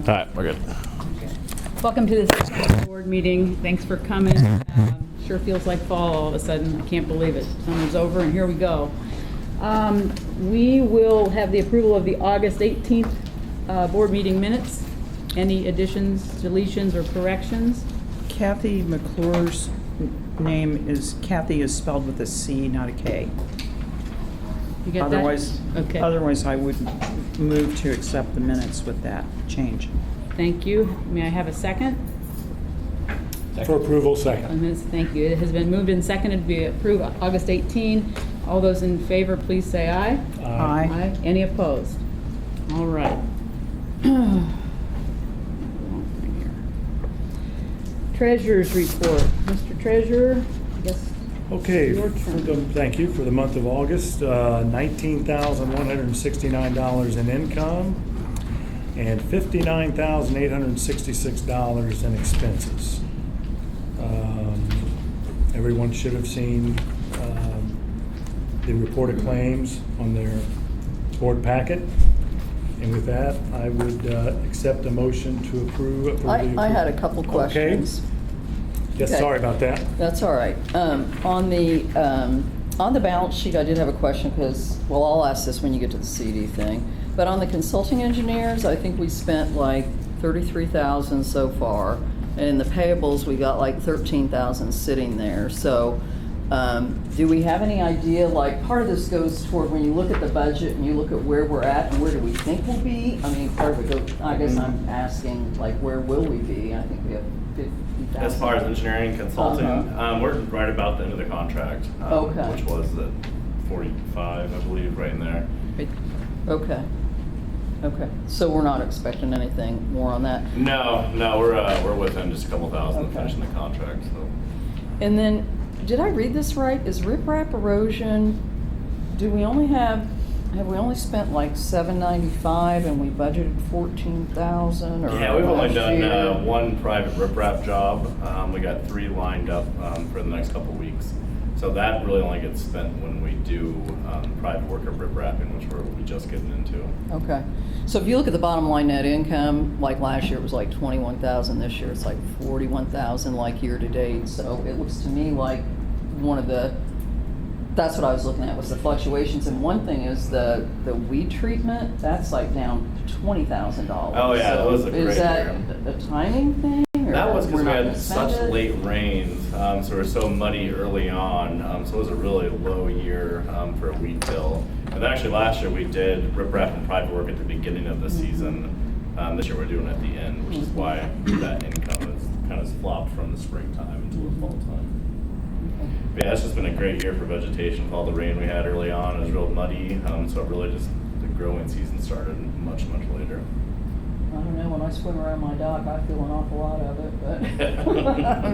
All right, we're good. Welcome to this board meeting. Thanks for coming. Sure feels like fall all of a sudden. I can't believe it. Summer's over and here we go. We will have the approval of the August 18th board meeting minutes. Any additions, deletions, or corrections? Kathy McClure's name is, Kathy is spelled with a C, not a K. You get that? Okay. Otherwise I would move to accept the minutes with that change. Thank you. May I have a second? For approval, second. Thank you. It has been moved and seconded to be approved August 18. All those in favor, please say aye. Aye. Any opposed? All right. Treasurer's report. Mr. Treasurer, I guess. Okay, Your turn. thank you. For the month of August, $19,169 in income and $59,866 in expenses. Everyone should have seen the reported claims on their board packet. And with that, I would accept a motion to approve. I had a couple questions. Yes, Okay. sorry about that. That's all right. On the balance sheet, I did have a question because, well, I'll ask this when you get to the CD thing. But on the consulting engineers, I think we spent like $33,000 so far. And in the payables, we got like $13,000 sitting there. So do we have any idea, like part of this goes toward when you look at the budget and you look at where we're at and where do we think we'll be? I mean, part of it goes, I guess I'm asking like where will we be? I think we have 50,000. As far as engineering consulting, we're right about the end of the contract, Okay. which was at 45, I believe, right in there. Okay. Okay. So we're not expecting anything more on that. No, we're within just a couple thousand of Okay. finishing the contract. So. And then, did I read this right? Is riprap erosion, do we only have we only spent like $795 and we budgeted $14,000 or? Yeah, we've only last done year? one private riprap job. We got 3 lined up for the next couple weeks. So that really only gets spent when we do private work of riprapping, which we're just getting into. Okay. So if you look at the bottom line net income, like last year it was like 21,000, this year it's like 41,000 like year to date. So it looks to me like that's what I was looking at was the fluctuations. And one thing is the weed treatment, that's like down $20,000. Oh, yeah, that was a great Is that year. a timing thing? Or That was because we're we not had gonna spend such it? late rains, so we were so muddy early on. So it was a really low year for a wheat bill. And then actually last year we did riprap and private work at the beginning of the season. This year we're doing it at the end, which is why that income is kind of flopped from the springtime into the fall time. But yeah, it's just been a great year for vegetation with all the rain we had early on. It was real muddy, so it really just, the growing season started much, much later. I don't know, when I swim around my dock, I feel an awful lot of it, but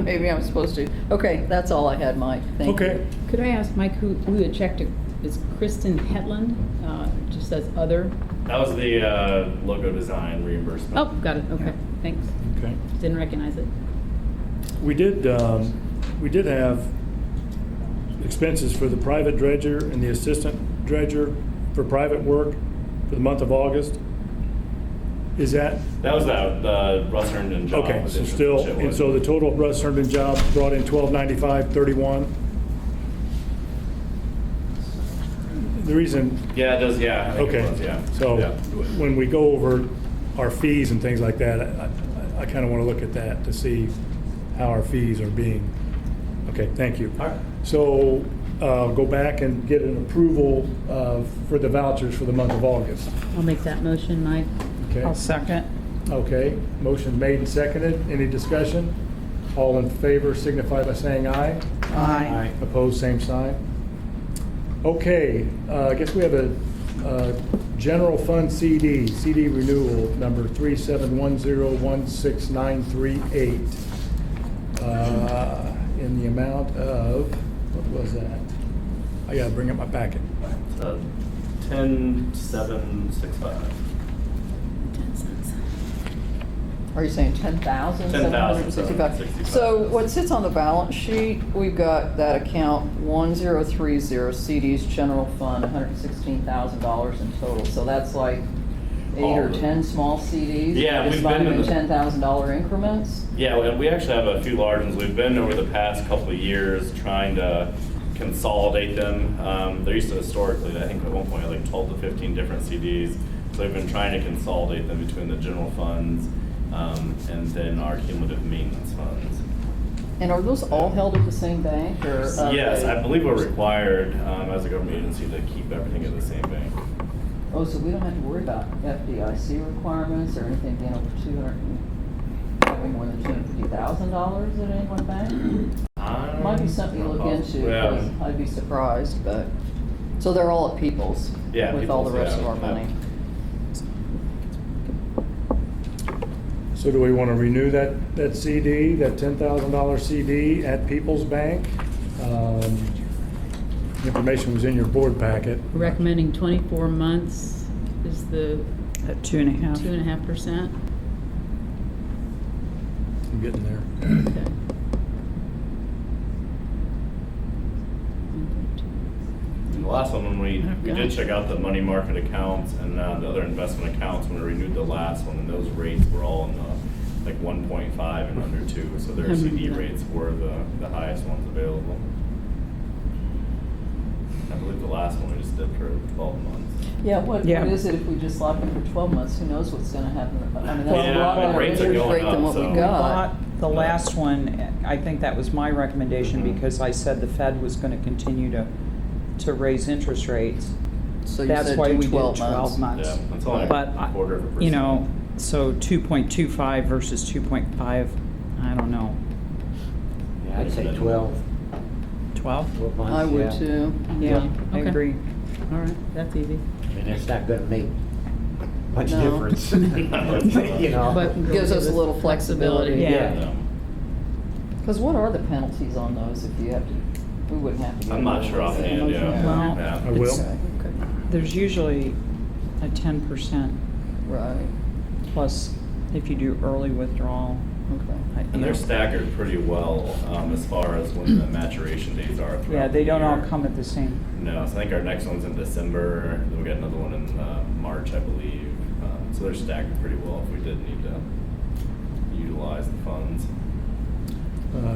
maybe I'm supposed to. Okay, that's all I had, Mike. Thank you. Okay. Could I ask Mike who had checked it? Is Kristen Hetland? Just says other. That was the logo design reimbursement. Oh, got it. Okay, thanks. Okay. Didn't recognize it. We did have expenses for the private dredger and the assistant dredger for private work for the month of August. Is that? That was the Russ Herndon job. Okay, so addition to still, Chitwood. and so the total Russ Herndon job brought in $1,295.31. The reason, Yeah, it does, yeah. I think okay, it was, yeah. so Yeah. when we go over our fees and things like that, I kind of want to look at that to see how our fees are being. Okay, thank you. All right. So go back and get an approval for the vouchers for the month of August. I'll make that motion, Mike. Okay. I'll second. Okay, motion made and seconded. Any discussion? All in favor signify by saying aye. Aye. Opposed, same sign. Okay, I guess we have a general fund CD renewal number 371016938 in the amount of, what was that? I gotta bring up my packet. 10765. 10 cents. Are you saying 10,000? 10,765. So what sits on the balance sheet, we've got that account 1030 CDs general fund, $116,000 in total. So that's like 8 all or of it. 10 small CDs? Yeah, Just we've buy been them in in the- $10,000 increments? Yeah, we actually have a few large ones. We've been over the past couple of years trying to consolidate them. There used to historically, I think at one point, like 12 to 15 different CDs. So we've been trying to consolidate them between the general funds and then our cumulative maintenance funds. And are those all held at the same bank, or? Yes, I believe we're required as a government agency to keep everything at the same bank. Oh, so we don't have to worry about FDIC requirements or anything being over having more than $250,000 at any one bank? Might be something you look into, Yeah. because I'd be surprised, but, so they're all at People's? Yeah, With all the People's, rest of yeah, our yeah. money? So do we want to renew that CD, that $10,000 CD at People's Bank? Information was in your board packet. Recommending 24 months is the At 2.5. 2.5%. I'm getting there. Okay. And the last one, when we did check out the money market accounts and the other investment accounts, when we renewed the last one, and those rates were all in the like 1.5 and under 2, so their CD rates were the highest ones available. I believe the last one we just did for 12 months. Yeah, what Yeah. is it if we just lock them for 12 months? Who knows what's gonna happen? I mean, that's Yeah, a lot I mean, better rates are interest going rate than up, what so- we We got. bought the last one, I think that was my recommendation, Mhm. because I said the Fed was gonna continue to raise interest rates. So you That's said why do we did 12 12 months. Yeah, that's only But, a quarter of a percent. you know, so 2.25 versus 2.5, I don't know, Yeah, I'd say 12. 12? 12 months, I would yeah. too. Yeah, I Okay. agree. All right, that's easy. I mean, it's not gonna make much No. difference, you know? But Gives us a little flexibility. Yeah. Yeah. Because what are the penalties on those if you have to, we wouldn't have to get. I'm not rid of sure those? offhand, yeah. Well, Yeah. I will. Okay, okay. There's usually a 10% Right, plus if you do early withdrawal. okay. And they're staggered pretty well as far as when the maturation dates are throughout Yeah, they the don't all year. come at the same. No, so I think our next one's in December, then we'll get another one in March, I believe. So they're staggered pretty well if we did need to utilize the funds.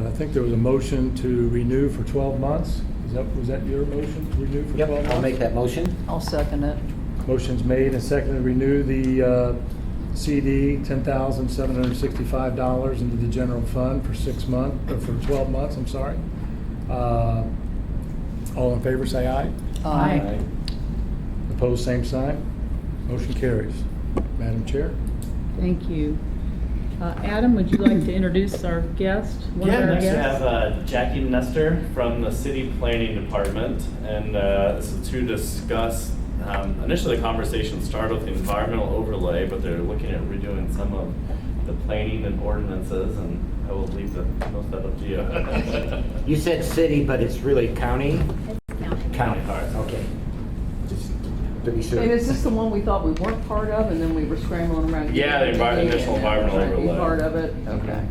I think there was a motion to renew for 12 months. Was that your motion, to renew for 12 months? Yep, I'll make that motion. I'll second it. Motion's made and seconded to renew the CD, $10,765 into the general fund for 6 months, or for 12 months, I'm sorry. All in favor, say aye. Aye. Opposed, same sign. Motion carries. Madam Chair? Thank you. Adam, would you like to introduce our guest? One of Yeah, our next we guests? have Jackie Nestor from the City Planning Department, and this is to discuss, initially the conversation started with the environmental overlay, but they're looking at redoing some of the planning and ordinances, and I will leave most of that up to you. You said city, but it's really county? County. All right. Okay. Just to be sure. And is this the one we thought we weren't part of and then we were scrambling around? to Yeah, get the everything initial and then environmental trying to be overlay. part of it? Okay.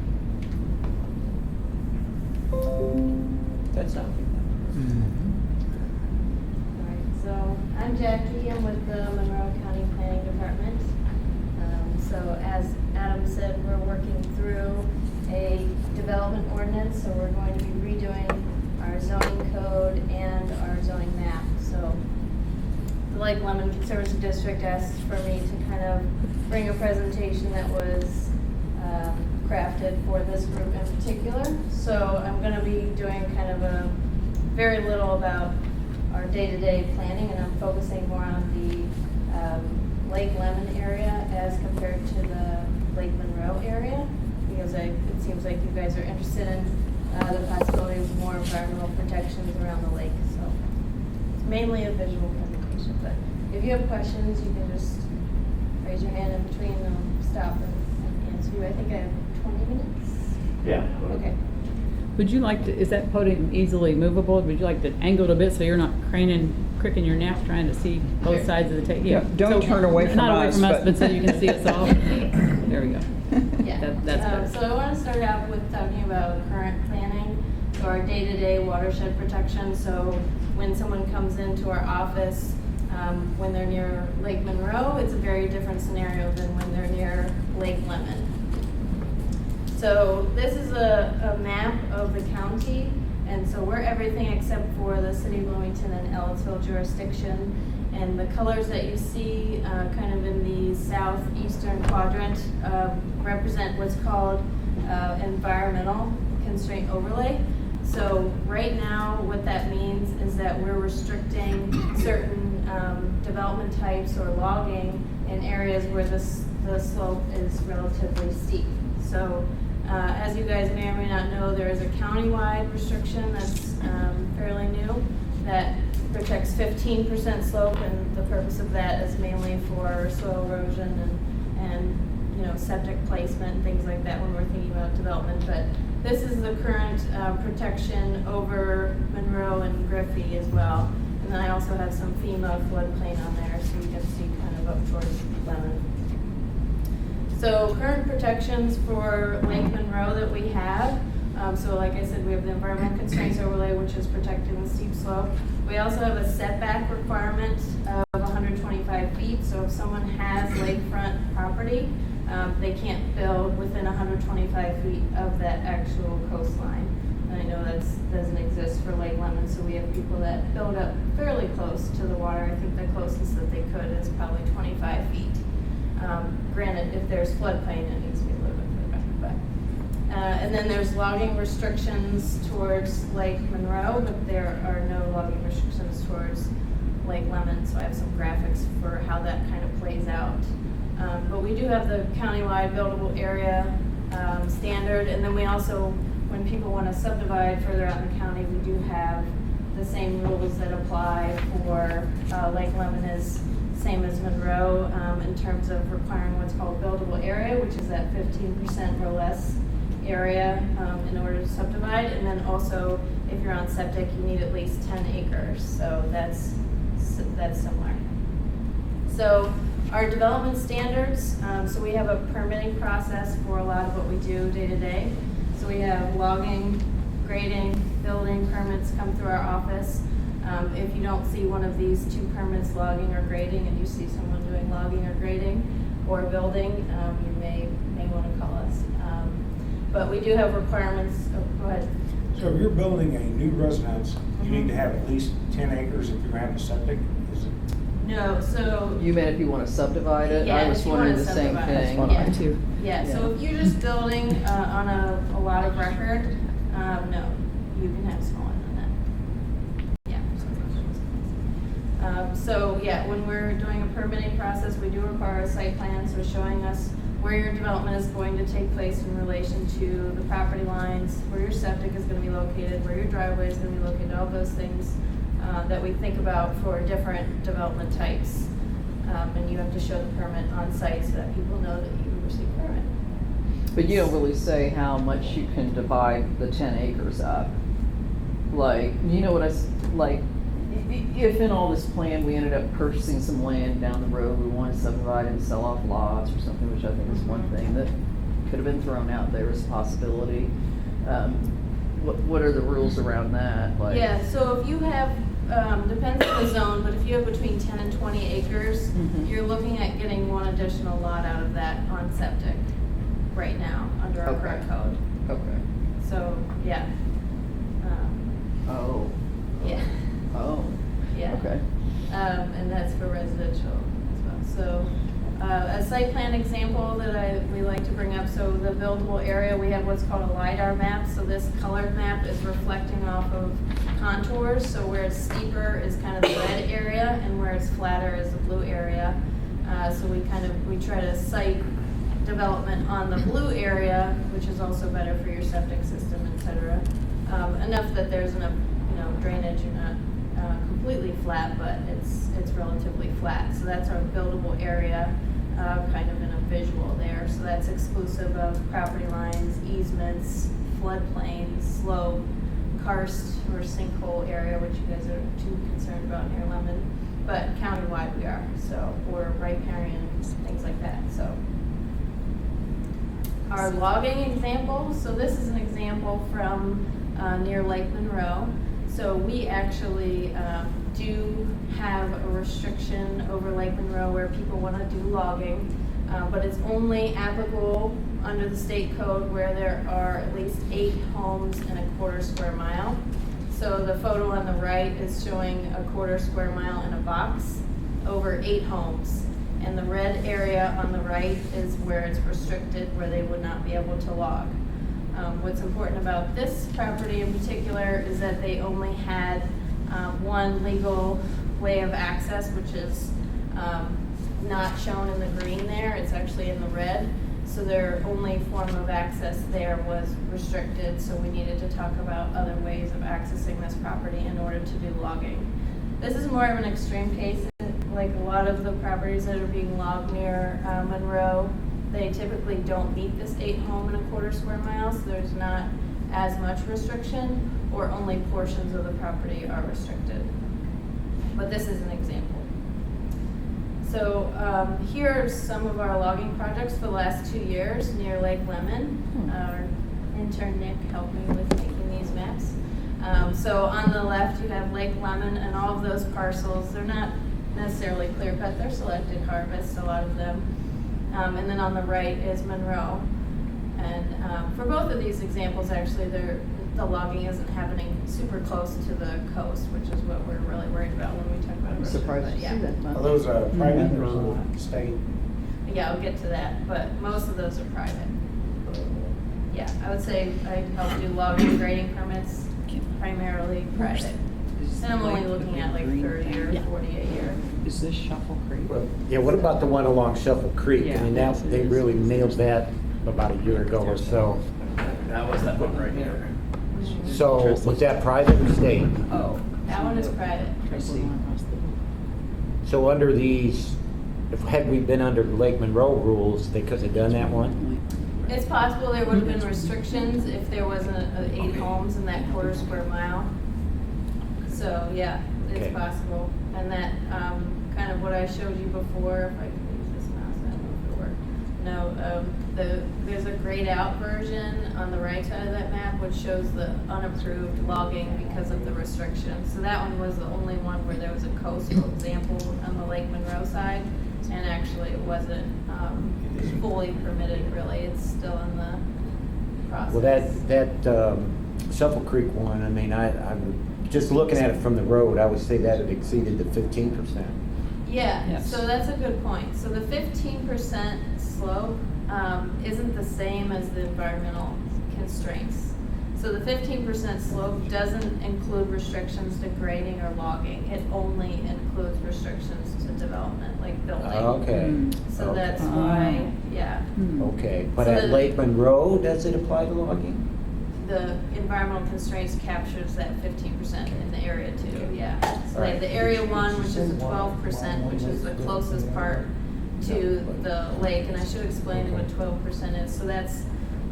That's not. Alright, so I'm Jackie, I'm with the Monroe County Planning Department. So as Adam said, we're working through a development ordinance, so we're going to be redoing our zoning code and our zoning map. So the Lake Lemon Conservancy District asked for me to kind of bring a presentation that was crafted for this group in particular. So I'm going to be doing kind of a very little about our day-to-day planning, and I'm focusing more on the Lake Lemon area as compared to the Lake Monroe area, because it seems like you guys are interested in the possibility of more environmental protections around the lake. So it's mainly a visual presentation, but if you have questions, you can just raise your hand in between and I'll stop and answer you. I think I have 20 minutes. Yeah. Okay. Would you like to, is that podium easily movable? Would you like to angle it a bit so you're not cricking your neck trying to see both sides of the table? Yeah, don't turn away from Not away us, from us, but- but so you can see us all. There we go. Yeah. That's better. So I want to start out with talking about current planning, so our day-to-day watershed protection. So when someone comes into our office, When they're near Lake Monroe, it's a very different scenario than when they're near Lake Lemon. So this is a map of the county, and so we're everything except for the city of Bloomington and Ellisville jurisdiction. And the colors that you see kind of in the southeastern quadrant represent what's called environmental constraint overlay. So right now, what that means is that we're restricting certain development types or logging in areas where the slope is relatively steep. So as you guys may or may not know, there is a countywide restriction that's fairly new that protects 15% slope, and the purpose of that is mainly for soil erosion and septic placement and things like that when we're thinking about development. But this is the current protection over Monroe and Griffey as well. And then I also have some FEMA floodplain on there, so you can see kind of up towards Lemon. So current protections for Lake Monroe that we have. So like I said, we have the environmental constraints overlay, which is protecting the steep slope. We also have a setback requirement of 125 feet. So if someone has lakefront property, they can't build within 125 feet of that actual coastline. And I know that doesn't exist for Lake Lemon, so we have people that build up fairly close to the water. I think the closest that they could is probably 25 feet. Granted, if there's floodplain, it needs to be a little bit further. But and then there's logging restrictions towards Lake Monroe, but there are no logging restrictions towards Lake Lemon. So I have some graphics for how that kind of plays out. But we do have the countywide buildable area standard, and then we also, when people want to subdivide further out in the county, we do have the same rules that apply for Lake Lemon as same as Monroe in terms of requiring what's called buildable area, which is that 15% or less area in order to subdivide. And then also, if you're on septic, you need at least 10 acres. So that's similar. So our development standards, so we have a permitting process for a lot of what we do day to day. So we have logging, grading, building permits come through our office. If you don't see one of these two permits, logging or grading, and you see someone doing logging or grading or building, you may want to call us. But we do have requirements. Oh, go ahead. So if you're building a new residence, you need to have at least 10 acres if you're going to have a septic? Is it? No, so. You meant if you want to subdivide it? Yeah, I was if you wondering wanna the same subdivide it. thing. Yeah. too. Yeah, so if you're just building on a lot of record, no, you can have smaller than that. Yeah. So yeah, when we're doing a permitting process, we do require a site plan, so showing us where your development is going to take place in relation to the property lines, where your septic is going to be located, where your driveway is going to be located, all those things that we think about for different development types. And you have to show the permit on site so that people know that you received a permit. But you don't really say how much you can divide the 10 acres up. Like, you know what if in all this plan we ended up purchasing some land down the road, we want to subdivide and sell off lots or something, which I think is one thing that could have been thrown out there as a possibility. What are the rules around that? Like, Yeah, so if you have, depends on the zone, but if you have between 10 and 20 acres, you're looking at getting one additional lot out of that on septic right now under our current code. Okay. So, yeah. Oh. Yeah. Oh. Yeah. Okay. And that's for residential as well. So, a site plan example that we like to bring up, so the buildable area, we have what's called a LiDAR map. So this colored map is reflecting off of contours. So where it's steeper is kind of the red area, and where it's flatter is the blue area. So we try to site development on the blue area, which is also better for your septic system, et cetera. Enough that there's enough, drainage. You're not completely flat, but it's relatively flat. So that's our buildable area, kind of in a visual there. So that's exclusive of property lines, easements, floodplains, slope, karst or sinkhole area, which you guys are too concerned about near Lemon. But countywide we are, so, or riparian, things like that, so. Our logging example, so this is an example from near Lake Monroe. So we actually do have a restriction over Lake Monroe where people want to do logging, but it's only applicable under the state code where there are at least 8 homes in a quarter square mile. So the photo on the right is showing a quarter square mile in a box over 8 homes. And the red area on the right is where it's restricted, where they would not be able to log. What's important about this property in particular is that they only had one legal way of access, which is not shown in the green there, it's actually in the red. So their only form of access there was restricted, so we needed to talk about other ways of accessing this property in order to do logging. This is more of an extreme case, like a lot of the properties that are being logged near Monroe, they typically don't meet the state home in a quarter square mile, so there's not as much restriction, or only portions of the property are restricted. But this is an example. So here are some of our logging projects for the last 2 years near Lake Lemon. Our intern Nick helped me with making these maps. So on the left you have Lake Lemon and all of those parcels. They're not necessarily clear cut, they're selected harvest, a lot of them. And then on the right is Monroe. And for both of these examples, actually, the logging isn't happening super close to the coast, which is what we're really worried about when we talk about I'm erosion. surprised But to yeah. see that. Are those private or state? Yeah, I'll get to that, but most of those are private. Yeah, I would say I help do logging grading permits, primarily private. And I'm only looking at like 30 or 40 a year. Is this Shuffle Creek? Well, yeah, what about the one along Shuffle Creek? I mean, Yeah. they really nailed that about a year ago or so. That was that one right here. So was that private or state? Oh, that one is private. So under these, had we been under the Lake Monroe rules, they could have done that one? It's possible there would have been restrictions if there wasn't 8 homes in that quarter square mile. So, yeah, it's Okay. possible. And that, kind of what I showed you before, if I can use this mouse, I don't know if it'll work. No, there's a grayed out version on the right side of that map, which shows the unapproved logging because of the restrictions. So that one was the only one where there was a coastal example on the Lake Monroe side, and actually it wasn't fully permitted, really. It's still in the process. Well, that Shuffle Creek one, I mean, I would, just looking at it from the road, I would say that it exceeded the 15%. Yeah, Yes. so that's a good point. So the 15% slope isn't the same as the environmental constraints. So the 15% slope doesn't include restrictions to grading or logging. It only includes restrictions to development, like building. Okay. So Okay. that's why, yeah, Okay, but So at the- Lake Monroe, does it apply to logging? the environmental constraints captures that 15% in the area too, yeah. So Alright. the area 1, which is the 12%, which is the closest part to the lake, and I should explain what 12% is. So that's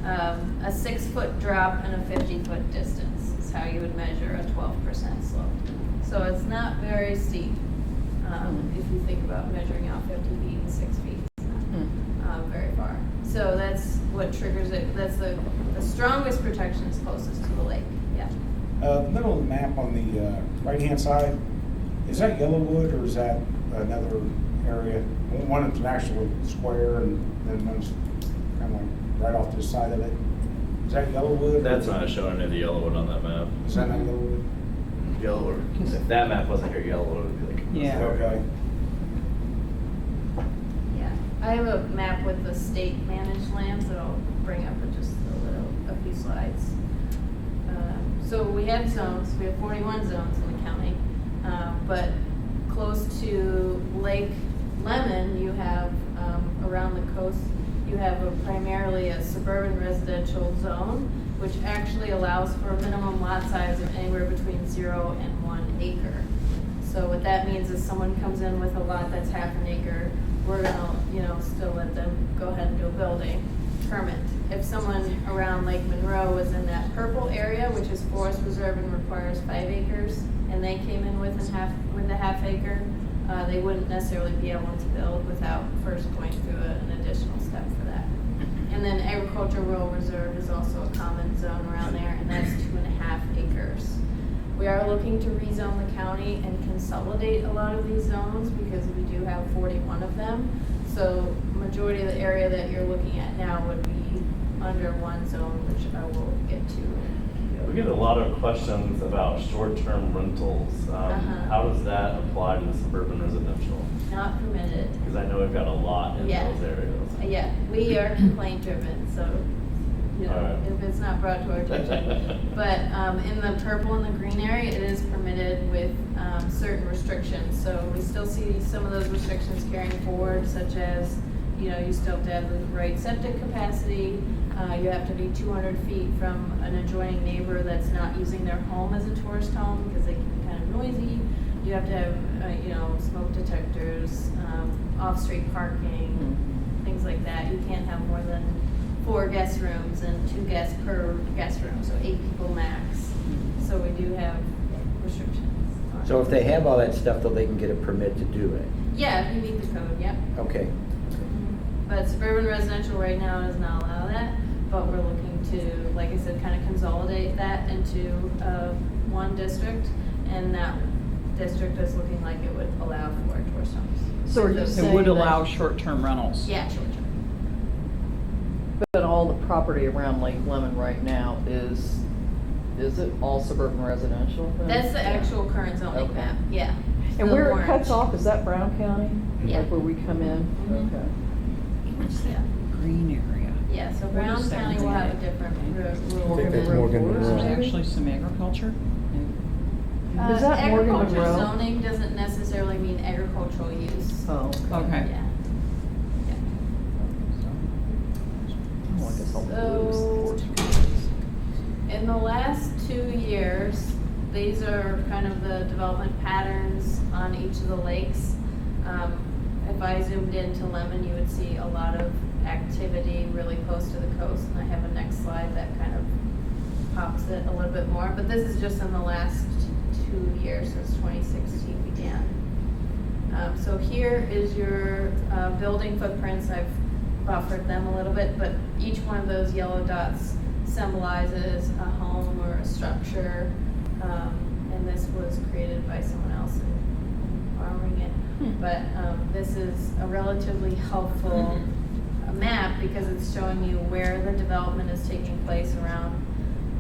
a 6-foot drop and a 50-foot distance is how you would measure a 12% slope. So it's not very steep if you think about measuring out 50 feet and 6 feet. It's not very far. So that's what triggers it. That's the strongest protection is closest to the lake, yeah. The middle of the map on the right-hand side, is that Yellowwood or is that another area? One is an actual square and then one's kind of like right off to the side of it. Is that Yellowwood? That's not showing any of the yellow one on that map. Is that not Yellowwood? Yellow, if that map wasn't here, yellow would be like. Yeah. Okay. Yeah, I have a map with the state managed lands that I'll bring up in just a few slides. So we have zones, we have 41 zones in the county, but close to Lake Lemon, you have, around the coast, you have primarily a suburban residential zone, which actually allows for a minimum lot size of anywhere between 0 and 1 acre. So what that means is someone comes in with a lot that's half an acre, we're gonna, still let them go ahead and do a building permit. If someone around Lake Monroe was in that purple area, which is forest reserve and requires 5 acres, and they came in with a half acre, they wouldn't necessarily be able to build without first going through an additional step for that. And then agricultural rural reserve is also a common zone around there, and that's 2.5 acres. We are looking to rezone the county and consolidate a lot of these zones because we do have 41 of them. So majority of the area that you're looking at now would be under one zone, which I will get to. Yeah, we get a lot of questions about short-term rentals. How does that apply to the suburban residential? Not permitted. Because I know we've got a lot in Yeah. those areas. Yeah, we are complaint driven, so, you know, Alright. if it's not brought to our attention. But in the purple and the green area, it is permitted with certain restrictions. So we still see some of those restrictions carrying forward, such as, you know, you still have to have the right septic capacity. You have to be 200 feet from an adjoining neighbor that's not using their home as a tourist home because they can be kind of noisy. You have to have, you know, smoke detectors, off-street parking, things like that. You can't have more than 4 guest rooms and 2 guests per guest room, so 8 people max. So we do have restrictions. on So it. if they have all that stuff, though, they can get a permit to do it? Yeah, if you meet the code, yep. Okay. But suburban residential right now does not allow that, but we're looking to, like I said, kind of consolidate that into one district, and that district is looking like it would allow for tourist homes. So are you It saying would that- allow short-term rentals. Yeah, short term. But all the property around Lake Lemon right now is it all suburban residential? then? That's the actual current zoning Okay. map, yeah. And The where it orange. cuts off, is that Brown County? Yeah. Like where we come in? Mhm. Okay. Yeah. Green area. Yeah, so What Brown is that County will have a green? different rule. Morgan that's Monroe Morgan Forest, Monroe. There's maybe? actually some agriculture. Is that Morgan Agriculture Monroe? zoning doesn't necessarily mean agricultural use. Oh, Okay. Yeah. Oh, I guess I'll So, lose. in the last 2 years, these are kind of the development patterns on each of the lakes. If I zoomed into Lemon, you would see a lot of activity really close to the coast, and I have a next slide that kind of pops it a little bit more, but this is just in the last 2 years, since 2016 began. So here is your building footprints. I've buffered them a little bit, but each one of those yellow dots symbolizes a home or a structure, and this was created by someone else in farming it. But this is a relatively helpful map because it's showing you where the development is taking place around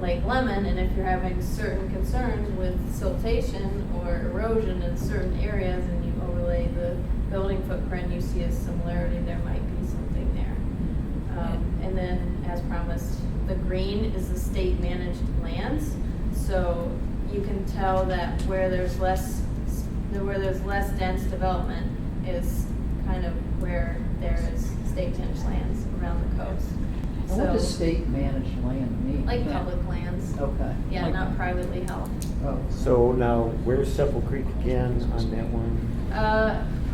Lake Lemon, and if you're having certain concerns with siltation or erosion in certain areas and you overlay the building footprint, you see a similarity, there might be something there. And then, as promised, the green is the state-managed lands, so you can tell that where there's less dense development is kind of where there is state-managed lands around the coast. And what does So, state managed land mean? like public lands, Okay. yeah, not privately held. Oh. So now, where's Sepple Creek again on that one?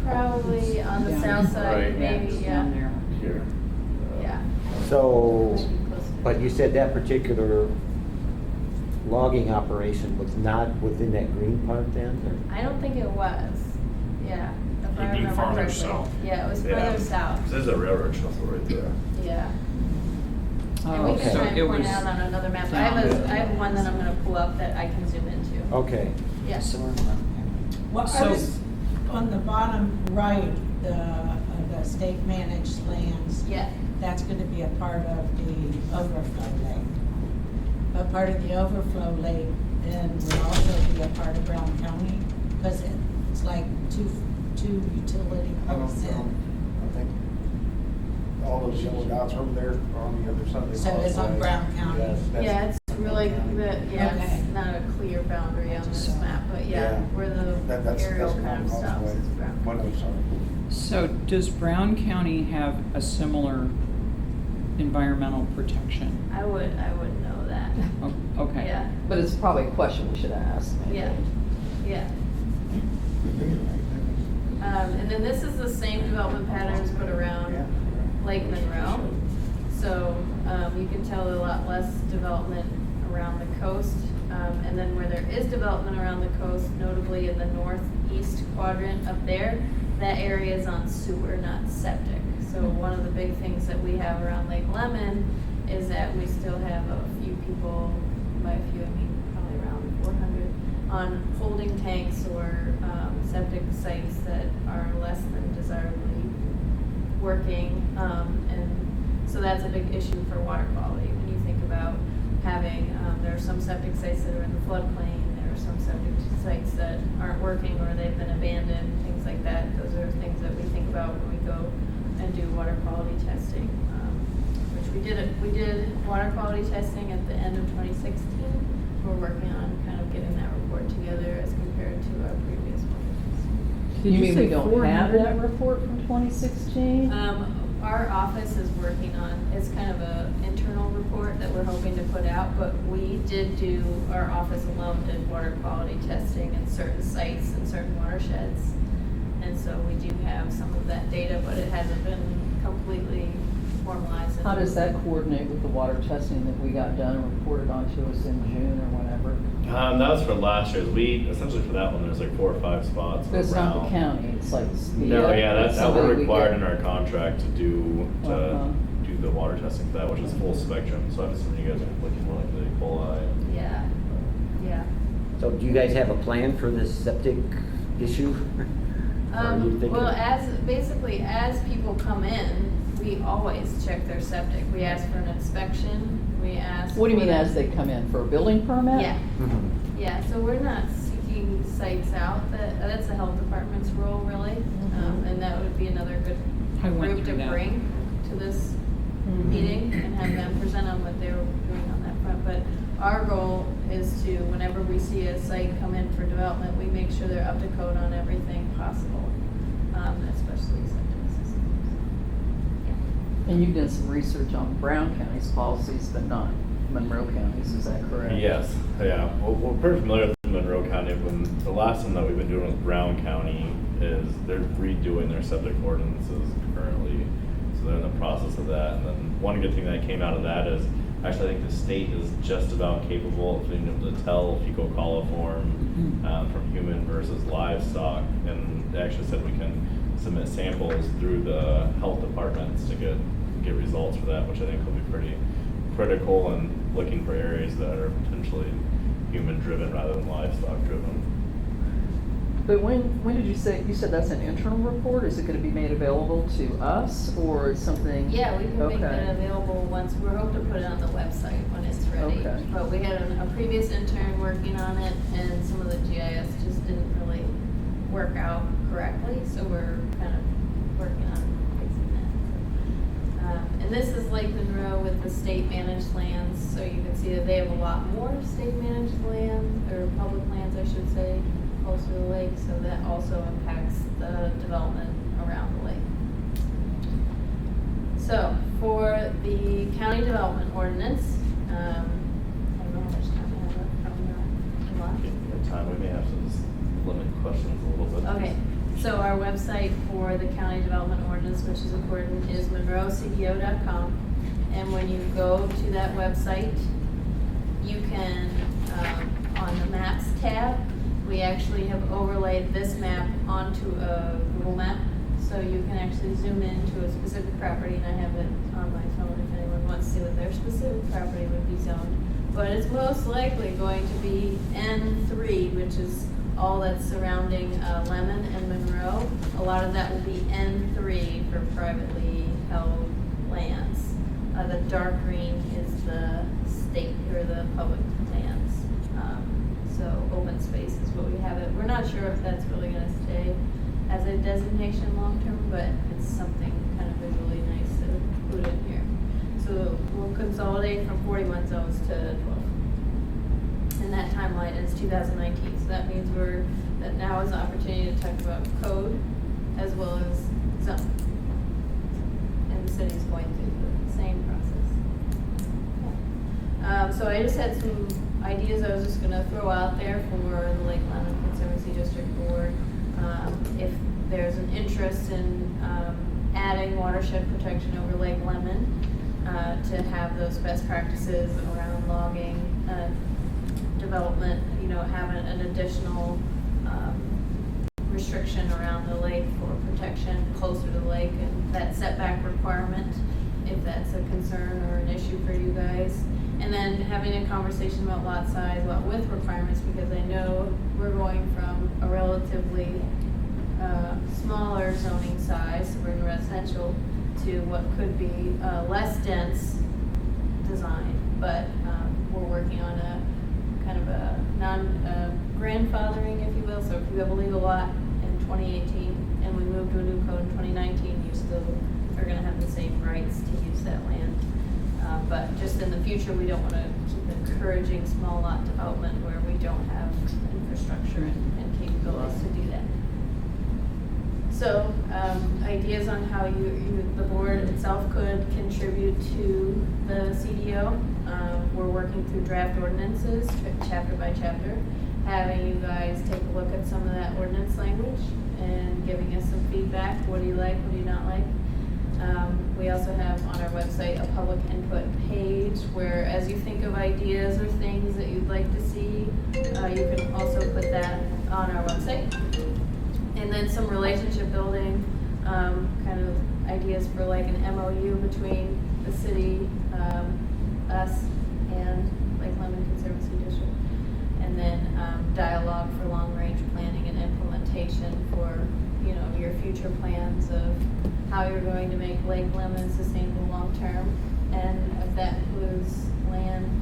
Probably on the Down. south side, Right. maybe, Down yeah, there. Here. yeah. So, Maybe closer. but you said that particular logging operation was not within that green part then? or- I don't think it was, yeah. If I It'd be remember farther correctly. south. Yeah, it was Yeah. further south, There's a railroad shuffle right there. yeah. And Oh, we can so try and it point was it out on another map. I down. have one that I'm gonna pull up that I can zoom into. Okay. Yeah. Well, I So- was on the bottom right, the state managed lands. Yeah, That's gonna be a part of the overflow lake. But part of the overflow lake then will also be a part of Brown County, because it's like two utility poles in. I think all those yellow dots over there are on the other side of the. So it's on causeway. Brown County. Yes, that's- yeah, it's really, yeah, Okay. it's not a clear boundary on this map, but yeah, where That's the aerial kind of common stops causeway. is Brown. One of sorry. So does Brown County have a similar environmental protection? I wouldn't know that. Oh, okay. Yeah, But it's probably a question we should ask, maybe. yeah, yeah. And then this is the same development patterns but around Lake Monroe. So you can tell a lot less development around the coast. And then where there is development around the coast, notably in the northeast quadrant up there, that area is on sewer, not septic. So one of the big things that we have around Lake Lemon is that we still have a few people, by a few I mean probably around 400 on holding tanks or septic sites that are less than desirably working. And so that's a big issue for water quality. When you think about having, there are some septic sites that are in the floodplain, there are some septic sites that aren't working or they've been abandoned, things like that. Those are things that we think about when we go and do water quality testing. Which we did water quality testing at the end of 2016. We're working on kind of getting that report together as compared to our previous one. Did You mean say we don't 400? have that report from 2016? Our office is working on, it's kind of a internal report that we're hoping to put out, but we did do, our office alone did water quality testing in certain sites and certain watersheds. And so we do have some of that data, but it hasn't been completely formalized. How does that coordinate with the water testing that we got done and reported on to us in June or whenever? That was for last year's. We, essentially for that one, there's like 4 or 5 spots But it's not the around. county, it's like. No, yeah, that somebody we're we required get. in our contract to do Uh-huh. the water testing for that, which is full spectrum. So I'm assuming you guys are looking more like the Ebola. Yeah, yeah. So do you guys have a plan for this septic issue? Or are you thinking- Well, as people come in, we always check their septic. We ask for an inspection, we ask. What do you mean for- as they come in, for a building permit? Yeah, Mhm. yeah, so we're not seeking sites out, that's the health department's role really. And that would be another good I went group to through that. bring to this meeting and have them present on what they were doing on that front. But our goal is to, whenever we see a site come in for development, we make sure they're up to code on everything possible, especially septic systems. And you've done some research on Brown County's policies, but not Monroe County's, is that correct? Yes, yeah. Well, we're pretty familiar with Monroe County. When the last one that we've been doing with Brown County is they're redoing their septic ordinances currently. So they're in the process of that. And then one good thing that came out of that is actually I think the state is just about capable of being able to tell fecal coliform from human versus livestock. And they actually said we can submit samples through the health departments to get results for that, which I think will be pretty critical and looking for areas that are potentially human driven rather than livestock driven. But when did you say, you said that's an internal report? Is it gonna be made available to us or is something? Yeah, we can make Okay. that available once, we're hoping to put it on the website when it's ready. Okay. But we had a previous intern working on it and some of the GIS just didn't really work out correctly, so we're kind of working on fixing that. And this is Lake Monroe with the state managed lands, so you can see that they have a lot more state managed land, or public lands, I should say, closer to the lake, so that also impacts the development around the lake. So, for the county development ordinance, I don't know how much time I have left, probably not a lot. If you have time, we may have to just limit questions a little bit. Okay, so our website for the county development ordinance, which is important, is monroecdo.com. And when you go to that website, you can, on the maps tab, we actually have overlaid this map onto a Google map. So you can actually zoom in to a specific property, and I have it on my phone if anyone wants to see what their specific property would be zoned. But it's most likely going to be N3, which is all that's surrounding Lemon and Monroe. A lot of that will be N3 for privately held lands. The dark green is the state or the public lands. So open space is what we have it. We're not sure if that's really going to stay as a designation long-term, but it's something kind of visually nice to put in here. So we'll consolidate from 41 zones to 12. And that timeline is 2019. So that means that now is the opportunity to talk about code as well as zone. And the city is going through the same process. So I just had some ideas I was just going to throw out there for the Lake Lemon Conservancy District Board. If there's an interest in adding watershed protection over Lake Lemon, to have those best practices around logging, development, have an additional restriction around the lake for protection closer to the lake, and that setback requirement, if that's a concern or an issue for you guys. And then having a conversation about lot size, lot width requirements, because I know we're going from a relatively smaller zoning size, suburban residential, to what could be less dense design. But we're working on a kind of a grandfathering, if you will. So if you have a legal lot in 2018 and we move to a new code in 2019, you still are going to have the same rights to use that land. But just in the future, we don't want to keep encouraging small lot development where we don't have infrastructure and capabilities to do that. So, ideas on how the board itself could contribute to the CDO. We're working through draft ordinances, chapter by chapter, having you guys take a look at some of that ordinance language and giving us some feedback. What do you like? What do you not like? We also have on our website a public input page where, as you think of ideas or things that you'd like to see, you can also put that on our website. And then some relationship building, kind of ideas for like an MOU between the city, us, and Lake Lemon Conservancy District. And then dialogue for long-range planning and implementation for, you know, your future plans of how you're going to make Lake Lemon sustainable long-term. And if that includes land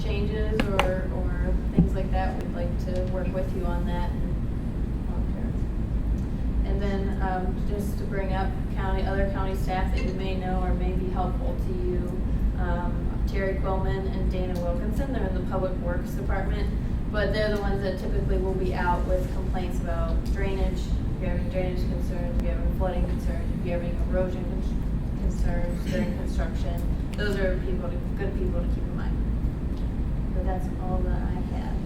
changes or things like that, we'd like to work with you on that. And then just to bring up other county staff that you may know or may be helpful to you, Terry Quillman and Dana Wilkinson, they're in the Public Works Department, but they're the ones that typically will be out with complaints about drainage, if you have any drainage concerns, if you have any flooding concerns, if you have any erosion concerns during construction. Those are good people to keep in mind. So that's all that I have.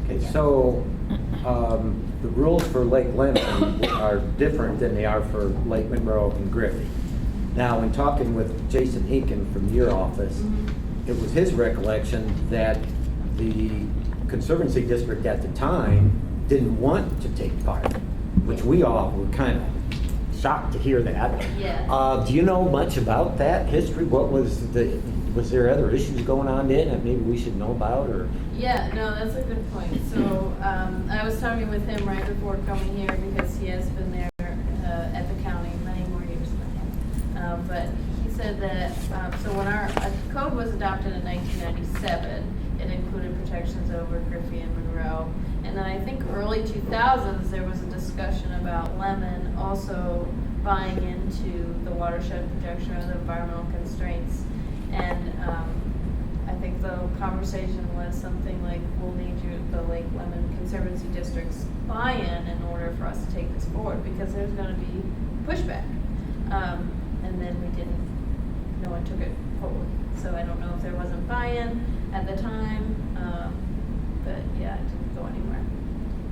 Okay, so the rules for Lake Lemon are different than they are for Lake Monroe and Griffey. Now, in talking with Jason Eakin from your office, it was his recollection that the Conservancy District at the time didn't want to take part, which we all were kind of shocked to hear that. Yeah. Do you know much about that history? Was there other issues going on then that maybe we should know about, or? Yeah, no, that's a good point. So I was talking with him right before coming here because he has been there at the county many more years than I have. But he said that, so when our code was adopted in 1997, it included protections over Griffey and Monroe. And then I think early 2000s, there was a discussion about Lemon also buying into the watershed protection or the environmental constraints. And I think the conversation was something like, we'll need the Lake Lemon Conservancy District's buy-in in order for us to take this forward, because there's going to be pushback. And then no one took it forward. So I don't know if there wasn't buy-in at the time, but yeah, it didn't go anywhere.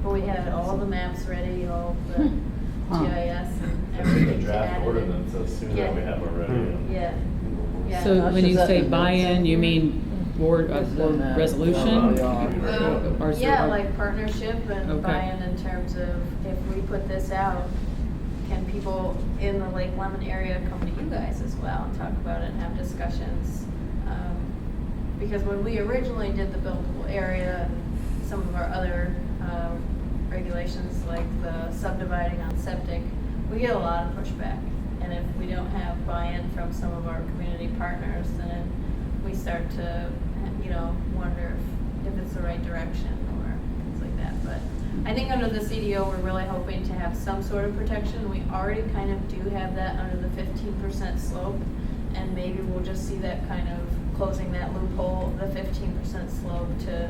But we had all the maps ready, all the GIS and everything. The draft ordinance as soon as we have it ready. Yeah. Yeah. So when you say buy-in, you mean board resolution? Or is Yeah, there- like partnership and Okay. buy-in in terms of if we put this out, can people in the Lake Lemon area come to you guys as well and talk about it and have discussions? Because when we originally did the buildable area and some of our other regulations like the subdividing on septic, we get a lot of pushback. And if we don't have buy-in from some of our community partners, then we start to, wonder if it's the right direction or things like that. But I think under the CDO, we're really hoping to have some sort of protection. We already kind of do have that under the 15% slope, and maybe we'll just see that kind of closing that loophole, the 15% slope, to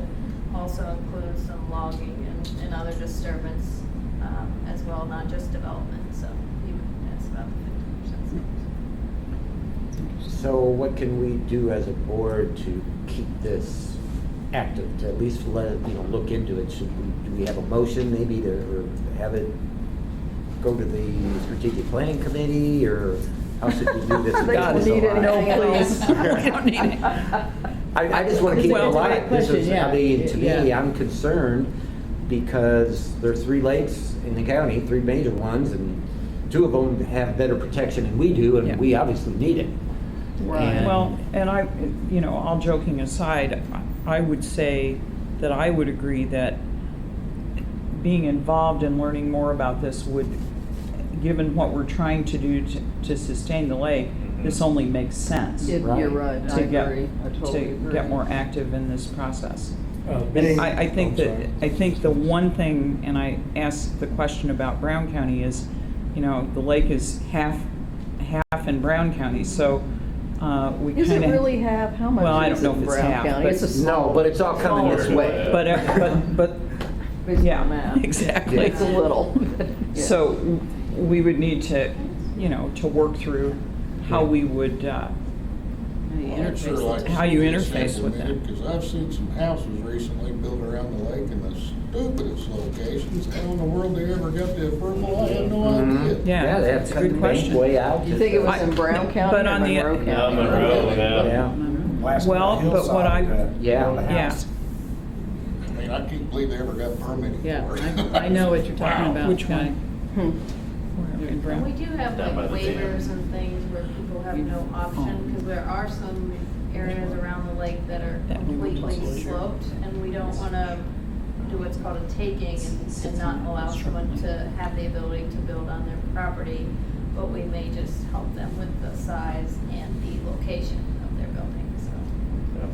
also include some logging and other disturbance as well, not just development. So that's about the 15% slope. So what can we do as a board to keep this active, to at least look into it? Do we have a motion maybe or have it go to the strategic planning committee, or how should we do this? God, need it. No, please. We don't need it. I just want to keep it Well, alive. it's a great question, yeah. To me, Yeah. I'm concerned because there are 3 lakes in the county, 3 major ones, and 2 of them have better protection than we do, and Yeah. we obviously need it. Right. And- Well, and I, you know, all joking aside, I would say that I would agree that being involved and learning more about this would, given what we're trying to do to sustain the lake, this only makes sense. You're right, I To get, agree, I totally to agree. get more active in this process. Being- I think I'm that, sorry. I think the one thing, and I asked the question about Brown County is, you know, the lake is half in Brown County, so, we Is it kinda. really half? How much Well, I is don't know it in if it's Brown half, County? but- It's a small. No, but it's all coming this smaller way. But, based on yeah, the map. exactly. It's a little. Yeah. So we would need to, you know, to work through how we would, I'd sure like to how see you this interface with them. implemented, 'cause I've seen some houses recently built around the lake in the stupidest locations. How in the world they ever got the approval, I have no idea. Yeah, they have that's to a cut good the bank question. way out. You think it was in Brown County But or on the- Monroe County? Monroe, yeah. Yeah. Blasted Well, the but what I- hillside to Yeah. build a Yeah. house. I mean, I can't believe they ever got permitted Yeah, for it. I know what you're talking Wow. about. Which one? Scotty. Hmm. Where in And Brown? we do have Down by like the dam. waivers and things where people have no option, because there are some areas around the lake that are That we were completely told. sloped, and we don't wanna do what's called a taking and not allow someone to have the ability to build on their property, but we may just help them with the size and the location of their building, so.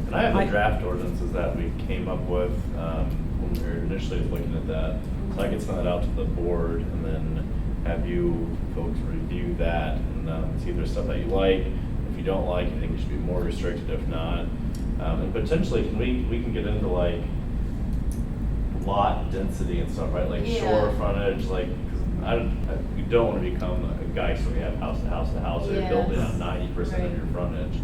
And I have I- the draft ordinances that we came up with when we were initially looking at that. So I can send that out to the board and then have you folks review that and see if there's stuff that you like. If you don't like, you think it should be more restricted, if not. And potentially, we can get into like lot density and stuff, right? Like Yeah. shore frontage, like, 'cause we don't want to become a guy, so we have house to house to house, or you're building on 90% of your frontage.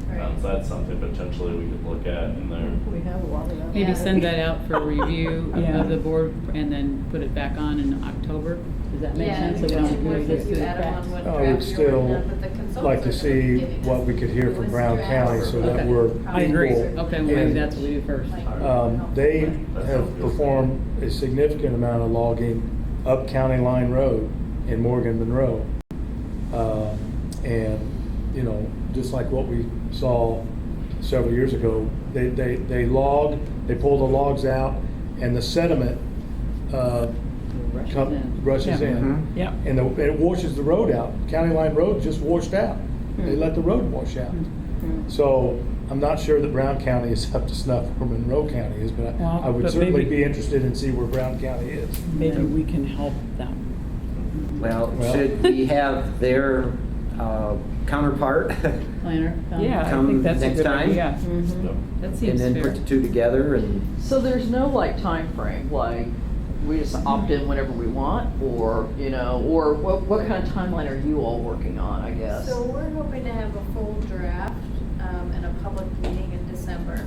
Right. So that's something potentially we could look at in there. We have a lot of that. Maybe Yeah. send that out for review Yeah. of the board and then put it back on in October? Does that make Yeah, sense? So we and don't work move with this you, to the Adam, cracks? on what I would draft you're still working on, but the consultants like to are see giving us what we could hear from newest Brown drafts. County so that Okay. we're I agree. equal. Okay, well, maybe And, that's what we do first. They have performed a significant amount of logging up County Line Road in Morgan Monroe. And, you know, just like what we saw several years ago, they log, they pull the logs out, and the sediment Rushes in. rushes Yeah. in. Yeah. And it washes the road out. County Line Road just washed out. They let the road wash out. So I'm not sure that Brown County is up to snuff where Monroe County is, but Well, I would but certainly maybe- be interested in see where Brown County is. Maybe we can help them. Well, Well- should we have their counterpart? Planner? Yeah, I Come think that's a next good time? idea. Mhm. That And seems then fair. put the two together and, So there's no like time frame, like we just opt in whenever we want, or, you know, or what kind of timeline are you all working on, I guess? So we're hoping to have a full draft and a public meeting in December.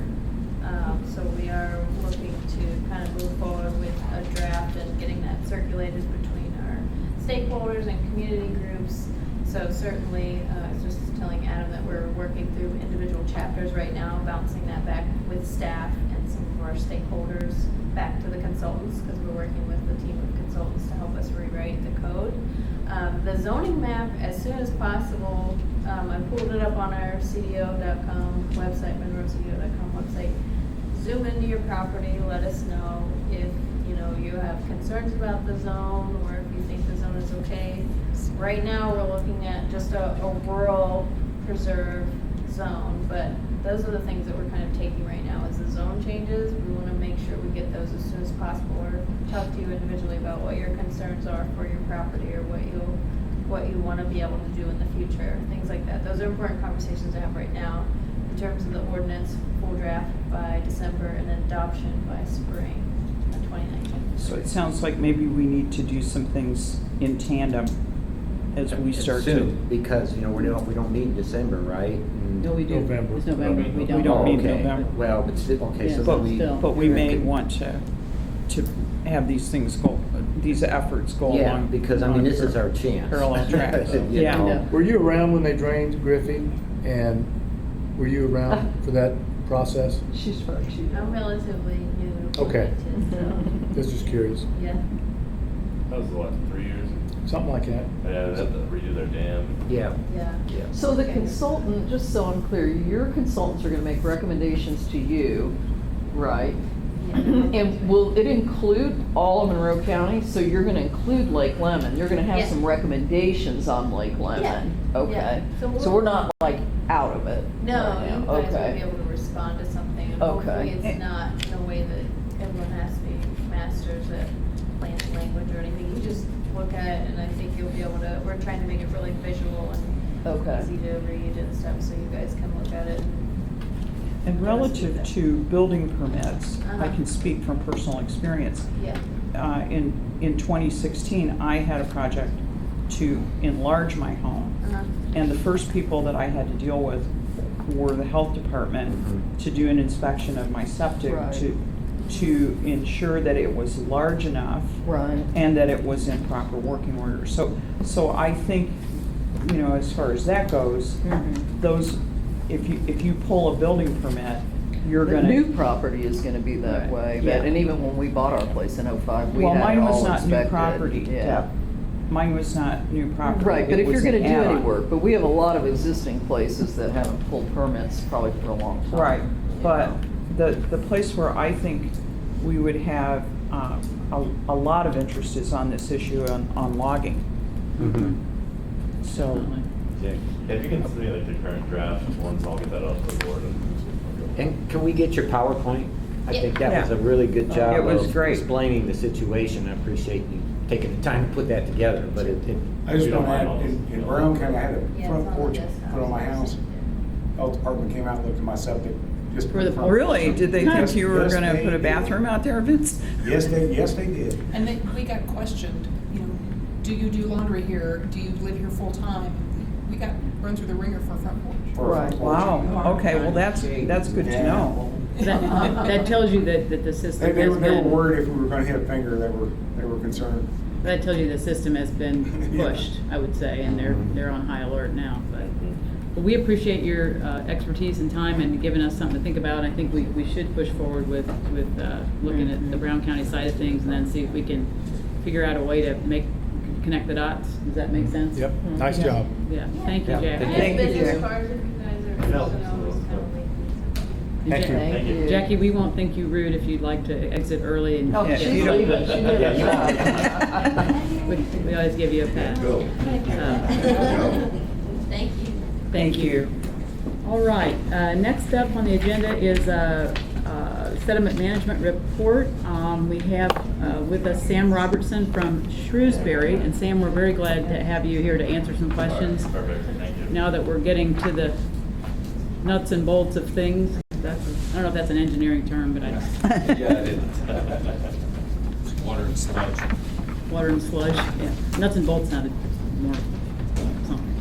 So we are looking to kind of move forward with a draft and getting that circulated between our stakeholders and community groups. So certainly, I was just telling Adam that we're working through individual chapters right now, bouncing that back with staff and some of our stakeholders back to the consultants, because we're working with the team of consultants to help us rewrite the code. The zoning map, as soon as possible, I pulled it up on our CDO.com website, MonroeCDO.com website. Zoom into your property, let us know if, you have concerns about the zone, or if you think the zone is okay. Right now, we're looking at just a rural preserve zone, but those are the things that we're kind of taking right now. As the zone changes, we want to make sure we get those as soon as possible, or talk to you individually about what your concerns are for your property, or what you want to be able to do in the future, things like that. Those are important conversations to have right now. In terms of the ordinance, full draft by December, and then adoption by spring of 2019. So it sounds like maybe we need to do some things in tandem as we start to. soon, because, we don't need December, right? And- No, we do. November. It's November. We We don't. don't need okay. November. Well, but still, okay, so Yeah, then we. still. But we may want to have these things go, these efforts go along. Yeah, because this on is our chance. Parallel tracks. You Yeah. know. Yeah. Were you around when they drained Griffey? And were you around for that process? She's right, I'm relatively new to Okay. Bloomington, Just curious. so, yeah. That was what, 3 years? something like that. Yeah, they have to redo their dam. Yeah, Yeah. yeah. So the consultant, just so I'm clear, your consultants are gonna make recommendations to you, right? And will it include all of Monroe County? So you're gonna include Lake Lemon, you're gonna have Yeah. some recommendations on Lake Lemon? Yeah. Okay, Yeah. So so we're not like out of it No, right you now. guys will be Okay. able to respond to something, and Okay. hopefully it's not in a way that everyone has to be masters at plant language or anything. You just look at it, and I think you'll be able to, we're trying to make it really visual and Okay. easy to read and stuff, so you guys can look at it. And relative to building permits, I Uh-huh. can speak from personal experience. Yeah. In 2016, I had a project to enlarge my home. Uh-huh. And the first people that I had to deal with were the health department Mhm. to do an inspection of my septic Right. to ensure that it was large enough Right. and that it was in proper working order. So I think, you know, as far as that goes, Mhm. those, if you pull a building permit, you're The gonna. new property is gonna be that Right. way, Yeah. but, and even when we bought our place in '05, we Well, had it mine was all not inspected. new property, Yeah. Deb. Mine was not new property. Right, but It if you're was gonna an do any add-on. work, but we have a lot of existing places that haven't pulled permits probably for a long time. Right, you but know. the place where I think we would have a lot of interest is on this issue on logging. Mhm. So, Yeah, if you can send me like the current draft ones, I'll get that out to the board and. And can we get your PowerPoint? I Yeah. think that was Yeah. a really good job It was of great. explaining the situation. I appreciate you taking the time to put that together, but it I just We don't want to add, mind all in this. Brown County, I had Yeah, a it's front on porch the desktop. put on my house. Health department came out and looked at my septic. Just For the front really, porch. did they Yes, think you were yes, gonna they put a did. bathroom out there, Vince? Yes, they did. And we got questioned, you know, do you do laundry here? Do you live here full time? We got run through the ringer for a front porch. For a front Right. porch. Wow, okay, well, that's good to Yeah. know. That tells you that the They, system they has were, they were been, worried if we were gonna hit a finger, they were concerned. that tells you the system has been Yeah. pushed, I would say, and they're on high alert now, but we appreciate your expertise and time and giving us something to think about. I think we should push forward with looking at the Brown County side of things and then see if we can figure out a way to connect the dots. Does that make sense? Yep, nice Yeah. job. Yeah, thank you, Yeah, Jack. thank I Thank have you, business Jack. cards if you guys are, No. always kind of waiting. Thank you. Thank you. Jackie, we won't think you rude if you'd like to exit early and. Oh, Yeah, she's you don't- leaving, she never Yeah, stopped. We always give you a pass. Thank you. Thank you. All right, next up on the agenda is sediment management report. We have with us Sam Robertson from Shrewsbury. And Sam, we're very glad to have you here to answer some questions. Perfect, thank you. Now that we're getting to the nuts and bolts of things. I don't know if that's an engineering term, but Yeah, it is. Water and sludge. water and sludge, yeah. Nuts and bolts sounded more something.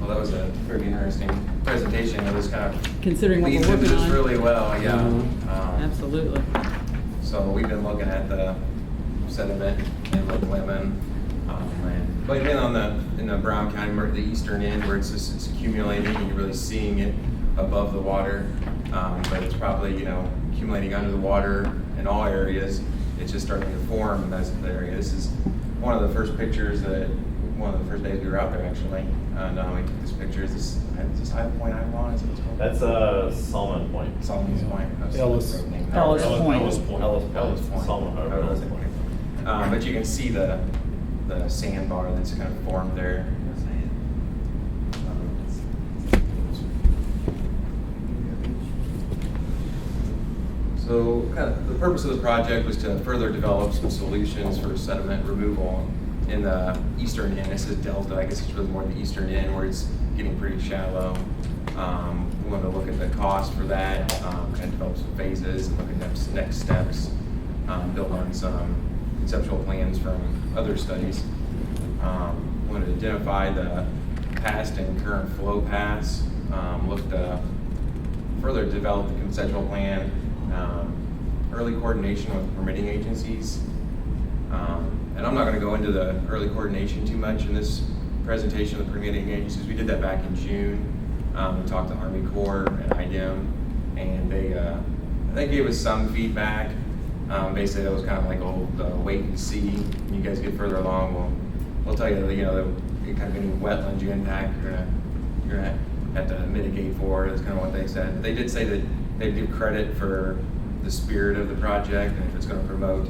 Well, that was a pretty interesting presentation. It was kind of Considering what leads we're into working this on. really well, yeah. Absolutely. So we've been looking at the sediment in Lake Lemon, but even in the Brown County, the eastern end where it's accumulating, and you're really seeing it above the water, but it's probably accumulating under the water in all areas. It's just starting to form in those areas. This is one of the first pictures one of the first days we were out there actually. And we took this picture. Is this High Point Iron? Is it what's called? That's Solomon Point. Solomon's Point. Ellis. Ellis Point. Ellis Point. Ellis Point. Solomon, or Ellis Point. But you can see the sandbar that's kind of formed there. So kind of the purpose of the project was to further develop some solutions for sediment removal in the eastern end. This is Delta, I guess it's really more the eastern end where it's getting pretty shallow. We wanted to look at the cost for that, kind of develop some phases and look at next steps, build on some conceptual plans from other studies. Wanted to identify the past and current flow paths, look to further develop the conceptual plan, early coordination with permitting agencies. And I'm not going to go into the early coordination too much in this presentation of the permitting agencies. We did that back in June. We talked to Army Corps and IDEM, and they gave us some feedback. Basically, that was kind of like wait and see. When you guys get further along, we'll tell you, the kind of any wetlands you impact, you're gonna have to mitigate for. That's kind of what they said. But they did say that they give credit for the spirit of the project, and if it's going to promote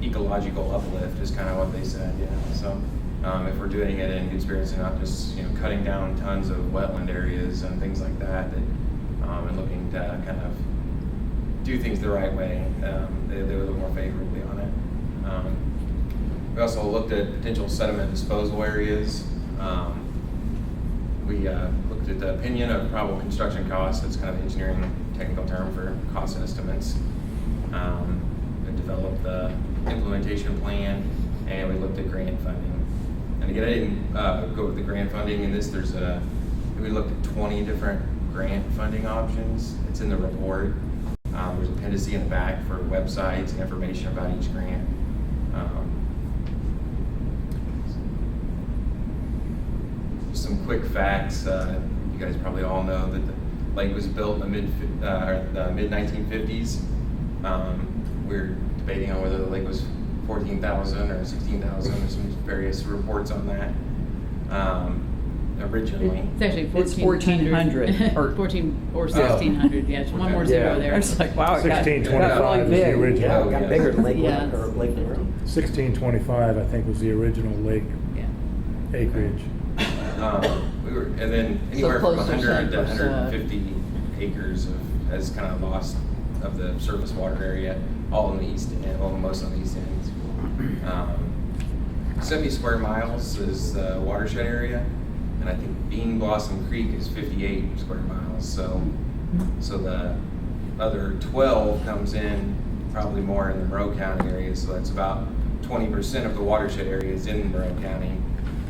ecological uplift, is kind of what they said. So if we're doing it in good spirits and not just cutting down tons of wetland areas and things like that, and looking to kind of do things the right way, they would look more favorably on it. We also looked at potential sediment disposal areas. We looked at the opinion of probable construction costs. That's kind of engineering technical term for cost estimates. We developed the implementation plan, and we looked at grant funding. And again, I didn't go with the grant funding in this. We looked at 20 different grant funding options. It's in the report. There's an appendice in the back for websites and information about each grant. Some quick facts. You guys probably all know that the lake was built in the mid 1950s. We're debating on whether the lake was 14,000 or 16,000. There's some various reports on that. Originally, It's actually It's 1400. 1400, or- 14 or 1600, yeah, it's one more Okay. zero I there. was like, wow, it got 1625 really is the big. original. Yeah, it got bigger than Lake, Yeah. or Lake Monroe. 1625, I think, was the original lake Yeah. acreage. And then anywhere from close to 100 to 10%. 150 acres as kind of lost of the surface water area, all in the east end, well, most on the east end. 70 square miles is the watershed area, and I think Bean Blossom Creek is 58 square miles. So the other 12 comes in probably more in the Monroe County area. So that's about 20% of the watershed area is in Monroe County.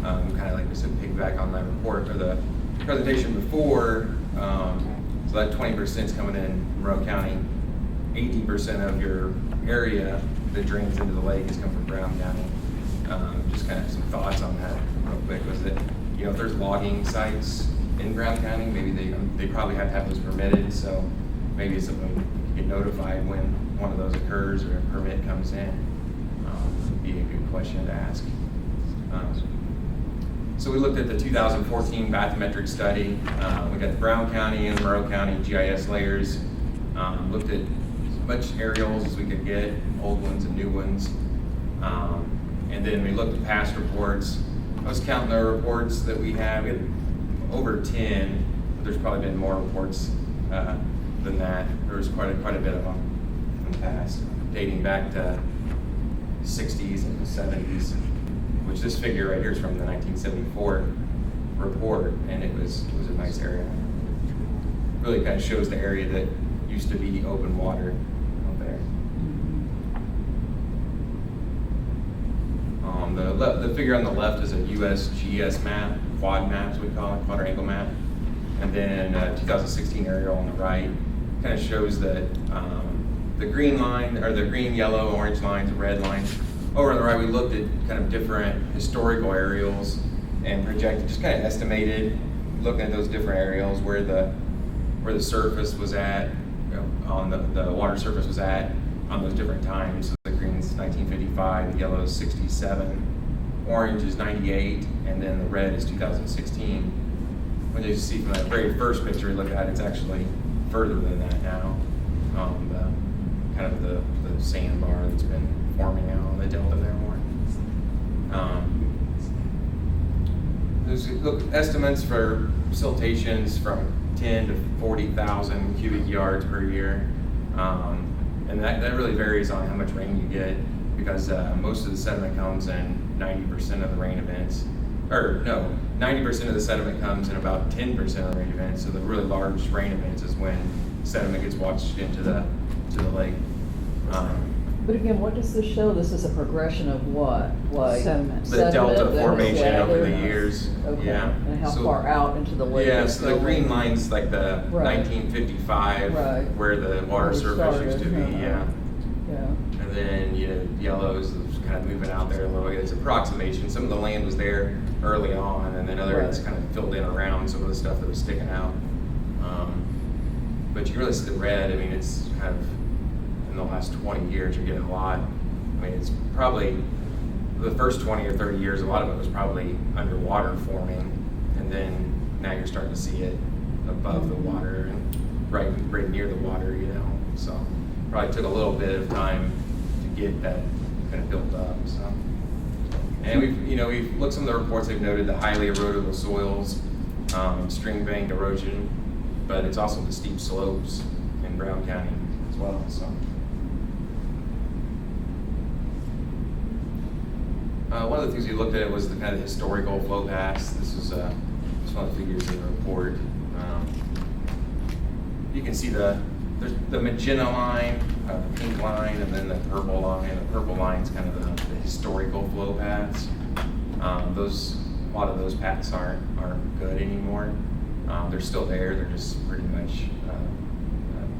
Kind of like we said, piggyback on that report or the presentation before. So that 20% is coming in Monroe County. 80% of your area that drains into the lake is coming from Brown County. Just kind of some thoughts on that real quick was that, if there's logging sites in Brown County, maybe they probably have to have those permitted. So maybe it's something you get notified when one of those occurs or a permit comes in. Would be a good question to ask. So we looked at the 2014 bathymetric study. We got the Brown County and Monroe County GIS layers. Looked at as much aerials as we could get, old ones and new ones. And then we looked at past reports. I was counting the reports that we have. We had over 10, but there's probably been more reports than that. There was quite a bit of them in the past, dating back to the 60s and the 70s. Which this figure right here is from the 1974 report, and it was a nice area. Really kind of shows the area that used to be open water out there. The figure on the left is a USGS map, quad maps we call it, quadrangle map, and then 2016 aerial on the right kind of shows that the green line, or the green, yellow, orange lines, red lines. Over on the right, we looked at kind of different historical aerials and projected, just kind of estimated, looking at those different aerials where the surface was at, on the water surface was at on those different times. So the green's 1955, the yellow is 67, orange is 98, and then the red is 2016. When you see from that very first picture we look at, it's actually further than that now. The sandbar that's been forming out on the delta there more. There's estimates for siltations from 10 to 40,000 cubic yards per year. And that really varies on how much rain you get, because most of the sediment comes in 90% of the rain events. 90% of the sediment comes in about 10% of the rain events. So the really large rain events is when sediment gets washed into the lake. But again, what does this show? This is a progression of what? Like Sediment. The delta sediment that was formation over the gathered? years. Okay, Yeah. and how So- far out into the lake? Yeah, it's so the going? green line's like the Right. 1955, Right. where the Where water we surface used to be, started, yeah. Yeah. And then, yellows is kind of moving out there a little bit. It's approximation. Some of the land was there early on, and then others Right. kind of filled in around some of the stuff that was sticking out. But you really see the red, I mean, it's kind of in the last 20 years, you're getting a lot. I mean, it's probably the first 20 or 30 years, a lot of it was probably underwater forming, and then now you're starting to see it above the water and right near the water, you know. So probably took a little bit of time to get that kind of built up. So, and we've looked some of the reports. They've noted the highly erodible soils, stream bank erosion, but it's also the steep slopes in Brown County as well. So. One of the things we looked at was the kind of historical flow paths. This is one of the figures in the report. You can see there's the magenta line, the pink line, and then the purple line. The purple line is kind of the historical flow paths. A lot of those paths aren't good anymore. They're still there. They're just pretty much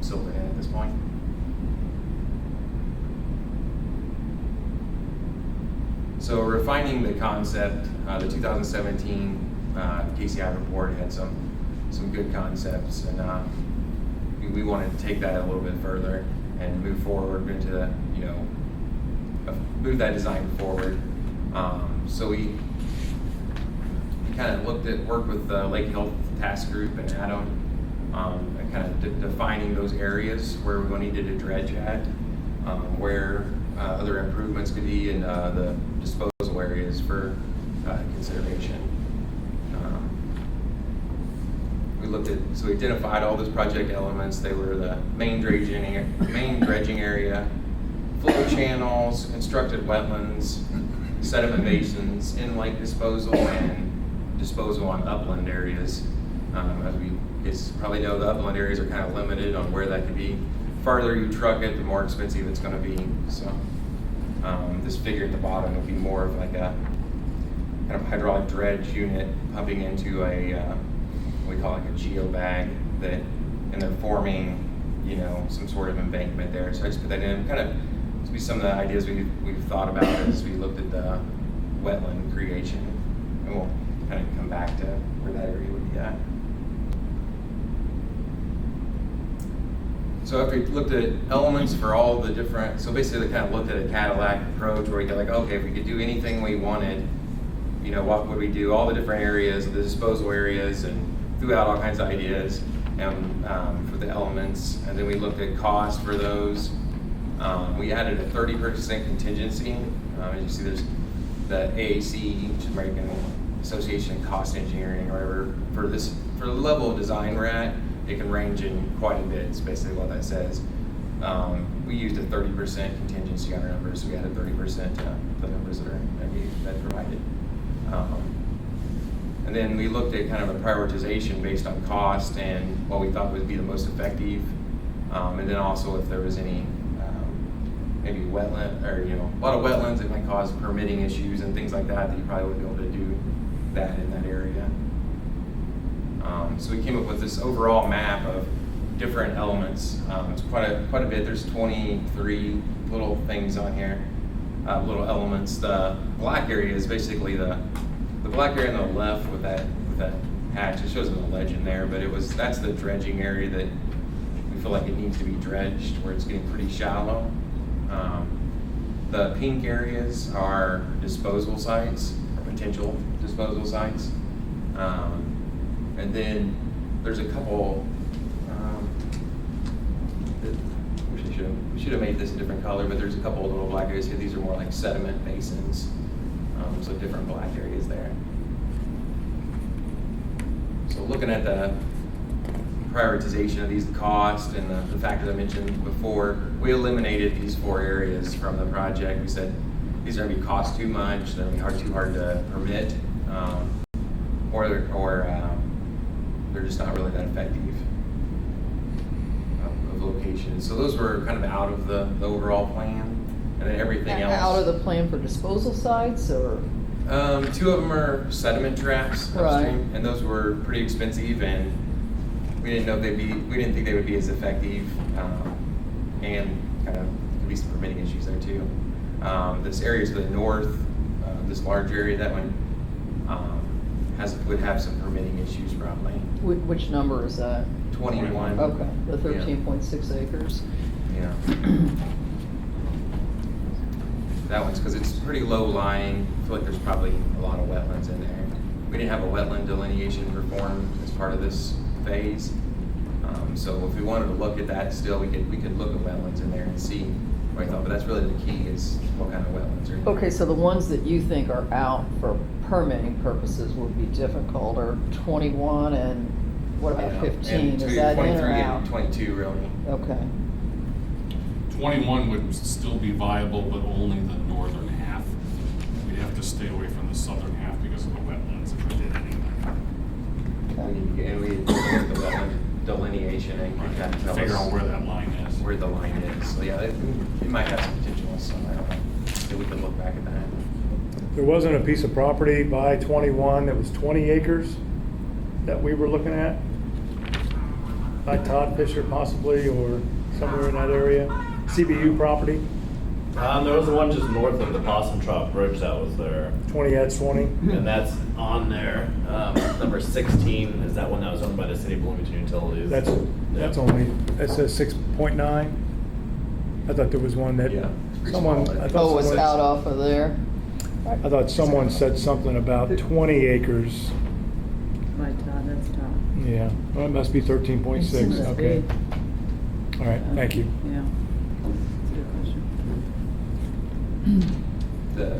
silverhead at this point. So refining the concept, the 2017 KCI report had some good concepts, and we wanted to take that a little bit further and move forward into the, move that design forward. So we kind of worked with the Lake Health Task Group and Adam, and kind of defining those areas where we needed to dredge at, where other improvements could be in the disposal areas for consideration. We identified all those project elements. They were the main dredging area, flow channels, constructed wetlands, sediment basins, in-lake disposal, and disposal on upland areas. As we probably know, the upland areas are kind of limited on where that could be. The farther you truck it, the more expensive it's going to be. So this figure at the bottom would be more of like a kind of hydraulic dredge unit pumping into a we call like a geobag and they're forming, some sort of embankment there. So I just put that in, kind of to be some of the ideas we've thought about as we looked at the wetland creation, and we'll kind of come back to where that area would be at. So after we looked at elements for all the different, so basically they kind of looked at a Cadillac approach where we go like, okay, if we could do anything we wanted, what would we do? All the different areas, the disposal areas, and threw out all kinds of ideas for the elements. And then we looked at cost for those. We added a 30% contingency. As you see, there's the AAC, which is American Association of Cost Engineering, or whatever. For the level of design we're at, it can range in quite a bit. It's basically what that says. We used a 30% contingency on our numbers, so we added 30% to the numbers that provided. And then we looked at kind of a prioritization based on cost and what we thought would be the most effective. And then also if there was any maybe wetland or a lot of wetlands that might cause permitting issues and things like that you probably wouldn't be able to do that in that area. So we came up with this overall map of different elements. It's quite a bit. There's 23 little things on here, little elements. The black area is basically the black area on the left with that hatch. It shows in the legend there, but that's the dredging area that we feel like it needs to be dredged, where it's getting pretty shallow. The pink areas are disposal sites, or potential disposal sites. And then there's a couple, we should have made this a different color, but there's a couple of little black areas here. These are more like sediment basins, so different black areas there. So looking at the prioritization of these, the cost and the factors I mentioned before, we eliminated these 4 areas from the project. We said these are going to be cost too much, they're going to be too hard to permit, or they're just not really that effective of locations. So those were kind of out of the overall plan, and then everything else. Out of the plan for disposal sites, or? 2 of them are sediment traps upstream, Right. and those were pretty expensive, and we didn't think they would be as effective, and kind of could be some permitting issues there too. This area to the north, this large area, that one would have some permitting issues probably. Which number is that? 21. Okay, the 13.6 acres. Yeah. That one's, because it's pretty low lying, I feel like there's probably a lot of wetlands in there. We didn't have a wetland delineation performed as part of this phase. So if we wanted to look at that still, we could look at wetlands in there and see what I thought, but that's really the key, is what kind of wetlands are in there. Okay, so the ones that you think are out for permitting purposes would be difficult are 21 and what about Yeah. 15? And Is that in 23 or and out? 22 really. Okay. 21 would still be viable, but only the northern half. We'd have to stay away from the southern half because of the wetlands if we did anything. And we looked at the wetland delineation and could kind of tell Figure us out where that line is. where the line is. So yeah, it might have some potential, so I don't know, so we could look back at that. There wasn't a piece of property by 21 that was 20 acres that we were looking at? By Todd Fisher possibly, or somewhere in that area? CBU property, There was the one just north of the Possum Trot Bridge that was there. 20 at 20? And that's on there. Number 16 is that one that was owned by the City of Bloomington Utilities. That's Yeah. only, that says 6.9? I thought there was one that, Yeah, it's pretty someone, small, I Oh, it's thought out someone, off of there? I thought someone said something about 20 acres. My Todd, that's Todd. Yeah, well, it must be 13.6, Must okay. be. All right, thank you. Yeah. That's a good question.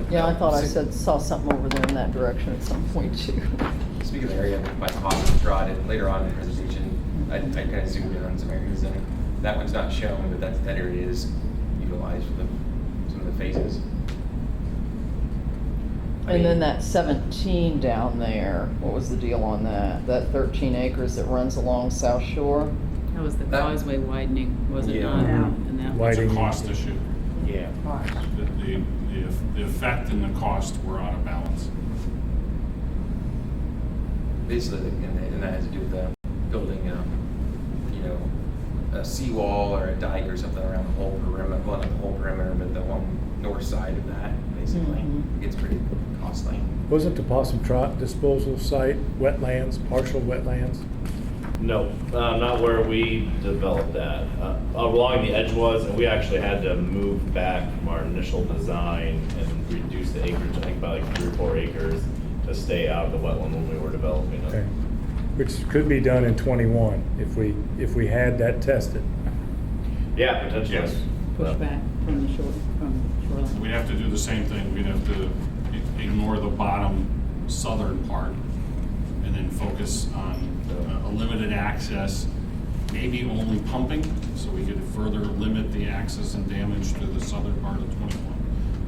Yeah, I thought I saw something over there in that direction at some point too. Speaking of the area by the Possum Trot, and later on in the presentation, I kind of zoomed in on some areas, and that one's not shown, but that area is utilized for some of the phases. And then that 17 down there, what was the deal on that? That 13 acres that runs along South Shore? That was the That- causeway widening, was it Yeah. not? Yeah. And that Why- It's a Lighting. cost issue. Yeah. The effect and the cost were out of balance. Basically, and that has to do with building, a seawall or a dike or something around the whole perimeter, well, not the whole perimeter, but the one north side of that, basically. Mhm. It gets pretty costly. Wasn't the Possum Trot disposal site wetlands, partial wetlands? No, not where we developed that. Along the edge was, and we actually had to move back from our initial design and reduce the acreage, I think by like 3 or 4 acres, to stay out of the wetland when we were developing Okay. it. Which could be done in 21 if we had that tested. Yeah, potentially. Yes. push back from the shoreline. We'd have to do the same thing. We'd have to ignore the bottom southern part and then focus on a limited access, maybe only pumping, so we could further limit the access and damage to the southern part of 21,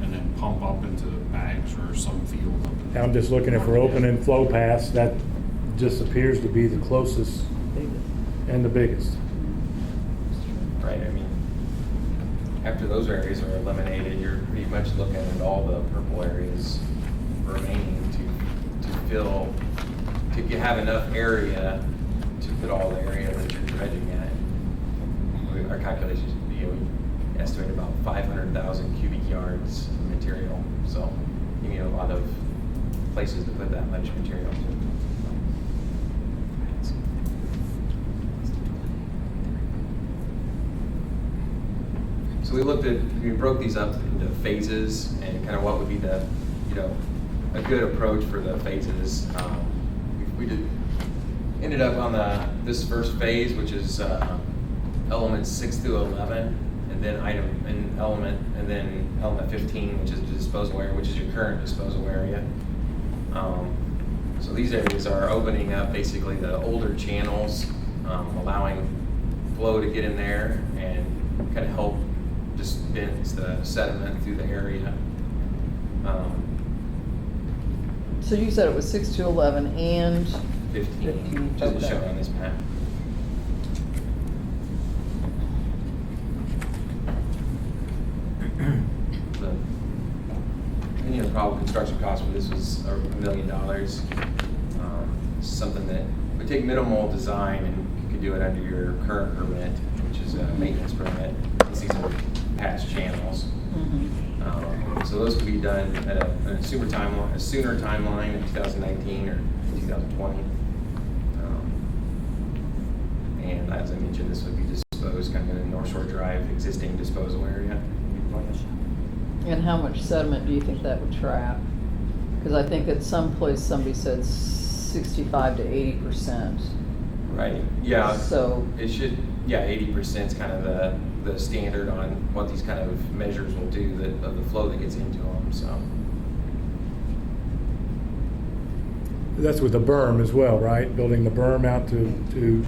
and then pump up into bags or some field. up in- I'm just looking, if we're opening flow paths, that just appears to be the closest and the biggest. Right, I mean, after those areas are eliminated, you're pretty much looking at all the purple areas remaining to fill, to have enough area to put all the area that you're dredging at. Our calculations, we estimate about 500,000 cubic yards of material, so you need a lot of places to put that much material. So we broke these up into phases and kind of what would be the, a good approach for the phases. We ended up on this first phase, which is elements 6 through 11, and then element 15, which is the disposal area, which is your current disposal area. So these areas are opening up basically the older channels, allowing flow to get in there and kind of help dispense the sediment through the area. So you said it was 6 to 11 and 15, just okay. shown on this map. The probable construction cost for this was $1 million. Something that would take minimal design, and you could do it under your current permit, which is a maintenance permit. These are patch channels. So those could be done at a sooner timeline in 2019 or 2020. And as I mentioned, this would be disposed disposed kind of in North Shore Drive existing disposal area. And how much sediment do you think that would trap? Because I think at some place somebody said 65 to 80%. Right, yeah. So- It should, yeah, 80% is kind of the standard on what these kind of measures will do of the flow that gets into them, so. That's with the berm as well, right? Building the berm out to,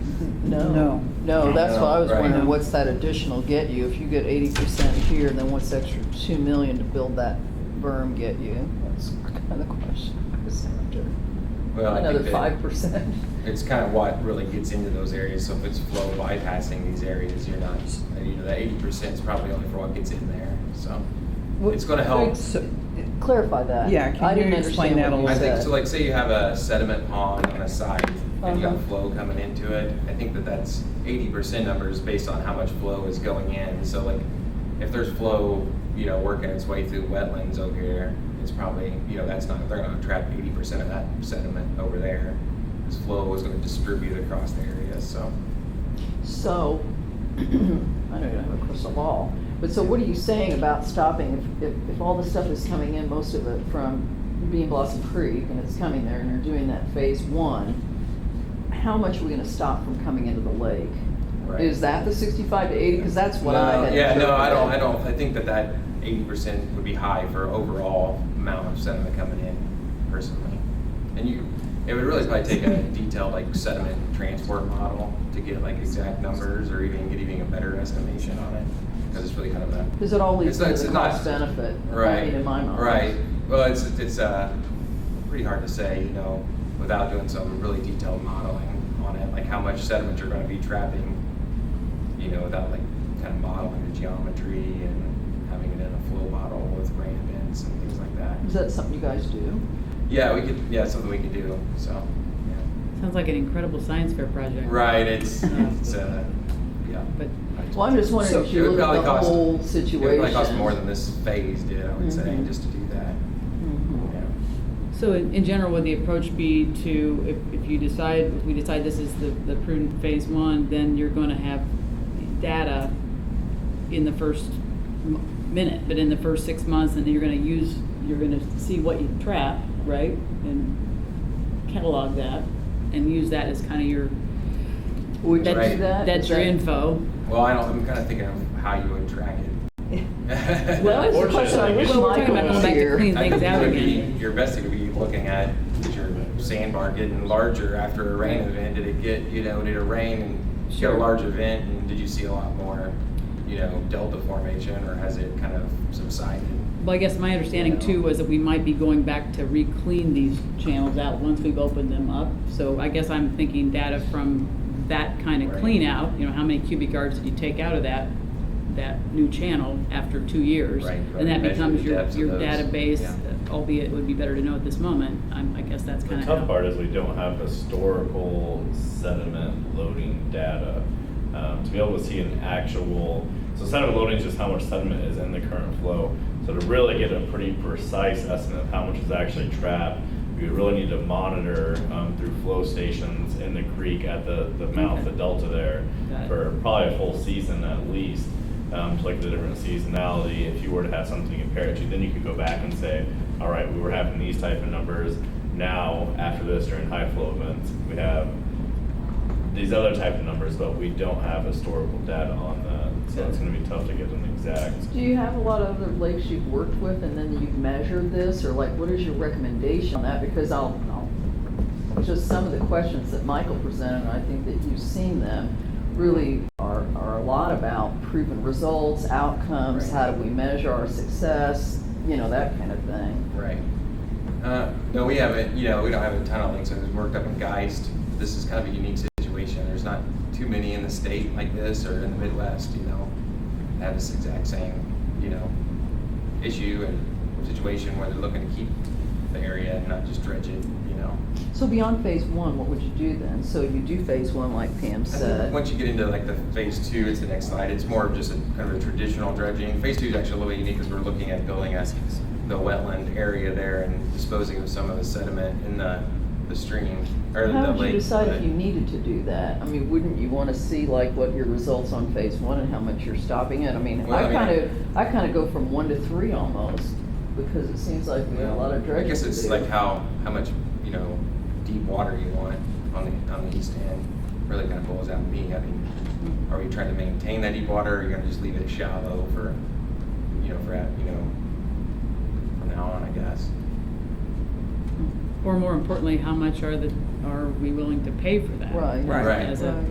No, that's what I was Right. wondering, what's that additional get you? If you get 80% here, then what's the extra 2 million to build that berm get you? That's kind of the question I was after. Well, I Another think that 5%. it's kind of what really gets into those areas, so if it's flow bypassing these areas, you're not, that 80% is probably only for what gets in there, so. It's gonna help. Clarify that. Yeah, can I you didn't explain understand that a what you I think, said. so like, say you have a sediment pond on a site, and you got Uh-huh. flow coming into it, I think that's 80% numbers based on how much flow is going in, so like, if there's flow, working its way through wetlands over here, it's probably, that's not, they're gonna trap 80% of that sediment over there. This flow is gonna distribute across the area, so. So, I know you don't have a crystal ball, but so what are you saying about stopping, if all the stuff is coming in, most of it from Bean Blossom Creek, and it's coming there, and you're doing that phase 1, how much are we gonna stop from coming into the lake? Right. Is that the 65 to 80? Because that's what I had. Yeah, no, I interpreted. I think that 80% would be high for overall amount of sediment coming in, personally. And it would really probably take a detailed like sediment transport model to get like exact numbers or even get a better estimation on it, because it's really kind of a. Because it all leads to it's the not- cost benefit, I Right. mean, in my mind. Right. Well, it's pretty hard to say, without doing some really detailed modeling on it, like how much sediment you're going to be trapping, without like kind of modeling the geometry and having it in a flow model with rain events and things like that. Is that something you guys do? Yeah, it's something we could do. So, yeah. Sounds like an incredible science fair project. Right. It's yeah. But Well, I'm just wondering, if It you would look at probably the cost. whole It would situation. probably cost more than this phase did, I would say, Mhm. just to do that. Mhm. Yeah. So in general, would the approach be to, if we decide this is the prudent phase 1, then you're going to have data in the first minute, but in the first 6 months, and then you're going to see what you trap, right? And catalog that, and use that as kind of your, Would you Right. do that? that's Is your that- info. Well, I'm kind of thinking of how you would track it. Well, it's a question I wish Well, we're talking Michael about was going back to here. clean I things think out it would again. be, your best thing would be looking at, is your sandbar getting larger after a rain event? Did it get, did it rain and get Sure. a large event, and did you see a lot more, delta formation, or has it kind of subsided? Well, I guess my understanding too was that we might be going back to re-clean these channels out once we've opened them up. So I guess I'm thinking data from that kind of Right. clean out, how many cubic yards did you take out of that new channel after 2 years? Right, And that measure becomes the your depths of those. database, Yeah. albeit it would be better to know at this moment. I guess that's The kind of. tough part is we don't have historical sediment loading data. To be able to see an actual, so sediment loading is just how much sediment is in the current flow. So to really get a pretty precise estimate of how much is actually trapped, we would really need to monitor through flow stations in the creek at the mouth, Okay. the delta there, Got it. for probably a full season at least. To look at the different seasonality, if you were to have something to compare it to, then you could go back and say, all right, we were having these type of numbers. Now, after this, during high flow events, we have these other type of numbers, but we don't have historical data on that. So it's gonna be tough to get an exact. Do you have a lot of other lakes you've worked with and then you've measured this, or like, what is your recommendation on that? Because I'll just some of the questions that Michael presented, and I think that you've seen them, really are a lot about proven results, outcomes, Right. how do we measure our success, that kind of thing. Right. No, we haven't, we don't have a ton of links. I've worked up in Geist. This is kind of a unique situation. There's not too many in the state like this or in the Midwest, that have this exact same, issue and situation where they're looking to keep the area and not just dredge it, So beyond phase 1, what would you do then? So you do phase 1 like Pam I think said. once you get into like the phase 2, it's the next slide. It's more of just a kind of a traditional dredging. Phase 2 is actually a little bit unique because we're looking at building the wetland area there and disposing of some of the sediment in the the stream, or the How lake. would you decide if but- you needed to do that? I mean, wouldn't you want to see like what your results on phase one and how much you're stopping it? I mean, Well, I kind of go from 1 to 3 almost, because it seems like we have a lot of I dredging guess to it's do. like how much, deep water you want on the east end, really kind of boils down to me. I mean, are we trying to maintain that deep water, or are you gonna just leave it shallow from now on, I guess? Or more importantly, how much are we willing to pay for that? Right. Right. As a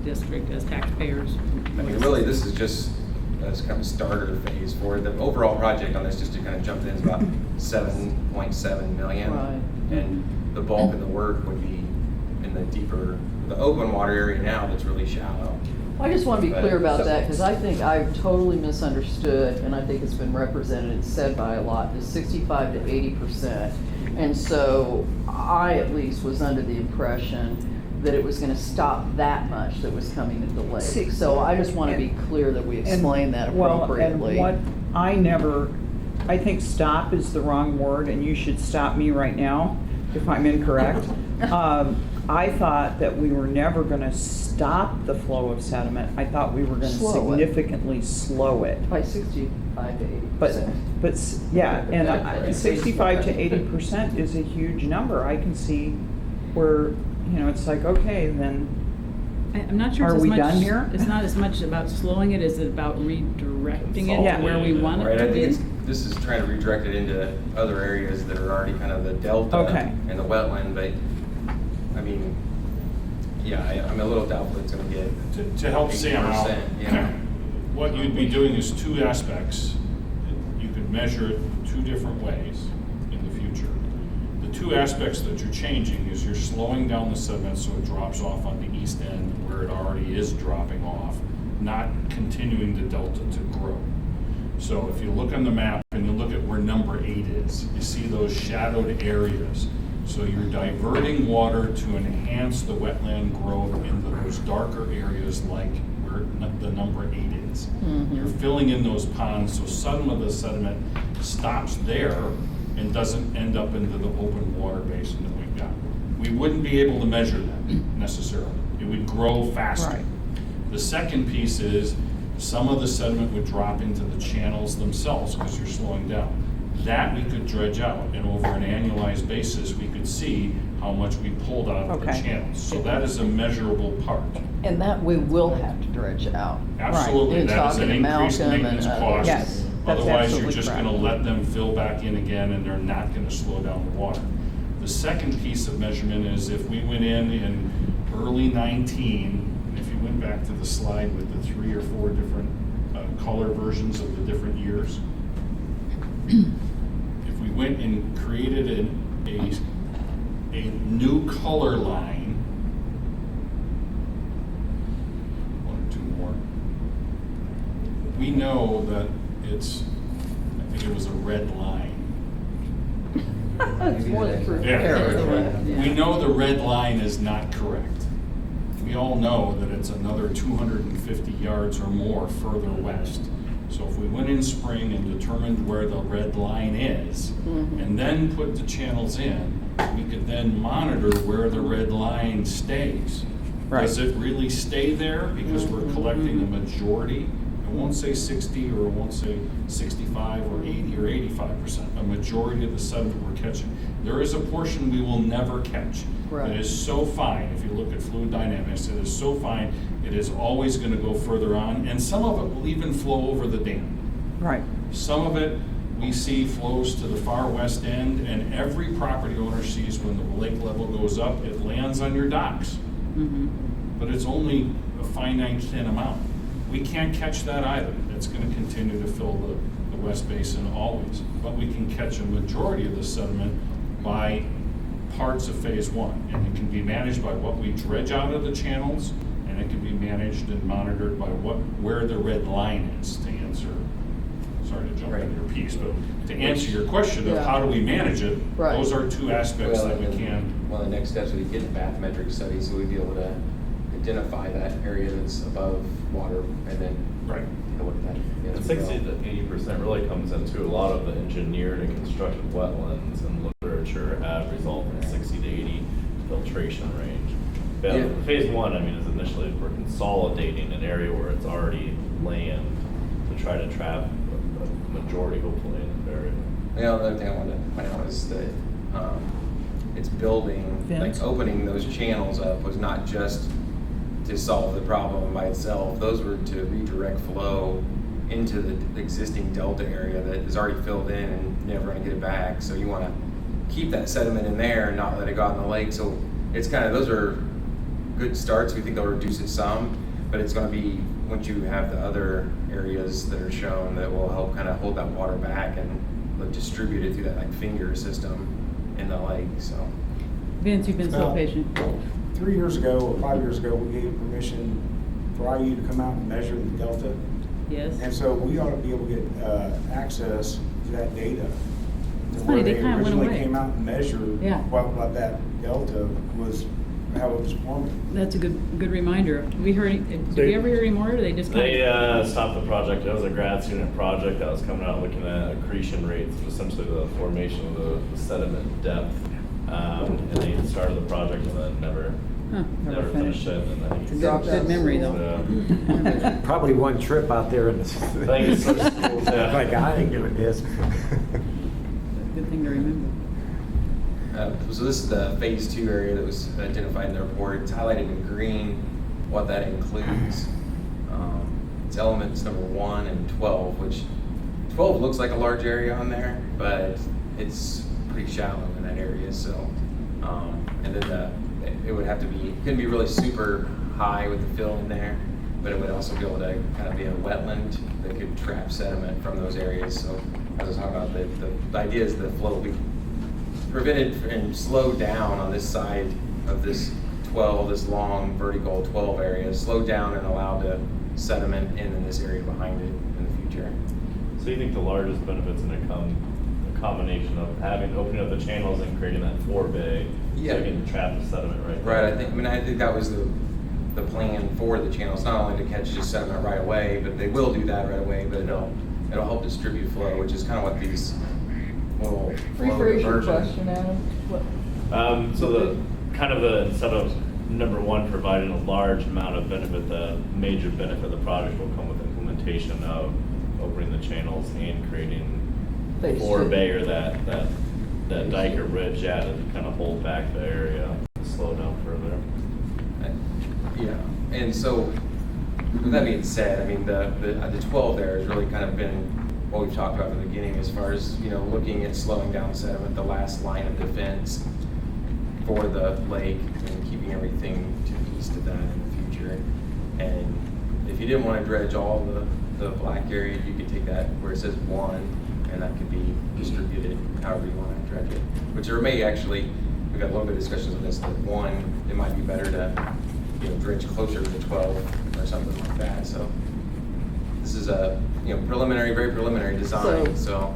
district, as taxpayers. I mean, really, this is just as kind of starter phase for the overall project on this, just to kind of jump in, is about 7.7 million. Right. And the bulk of the work would be in the open water area now that's really shallow. I just want to be But- clear about that, because I think I've totally misunderstood, and I think it's been represented and said by a lot, is 65 to 80%. And so I at least was under the impression that it was going to stop that much that was coming into the lake. So I just want to be clear that we explain that appropriately. Well, and what I think stop is the wrong word, and you should stop me right now if I'm incorrect. I thought that we were never gonna stop the flow of sediment. I thought we were gonna Slow it. significantly slow it. By 65 to 80%. Yeah, and 65 to 80% is a huge number. I can see where, it's like, okay, then, I'm not sure Are it's as we much. done here? It's not as much about slowing it as it about redirecting it Yeah. to where we want Right, it I to think be. this is trying to redirect it into other areas that are already kind of the delta Okay. and the wetland, but, I mean, yeah, I'm a little doubtful it's gonna get To help Sam out, 80%, yeah. what you'd be doing is 2 aspects. You could measure it 2 different ways in the future. The 2 aspects that you're changing is you're slowing down the sediment so it drops off on the east end where it already is dropping off, not continuing the delta to grow. So if you look on the map and you look at where number 8 is, you see those shadowed areas. So you're diverting water to enhance the wetland growth in those darker areas like where the number 8 is. You're filling in those ponds so some of the sediment stops there and doesn't end up into the open water basin that we've got. We wouldn't be able to measure that necessarily. It would grow faster. Right. The second piece is some of the sediment would drop into the channels themselves because you're slowing down. That we could dredge out, and over an annualized basis, we could see how much we pulled out of the Okay. channels. So that is a measurable part. And that we will have to dredge out. Absolutely, You're that is an talking increased Malcolm and maintenance others. cost. Yes, that's Otherwise, you're absolutely just correct. gonna let them fill back in again, and they're not gonna slow down the water. The second piece of measurement is if we went in early 19, and if you went back to the slide with the 3 or 4 different color versions of the different years, if we went and created a new color line, 1 or 2 more, we know that it's, I think it was a red line. It's more than proof. We know the red line is not correct. We all know that it's another 250 yards or more further west. So if we went in spring and determined where the red line is, and then put the channels in, we could then monitor where the red line stays. Right. Does it really stay there because we're collecting a majority? It won't say 60, or it won't say 65 or 80 or 85%. A majority of the sediment we're catching. There is a portion we will never catch. Right. It is so fine, if you look at fluid dynamics, it is so fine, it is always gonna go further on, and some of it will even flow over the dam. Right. Some of it, we see flows to the far west end, and every property owner sees when the lake level goes up, it lands on your docks. But it's only a finite thin amount. We can't catch that either. It's gonna continue to fill the west basin always. But we can catch a majority of the sediment by parts of phase 1. And it can be managed by what we dredge out of the channels, and it can be managed and monitored by where the red line is, to answer, sorry to jump into your piece, but to answer your question of how do we manage it, Right. those are 2 aspects that we can. One of the next steps would be getting a bathymetric study, so we'd be able to identify that area that's above water, and then Right. take a look at that. And as 60 well. to 80% really comes into a lot of the engineered and constructed wetlands, and look where temperature have resulted in 60 to 80 filtration range. Yeah. Phase one, I mean, is initially we're consolidating an area where it's already land to try to trap a majority, hopefully, in the area. The other thing I wanted to point out is that it's building, Vents. like opening those channels up was not just to solve the problem by itself. Those were to redirect flow into the existing delta area that is already filled in and never going to get it back. So you want to keep that sediment in there and not let it go out in the lake. So it's kind of, those are good starts. We think they'll reduce it some, but it's going to be once you have the other areas that are shown that will help kind of hold that water back and distribute it through that like finger system in the lake. So Vince, you've been so Now, patient. 3 years ago or 5 years ago, we gave permission for IU to come out and measure the delta. Yes. And so we ought to be able to get access to that data. It's To funny, where they kinda went originally away. came out and measured Yeah. what that delta was, how it was forming. That's a good reminder. Did we ever hear any more, or they just kind They of? stopped the project. It was a grad student project that was coming out looking at accretion rates, essentially the formation of the sediment depth. And they started the project and then never Never finished it. And I think It's a good memory, though. So, Probably one trip out there in the. Thank you, sir. Yeah. Like, I ain't doing this. Good thing to remember. So this is the phase 2 area that was identified in the report. It's highlighted in green what that includes. It's elements number 1 and 12, which 12 looks like a large area on there, but it's pretty shallow in that area. So, and then it would have to be, it couldn't be really super high with the fill in there, but it would also be able to kind of be a wetland that could trap sediment from those areas. So as I was talking about, the idea is the flow will be prevented and slowed down on this side of this 12, this long vertical 12 area, slowed down and allowed the sediment in this area behind it in the future. So you think the largest benefits in a combination of opening up the channels and creating that forebay, Yeah. so you can trap the sediment right Right, there? I think that was the plan for the channels, not only to catch just sediment right away, but they will do that right away, but it'll help distribute flow, which is kind of what these little flow Rephrase your diversion. question, Adam. What? So instead of number 1 providing a large amount of benefit, the major benefit of the project will come with implementation of opening the channels and creating Phase two. forebay or that dike or bridge, to kind of hold back the area, slow down further. Yeah, and so with that being said, I mean, the 12 there has really kind of been what we've talked about in the beginning as far as, looking at slowing down sediment, the last line of defense for the lake and keeping everything to the east of that in the future. And if you didn't want to dredge all the black area, you could take that where it says 1, and that could be distributed however you want to dredge it. Which there may actually, we've got a little bit of discussions on this, that 1, it might be better to dredge closer to the 12 or something like that. So this is a preliminary, very preliminary design. So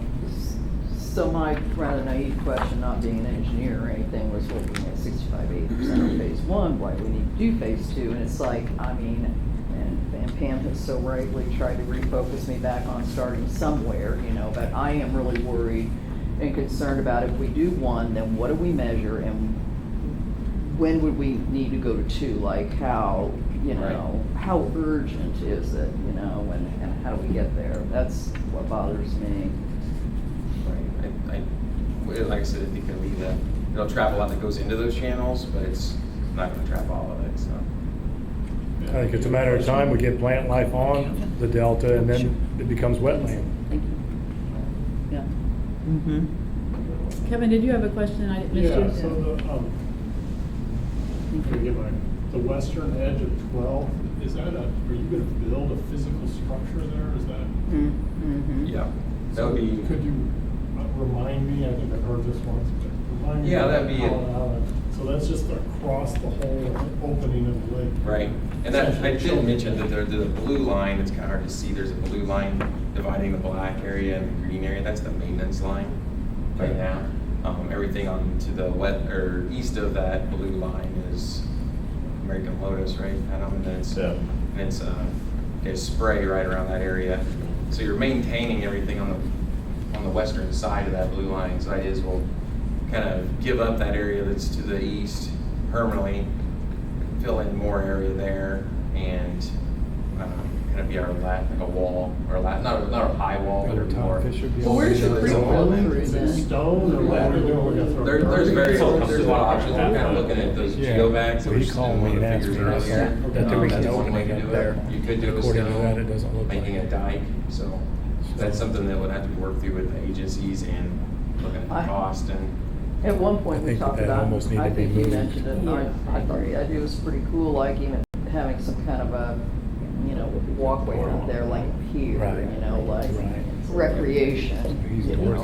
my rather naive question, not being an engineer or anything, was looking at 65-80% of phase 1, why we need to do phase 2, and it's like, I mean, and Pam has so rightly tried to refocus me back on starting somewhere, but I am really worried and concerned about if we do 1, then what do we measure, and when would we need to go to 2? Like how, how urgent is it, and how do we get there? That's what bothers me. Like I said, I think it'll trap a lot that goes into those channels, but it's not going to trap all of it. So I think it's a matter of time, we get plant life on the delta, and then it becomes wetland. Thank you. Yeah. Mm-hmm. Kevin, did you have a question? I missed you. Yeah, so the western edge of 12, are you going to build a physical structure there? Is that? Mm-hmm. yeah, that would be. Could you remind me? I think I've heard this once, but remind me. Yeah, that'd be it. So that's just across the whole opening of the lake. Right, and that I did mention that the blue line. It's kind of hard to see. There's a blue line dividing the black area and the green area. That's the maintenance line right now. Everything on to the east of that blue line is American Lotus, right, Adam? And then it's there's spray right around that area. So you're maintaining everything on the western side of that blue line. So that is, we'll kind of give up that area that's to the east permanently, fill in more area there, and kind of be our like a wall, or not a high wall, but a more. Well, where's your creek flow through then? Stone or what are we doing? We're gonna throw There's dirt? there's a lot of options. We're kind of looking at those geobags that Well, we're he just called one me of the and asked figures me earlier. that there was That's no one way to opening do up there. it. You could do a According to that, stone, it doesn't look making like a dike, so that's something that would have to be worked through with the agencies and looking at the I- cost and. At one point, I we think talked that about, almost need I to be think you moved. mentioned it, and I thought the idea was pretty cool, like even having some kind of a, walkway out there like here, Right. like Right. recreation. He's you know.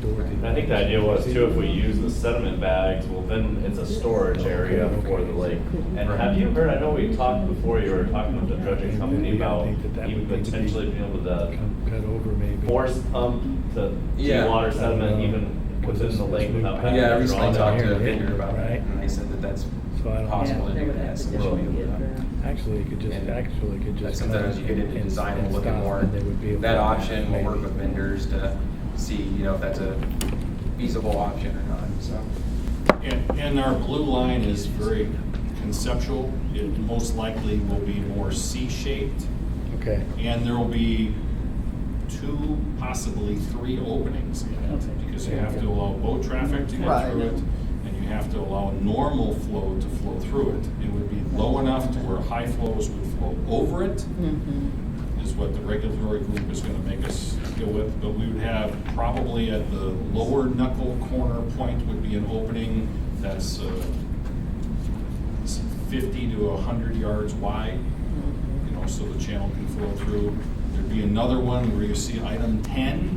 Dorothy. And I think the idea was too, if we use the sediment bags, well, then it's a storage area for the lake. And have you heard, I know we talked before, you were talking with the dredging company about even potentially being able to Cut over maybe. force pump to Yeah. water sediment even within the lake without having Yeah, I to recently draw talked down. to a vendor about that, Right. and they said that that's So I don't- possible Yeah, to they do would that. have to So just we'll be get able to- there. Actually, you could just, And come sometimes you get into and- design and and look at stop, more and they would be able that to option. We'll work maybe- with vendors to see, if that's a feasible option or not, so. And our blue line is very conceptual. It most likely will be more C-shaped, Okay. and there will be 2, possibly 3 openings in it, because you have to allow boat traffic to Right. get through it, and you have to allow normal flow to flow through it. It would be low enough to where high flows would flow over it, is what the regulatory group is gonna make us deal with. But we would have probably at the lower knuckle corner point would be an opening that's 50 to 100 yards wide, so the channel can flow through. There'd be another one where you see item 10,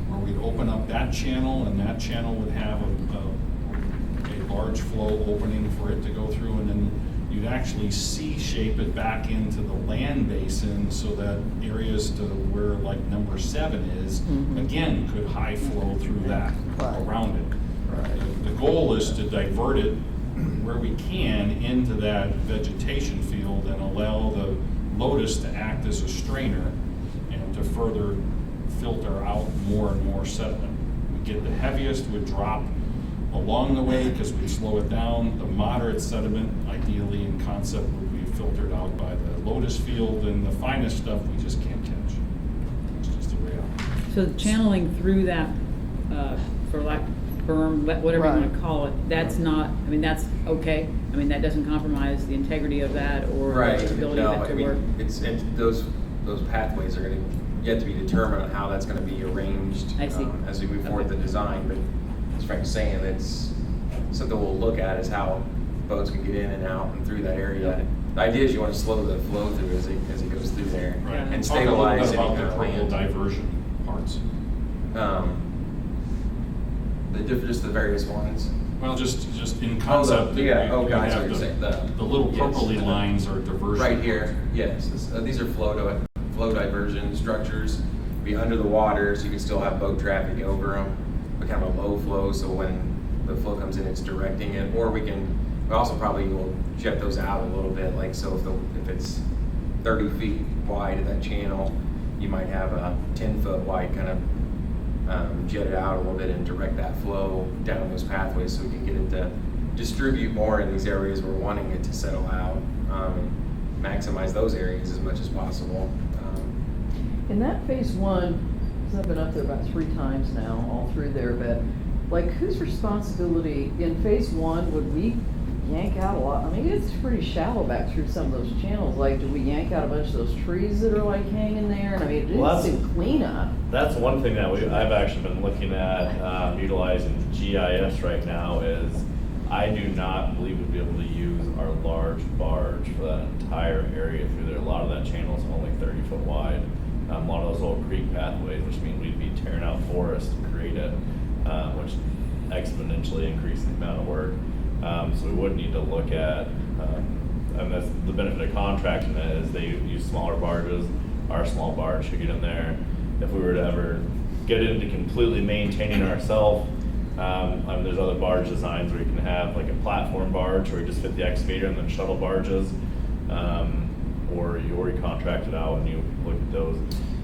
where we'd open up that channel, and that channel would have a large flow opening for it to go through, and then you'd actually C-shape it back into the land basin so that areas to where like number 7 is, again, could high flow through that, Right. around it. The goal is to divert it where we can into that vegetation field and allow the lotus to act as a strainer and to further filter out more and more sediment. We get the heaviest would drop along the way because we slow it down. The moderate sediment, ideally in concept, would be filtered out by the lotus field, and the finest stuff we just can't catch. It's just the reality. So channeling through that, for lack, berm, whatever you want to Right. call it, that's not, that's okay? That doesn't compromise the integrity of that or Right, the ability no, of I it to mean, work? those pathways are gonna yet to be determined on how that's gonna be arranged. I see. As we move forward with the design, but as Frank's saying, it's something we'll look at is how boats can get in and out and through that area. The idea is you wanna slow the flow through as it goes through there Right. and Talk a little stabilize bit any about kind the of purple land. diversion parts. Just the various ones. Well, just in concept. Oh, yeah, we guys, have what you're saying, the little yes. purpley lines are diversion. Right here, yes. These are flow diversion structures. Be under the water, so you can still have boat traffic over them, but kind of a low flow, so when the flow comes in, it's directing it. Or we also probably will jet those out a little bit, like so if it's 30 feet wide of that channel, you might have a 10-foot wide kind of jet it out a little bit and direct that flow down those pathways so we can get it to distribute more in these areas we're wanting it to settle out, and maximize those areas as much as possible. In that phase 1, because I've been up there about 3 times now, all through there, but like whose responsibility, in phase 1, would we yank out a lot? It's pretty shallow back through some of those channels. Like, do we yank out a bunch of those trees that are like hanging there? And it Well, didn't seem clean up. That's one thing that I've actually been looking at, utilizing GIS right now is I do not believe we'd be able to use our large barge for that entire area through there. A lot of that channel is only 30 foot wide. A lot of those old creek pathways, which means we'd be tearing out forest to create it, which exponentially increases the amount of work. So we would need to look at, and that's the benefit of contracting it is they use smaller barges. Our small barge should get in there. If we were to ever get into completely maintaining ourselves, there's other barge designs where you can have like a platform barge where you just fit the excavator and then shuttle barges, or you already contract it out and you look at those.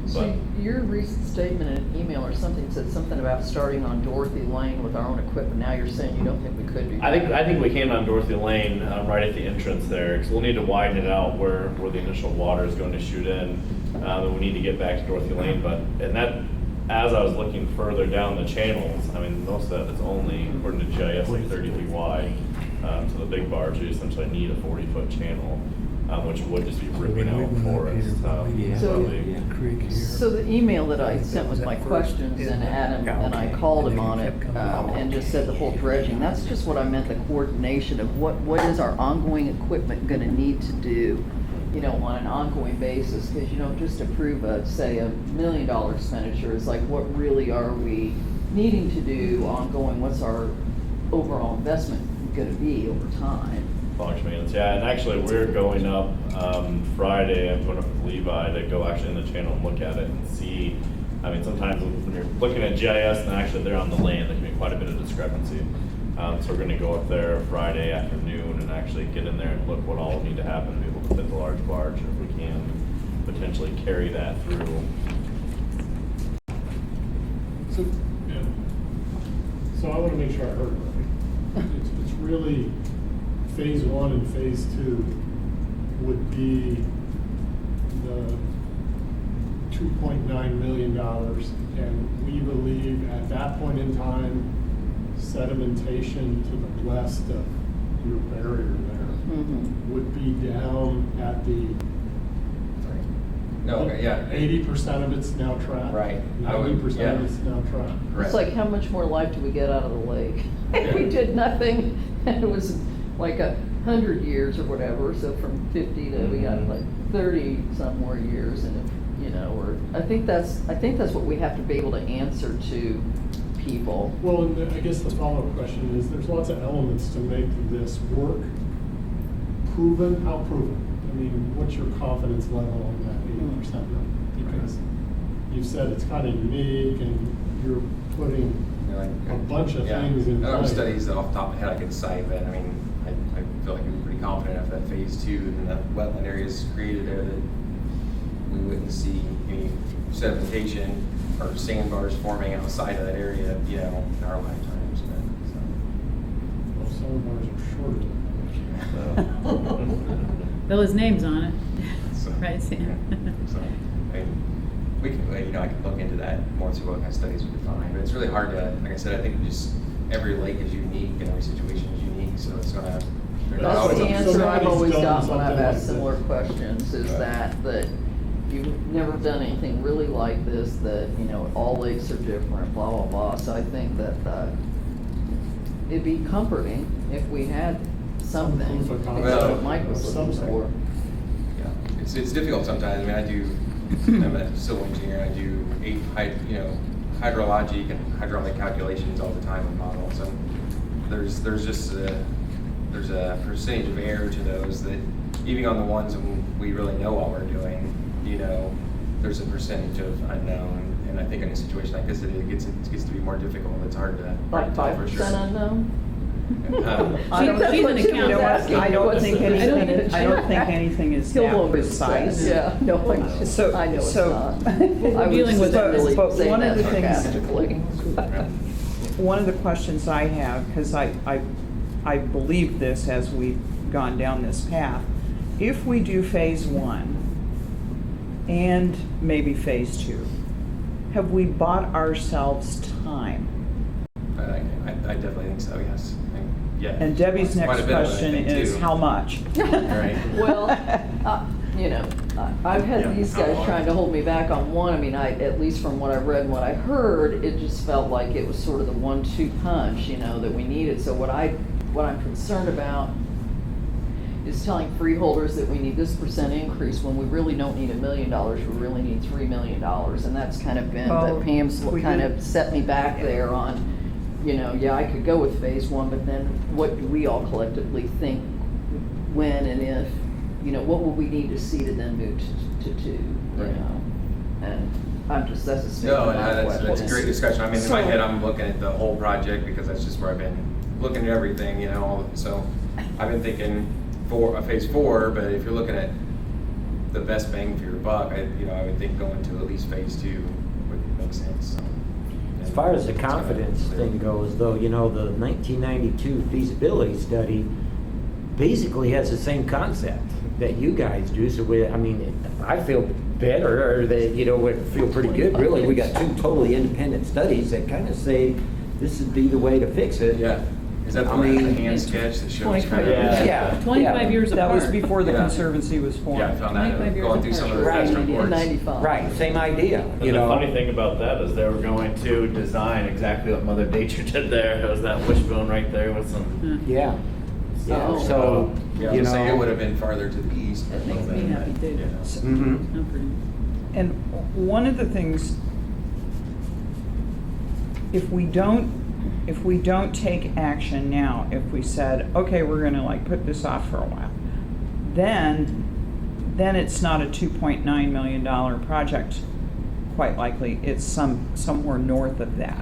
So your recent statement in an email or something said something about starting on Dorothy Lane with our own equipment. Now you're saying you don't think we could do that? I think we can on Dorothy Lane, right at the entrance there, because we'll need to widen it out where the initial water is going to shoot in. And we need to get back to Dorothy Lane, and that, as I was looking further down the channels, I mean, most of that is only, according to GIS, like 30 feet wide. So the big barge, you essentially need a 40-foot channel, which would just be ripping out forest. So the email that I sent with my questions, and Adam and I called him on it, and just said the whole dredging, that's just what I meant, the coordination of what is our ongoing equipment gonna need to do, you know, on an ongoing basis, because you don't just approve say $1 million expenditure, it's like, what really are we needing to do ongoing, what's our overall investment gonna be over time? Launch maintenance, yeah, and actually we're going up Friday. I'm going up with Levi to go actually in the channel and look at it and see. I mean, sometimes when you're looking at GIS and actually they're on the land, there can be quite a bit of discrepancy. So we're going to go up there Friday afternoon and actually get in there and look what all will need to happen to be able to fit the large barge, and if we can potentially carry that through. So, yeah. So I want to make sure I heard it right. It's really phase 1 and phase 2 would be the $2.9 million, and we believe at that point in time, sedimentation to the west of your barrier there would be down at the. No, okay, yeah. 80% of it's now trapped. Right. 90% yeah. of it's now trapped. It's like, how much more life do we get out of the lake? If we did nothing, and it was like 100 years or whatever, so from 50 to, we got like 30 some more years, and if, you know, or, I think that's what we have to be able to answer to people. Well, and I guess the follow-up question is, there's lots of elements to make this work. Proven, how proven? I mean, what's your confidence level on that 80% number? Because you've said it's kind of unique, and you're putting a bunch of things in I don't have place. studies off the top of my head I could cite, but I mean, I feel like we're pretty confident after that phase 2 and the wetland areas created there that we wouldn't see any sedimentation or sandbars forming outside of that area, you know, in our lifetimes. Well, some of ours are shorter than Bill, his name's on it. So, Right, Sam? So, I mean, we can, you know, I can look into that more to what kind of studies we could find, but it's really hard to, like I said, I think just every lake is unique and every situation is unique, so it's gonna. That's the answer I've always gotten when I've asked something similar like questions, is that you've never done anything really like this, that, you know, all lakes are different, blah, blah, blah. So I think that it'd be comforting if we had something, proof of like concept what Mike was of looking some for. sort. Yeah, it's difficult sometimes. I mean, I'm a civil engineer. I do hydrologic and hydraulic calculations all the time with models, and there's just there's a percentage of error to those that even on the ones when we really know what we're doing, you know, there's a percentage of unknown. And I think in a situation like this, it gets to be more difficult. It's hard to Like tell for sure. 5% unknown? I don't- she's an You know accountant. what, I don't think I don't- anything is He'll that lower his precise. price. Yeah, no, I know it's not. We're dealing with I was But saying one of that the things- sarcastically. One of the questions I have, because I believe this as we've gone down this path, if we do phase 1 and maybe phase 2, have we bought ourselves time? I definitely think so. Yes. Yeah. And Debbie's Quite next a bit of it, I question think, is too. how much? Right. Well, you know, I've had these guys trying to hold me back on one. I mean, at least from what I read and what I heard, it just felt like it was sort of the 1-2 punch, you know, that we needed. So what I'm concerned about is telling freeholders that we need this % increase when we really don't need $1 million, we really need $3 million. And that's kind of been, Oh, that Pam's we kind did- of set me back there on, you know, yeah, I could go with phase 1, but then what do we all collectively think when and if, you know, what will we need to see to then move to 2, you Right. know? And that's a statement. No, and that's a great discussion. I mean, in my head, I'm looking at the whole project because that's just where I've been looking at everything, you know. So I've been thinking for phase 4, but if you're looking at the best bang for your buck, I would think going to at least phase 2 would make sense. As far as the confidence thing goes, though, the 1992 feasibility study basically has the same concept that you guys do. So I feel better, or that, would feel pretty good, really. We got 2 totally independent studies that kind of say this would be the way to fix it. Yeah. Is that the hand sketch that shows kind of? Yeah. 25 years apart. That was before the Yeah. Conservancy was formed. Yeah, I found that 25 years going through some of the apart. past Right, reports. In 95. Right, same idea, And the funny thing about that is they were going to design exactly what Mother Nature did there. It was that wishbone right there with some. Yeah. Yeah, Oh. so, Yeah, I was saying it would have been farther to the east. That makes me happy too. Mhm. Not pretty. And one of the things, if we don't take action now, if we said, okay, we're gonna like put this off for a while, then it's not a $2.9 million project, quite likely. It's somewhere north of that,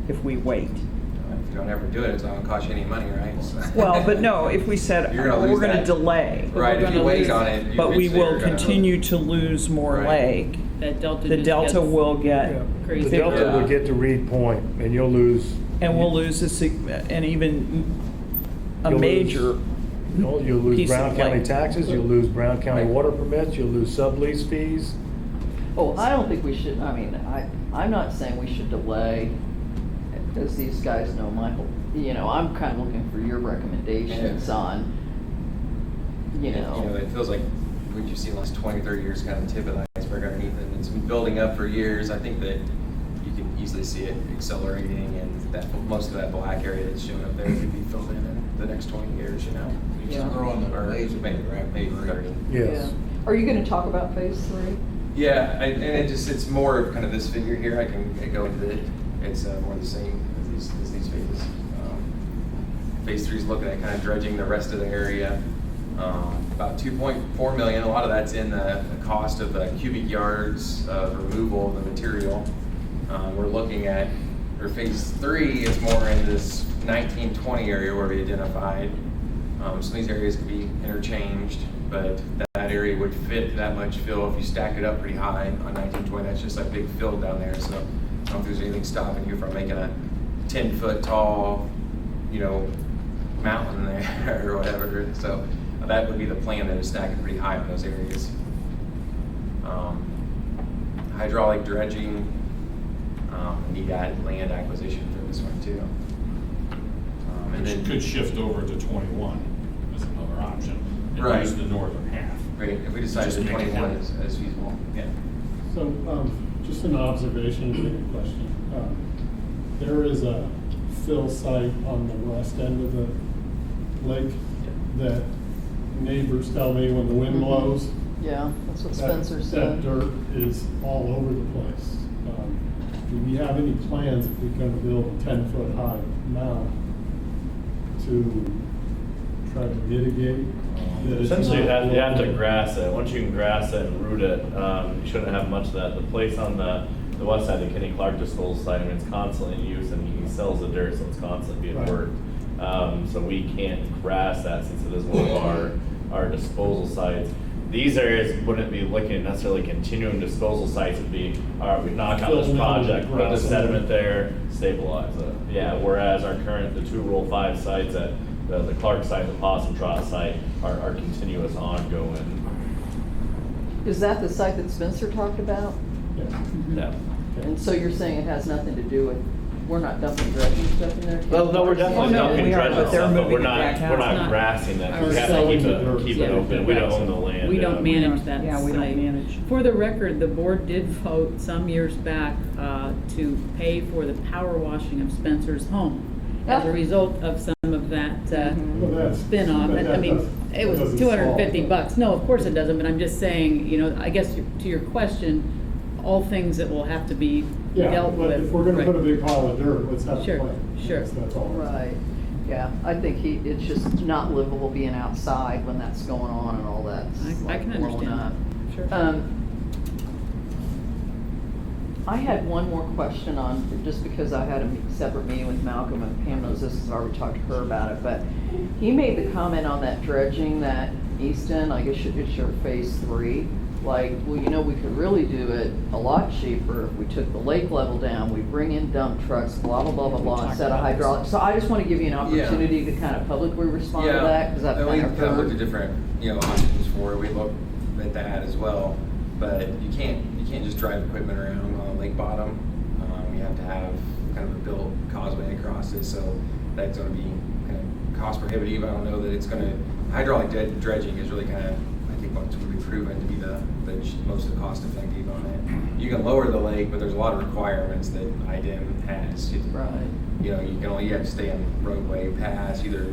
if we wait. If you don't ever do it, it's not gonna cost you any money, right? So- Well, but no, if we said, You're gonna we're lose gonna that. delay. Right, if you gonna wait lose on it. it. But we eventually will you're gonna- continue to lose more Right. lake. That delta The just delta gets will get crazy. The delta Yeah. will get to Reed Point, and you'll lose. And we'll lose and even a You'll major, lose- You'll lose piece of Brown County lake. taxes, you'll lose Brown County Right. water permits, you'll lose sublease fees. Oh, I don't think we should, I'm not saying we should delay, because these guys know Michael, I'm kind of looking for your recommendations Yeah. on, It feels like what you've seen the last 20, 30 years, kind of the tip of the iceberg underneath it. It's been building up for years. I think that you can easily see it accelerating, and that most of that black area that's showing up there could be filled in the next 20 years, Yeah. They're on the Or laser maybe, maybe 30. Yes. Yeah. Are you gonna talk about phase 3? Yeah, and it's more of kind of this figure here. I can go into it. It's more the same as these phases. Phase 3 is looking at kind of dredging the rest of the area. About 2.4 million. A lot of that's in the cost of the cubic yards of removal of the material. We're looking at, for phase 3, it's more in this 1920 area where we identified. Some of these areas could be interchanged, but that area would fit that much fill if you stack it up pretty high on 1920. That's just a big fill down there. So I don't know if there's anything stopping you from making a 10-foot tall, mountain there or whatever. So that would be the plan, there, to stack it pretty high in those areas. Hydraulic dredging, need that land acquisition for this one too. And Which then could shift over to 21 as another option. And Right. use the northern half. right, if we decide Just that make it 21 happen. is feasible, yeah. So, just an observation, maybe a question. There is a fill site on the west end of the lake that neighbors tell me when the wind blows. Yeah, that's what that- Spencer That said. dirt is all over the place. Do we have any plans if we're gonna build a 10-foot high mound to try to mitigate that? it's Essentially, you not have to blowing? grass it. Once you can grass it and root it, you shouldn't have much of that. The place on the west side, the Kenny Clark disposal site, it's constantly in use, and he sells the dirt, so it's constantly being Right. worked. So we can't grass that since it is one of our disposal sites. These areas wouldn't be looking at necessarily continuing disposal sites. It'd be, all right, we knock out this Fill in the project, put the grass. sediment there, stabilize it. Yeah, whereas the 2 Rule 5 sites at the Clark site, the Possum Trot site are continuous, ongoing. Is that the site that Spencer talked about? Yeah. Yeah. And so you're saying it has nothing to do with, we're not dumping dredging stuff in there? Well, no, we're definitely Oh, no, dumping we are, dredge but and they're stuff, but moving we're it back not, out. we're It's not not grassing that. our We have to selling keep the dirt. it Yeah, open. We don't own the land. We don't manage that Yeah, we don't site. manage. For the record, the board did vote some years back to pay for the power washing of Spencer's home as a result of some of that Well, that's- spin-off. but that I mean, doesn't- it was that doesn't $250. No, of course it doesn't, but I'm just saying, I guess to your question, all things that will have to be Yeah, dealt with. but if we're gonna Right. put a big pile of dirt, let's have a Sure, plan. sure. That's all. Right, yeah, I think it's just not livable being outside when that's going on and all that. I can understand that. Sure. I had one more question on, just because I had a separate meeting with Malcolm, and Pam knows this, because I already talked to her about it, but he made the comment on that dredging that Easton, I guess it's your phase 3. Like, well, you know, we could really do it a lot cheaper if we took the lake level down, we bring in dump trucks, blah, blah, blah, blah, blah, instead of hydraulic. So I just want to give you an opportunity to kind of publicly respond to that, because I've and kind we of kind of looked at heard. different, options for it. We looked at that as well, but you can't just drive equipment around on a lake bottom. You have to have kind of a built causeway across it, so that's going to be kind of cost prohibitive. I don't know that it's going to, hydraulic dredging is really kind of, I think what's really proven to be the most cost effective on it. You can lower the lake, but there's a lot of requirements that IDEM has. Right. You have to stay on roadway paths, either,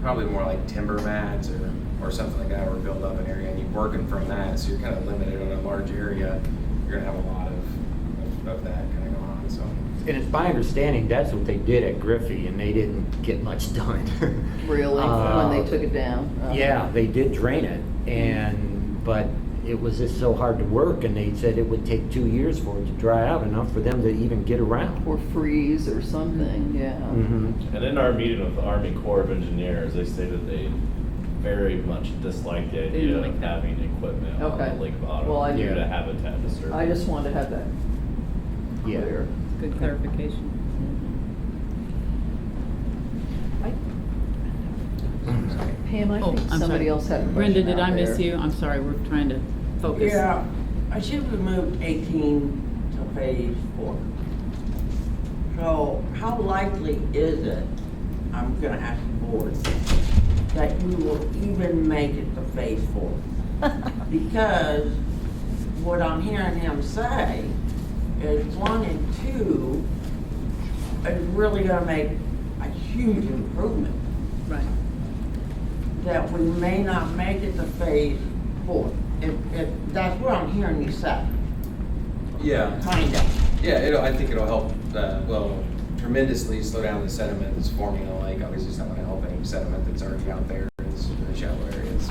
probably more like timber mats or something like that, or build up an area, and you're working from that, so you're kind of limited on a large area. You're gonna have a lot of that kind of going on, so. And it's my understanding that's what they did at Griffey, and they didn't get much done. Really, when they took it down? Yeah, they did drain it, but it was just so hard to work, and they said it would take 2 years for it to dry out enough for them to even get around. Or freeze or something, yeah. Mm-hmm. And in our meeting with the Army Corps of Engineers, they stated they very much disliked the idea didn't like of that. having equipment on Okay. the lake bottom Well, I due knew- to habitat disturbance. I just wanted to have that Yeah. clear. Good clarification. Pam, I Oh, think I'm somebody sorry. else had a question Brenda, did out I miss there. you? I'm sorry, we're trying to focus. Yeah, I should have moved 18 to phase 4. So how likely is it, I'm gonna ask the board, that we will even make it to phase 4? Because what I'm hearing him say is 1 and 2 is really gonna make a huge improvement. Right. That we may not make it to phase 4. If that's what I'm hearing you say, Yeah. kind of. Yeah, I think it'll help, tremendously slow down the sediment that's forming in the lake. Obviously, it's not going to help any sediment that's already out there in the shallow areas.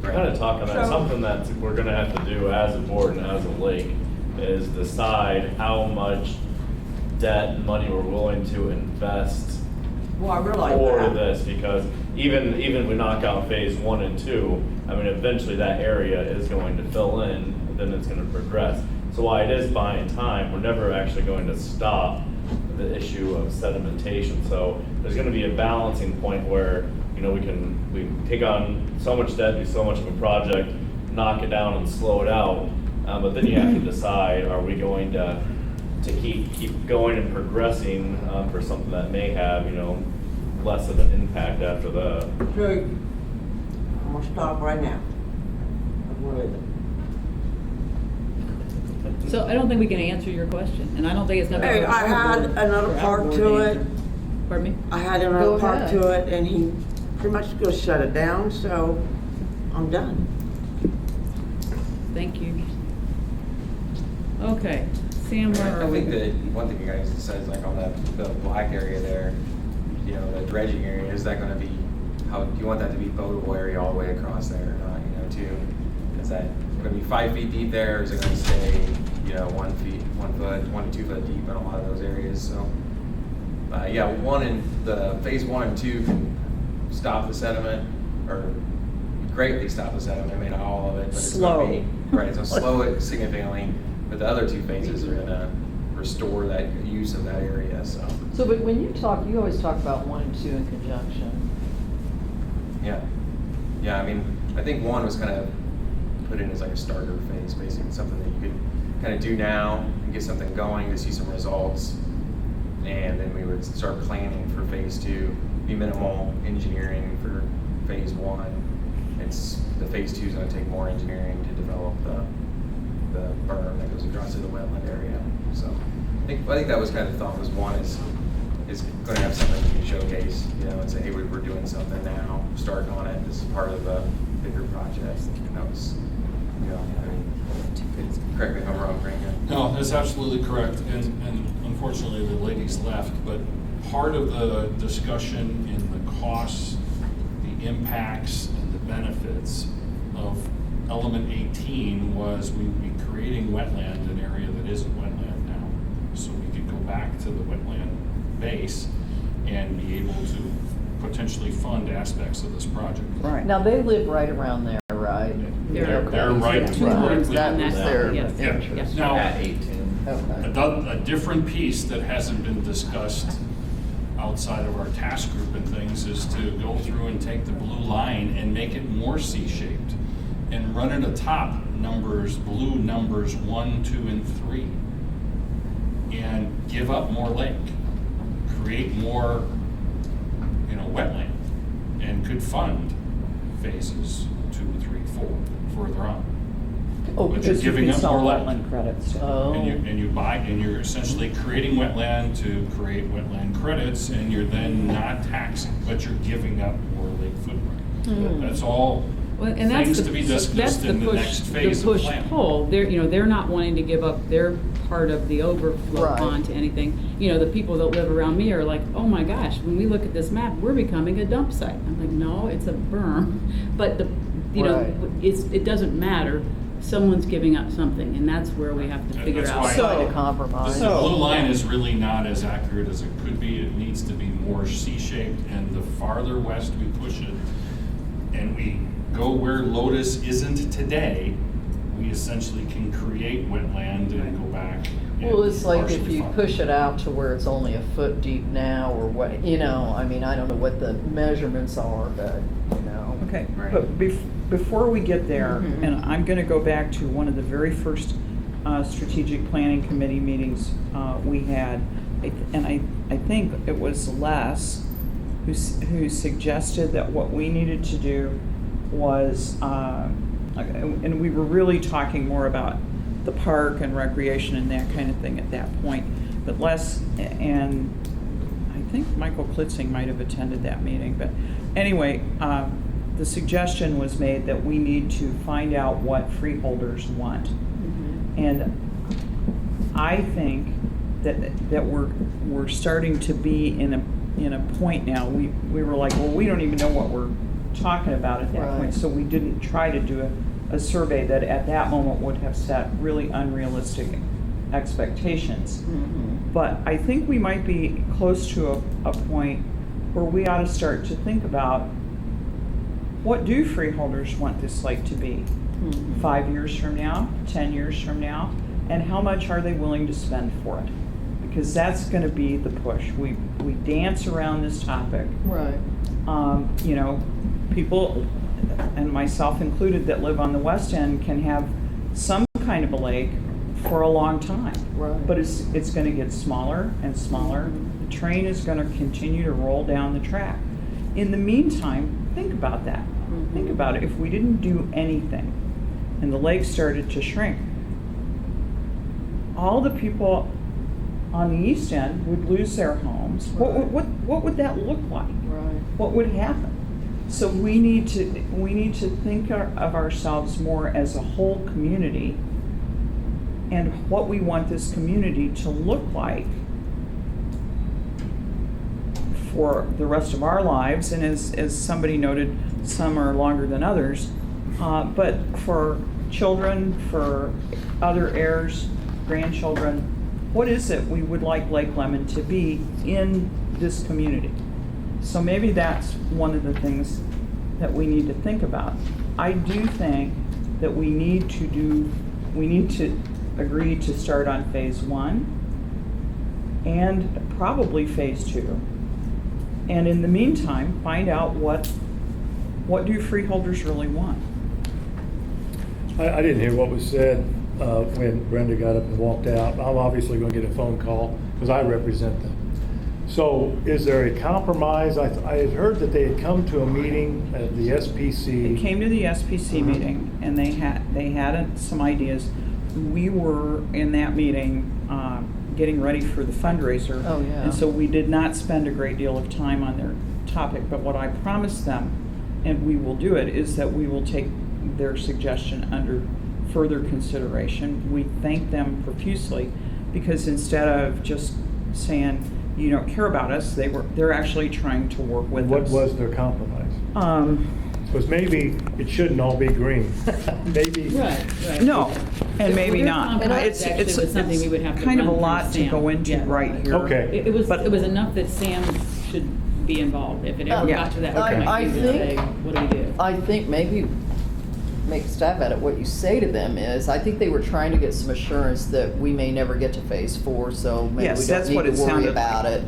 Kind of talking that, something that we're gonna have to do as a board and as a lake is decide how much debt and money we're willing to invest Well, I realize for that. this, because even we knock out phase 1 and 2, I mean, eventually that area is going to fill in, then it's gonna progress. So while it is buying time, we're never actually going to stop the issue of sedimentation. So there's gonna be a balancing point where, we take on so much debt, do so much of a project, knock it down and slow it out, but then you have to decide, are we going to keep going and progressing for something that may have, less of an impact after the. So, I'm gonna stop right now. What is it? So I don't think we can answer your question, and I don't think it's never. Hey, I had another part to it. Pardon me? I had Go another part ahead. to it, and he pretty much goes shut it down, so I'm done. Thank you. Okay, Sam, where I are we? think that one thing you guys said is like on the black area there, the dredging area, is that going to be, do you want that to be boatable area all the way across there or not, too? Is that going to be 5 feet deep there, or is it going to stay, 1 to 2 foot deep in a lot of those areas? So, phase 1 and 2 can stop the sediment, or greatly stop the sediment, maybe not all of it, but it's Slow. going to be, right, it's going to slow it significantly, but the other 2 phases are going to restore that use of that area, so. So, but when you talk, you always talk about 1 and 2 in conjunction. Yeah, I mean, I think 1 was kind of put in as like a starter phase, basically something that you could kind of do now and get something going to see some results. And then we would start planning for phase 2, be minimal engineering for phase 1. The phase 2 is going to take more engineering to develop the berm that goes across to the wetland area. So I think that was kind of the thought, was 1 is going to have something you can showcase, and say, hey, we're doing something now, starting on it. This is part of a bigger project. And that was, correct me if I'm wrong, Frank. No, that's absolutely correct, and unfortunately the ladies left, but part of the discussion in the costs, the impacts, and the benefits of element 18 was we'd be creating wetland in an area that isn't wetland now. So we could go back to the wetland base and be able to potentially fund aspects of this project. Right. Now, they live right around there, right? They're right Two homes directly. on That was that their side, yes. interest. Yes. Now, At 18. Okay. a different piece that hasn't been discussed outside of our task group and things is to go through and take the blue line and make it more C-shaped and run it atop blue numbers 1, 2, and 3. And give up more lake, create more, wetland, and could fund phases 2, 3, 4 further on. Oh, But you're because you giving can up sell more land. wetland credits. Oh. And you're essentially creating wetland to create wetland credits, and you're then not taxing, but you're giving up more lake footprint. That's all Well, and that's things the, to be that's discussed the in the push, next phase the of push planning. pull. They're not wanting to give up their part of the overflow Right. onto anything. The people that live around me are like, oh my gosh, when we look at this map, we're becoming a dump site. I'm like, no, it's a berm. But Right. it doesn't matter. Someone's giving up something, and that's where we have to And figure that's out. why- Try to compromise. The blue line is really not as accurate as it could be. It needs to be more C-shaped, and the farther west we push it, and we go where Lotus isn't today, we essentially can create wetland and go back. and Well, it's like if partially you fund. push it out to where it's only a foot deep now, or what, I mean, I don't know what the measurements are, but, Okay, Right. but before we get there, Mhm. and I'm going to go back to one of the very first strategic planning committee meetings we had, and I think it was Les who suggested that what we needed to do was, and we were really talking more about the park and recreation and that kind of thing at that point, but Les and I think Michael Klitzing might have attended that meeting, but anyway, the suggestion was made that we need to find out what freeholders want. And I think that we're starting to be in a point now. We were like, well, we don't even know what we're talking about at that Right. point, so we didn't try to do a survey that at that moment would have set really unrealistic expectations. But I think we might be close to a point where we ought to start to think about, what do freeholders want this lake to be? 5 years from now, 10 years from now, and how much are they willing to spend for it? Because that's going to be the push. We dance around this topic. Right. People, and myself included, that live on the west end can have some kind of a lake for a long time. Right. But it's going to get smaller and smaller. The train is going to continue to roll down the track. In the meantime, think about that. Think about it. If we didn't do anything and the lake started to shrink, all the people on the east end would lose their homes. What would that look like? Right. What would happen? So we need to think of ourselves more as a whole community and what we want this community to look like for the rest of our lives. And as somebody noted, some are longer than others, but for children, for other heirs, grandchildren, what is it we would like Lake Lemon to be in this community? So maybe that's one of the things that we need to think about. I do think that we need to agree to start on phase 1 and probably phase 2. And in the meantime, find out what do freeholders really want. I didn't hear what was said when Brenda got up and walked out. I'm obviously going to get a phone call because I represent them. So is there a compromise? I had heard that they had come to a meeting at the SPC. They came to the SPC meeting and they had some ideas. We were in that meeting getting ready for the fundraiser. Oh, yeah. And so we did not spend a great deal of time on their topic. But what I promised them, and we will do it, is that we will take their suggestion under further consideration. We thank them profusely because instead of just saying, you don't care about us, they're actually trying to work with What us. was their compromise? Because maybe it shouldn't all be green. Maybe. Right. No, and maybe Their not. compromise actually was something we would have to kind of a run through lot to Sam. go into Yeah. right here. Okay. It was enough that Sam should be involved? If it ever Yeah. got to that I point, you would say, think- what do we do? I think maybe make a stab at it. What you say to them is, I think they were trying to get some assurance that we may never get to phase 4, so maybe Yes, we that's don't what need it to worry sounded about like. it.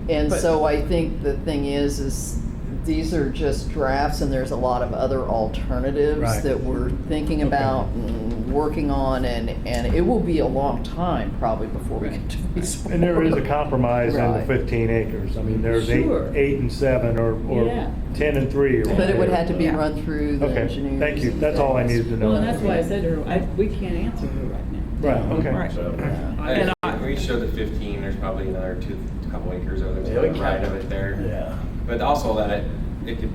And But- so I think the thing is these are just drafts, and there's a lot of other alternatives Right. that we're thinking about and working on, and it will be a long time probably before we get to phase 4. And there is a compromise in the Right. 15 acres. I mean, there's Sure. 8 and 7 or Yeah. 10 and 3. Or But it would whatever. have to be Yeah. run through the Okay, engineers. thank you. and That's all I things. needed to know. Well, and that's why I said to her, we can't answer her right now. Right, okay. Right. So, And We showed the 15, there's probably another couple acres over Yeah, to we the right can. of it there. Yeah. But also that it could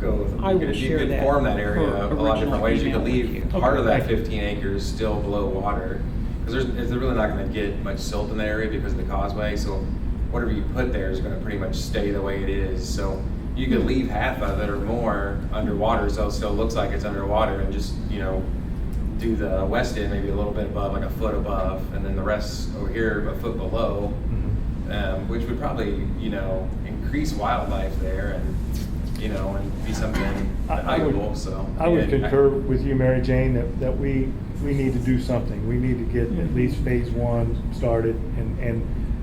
go, I you will could, share you could that form that area her a lot of different original ways. You could email with leave you. part of that Okay. 15 acres still below water. Because they're really not gonna get much silt in that area because of the causeway, so whatever you put there is gonna pretty much stay the way it is. So you could leave half of it or more underwater, so it still looks like it's underwater, and just, do the west end maybe a little bit above, like a foot above, and then the rest over here a foot below, which would probably, increase wildlife there and be something I would- valuable, so. I would yeah, concur with you, Mary Jane, that we need to do something. We need to get at least phase 1 started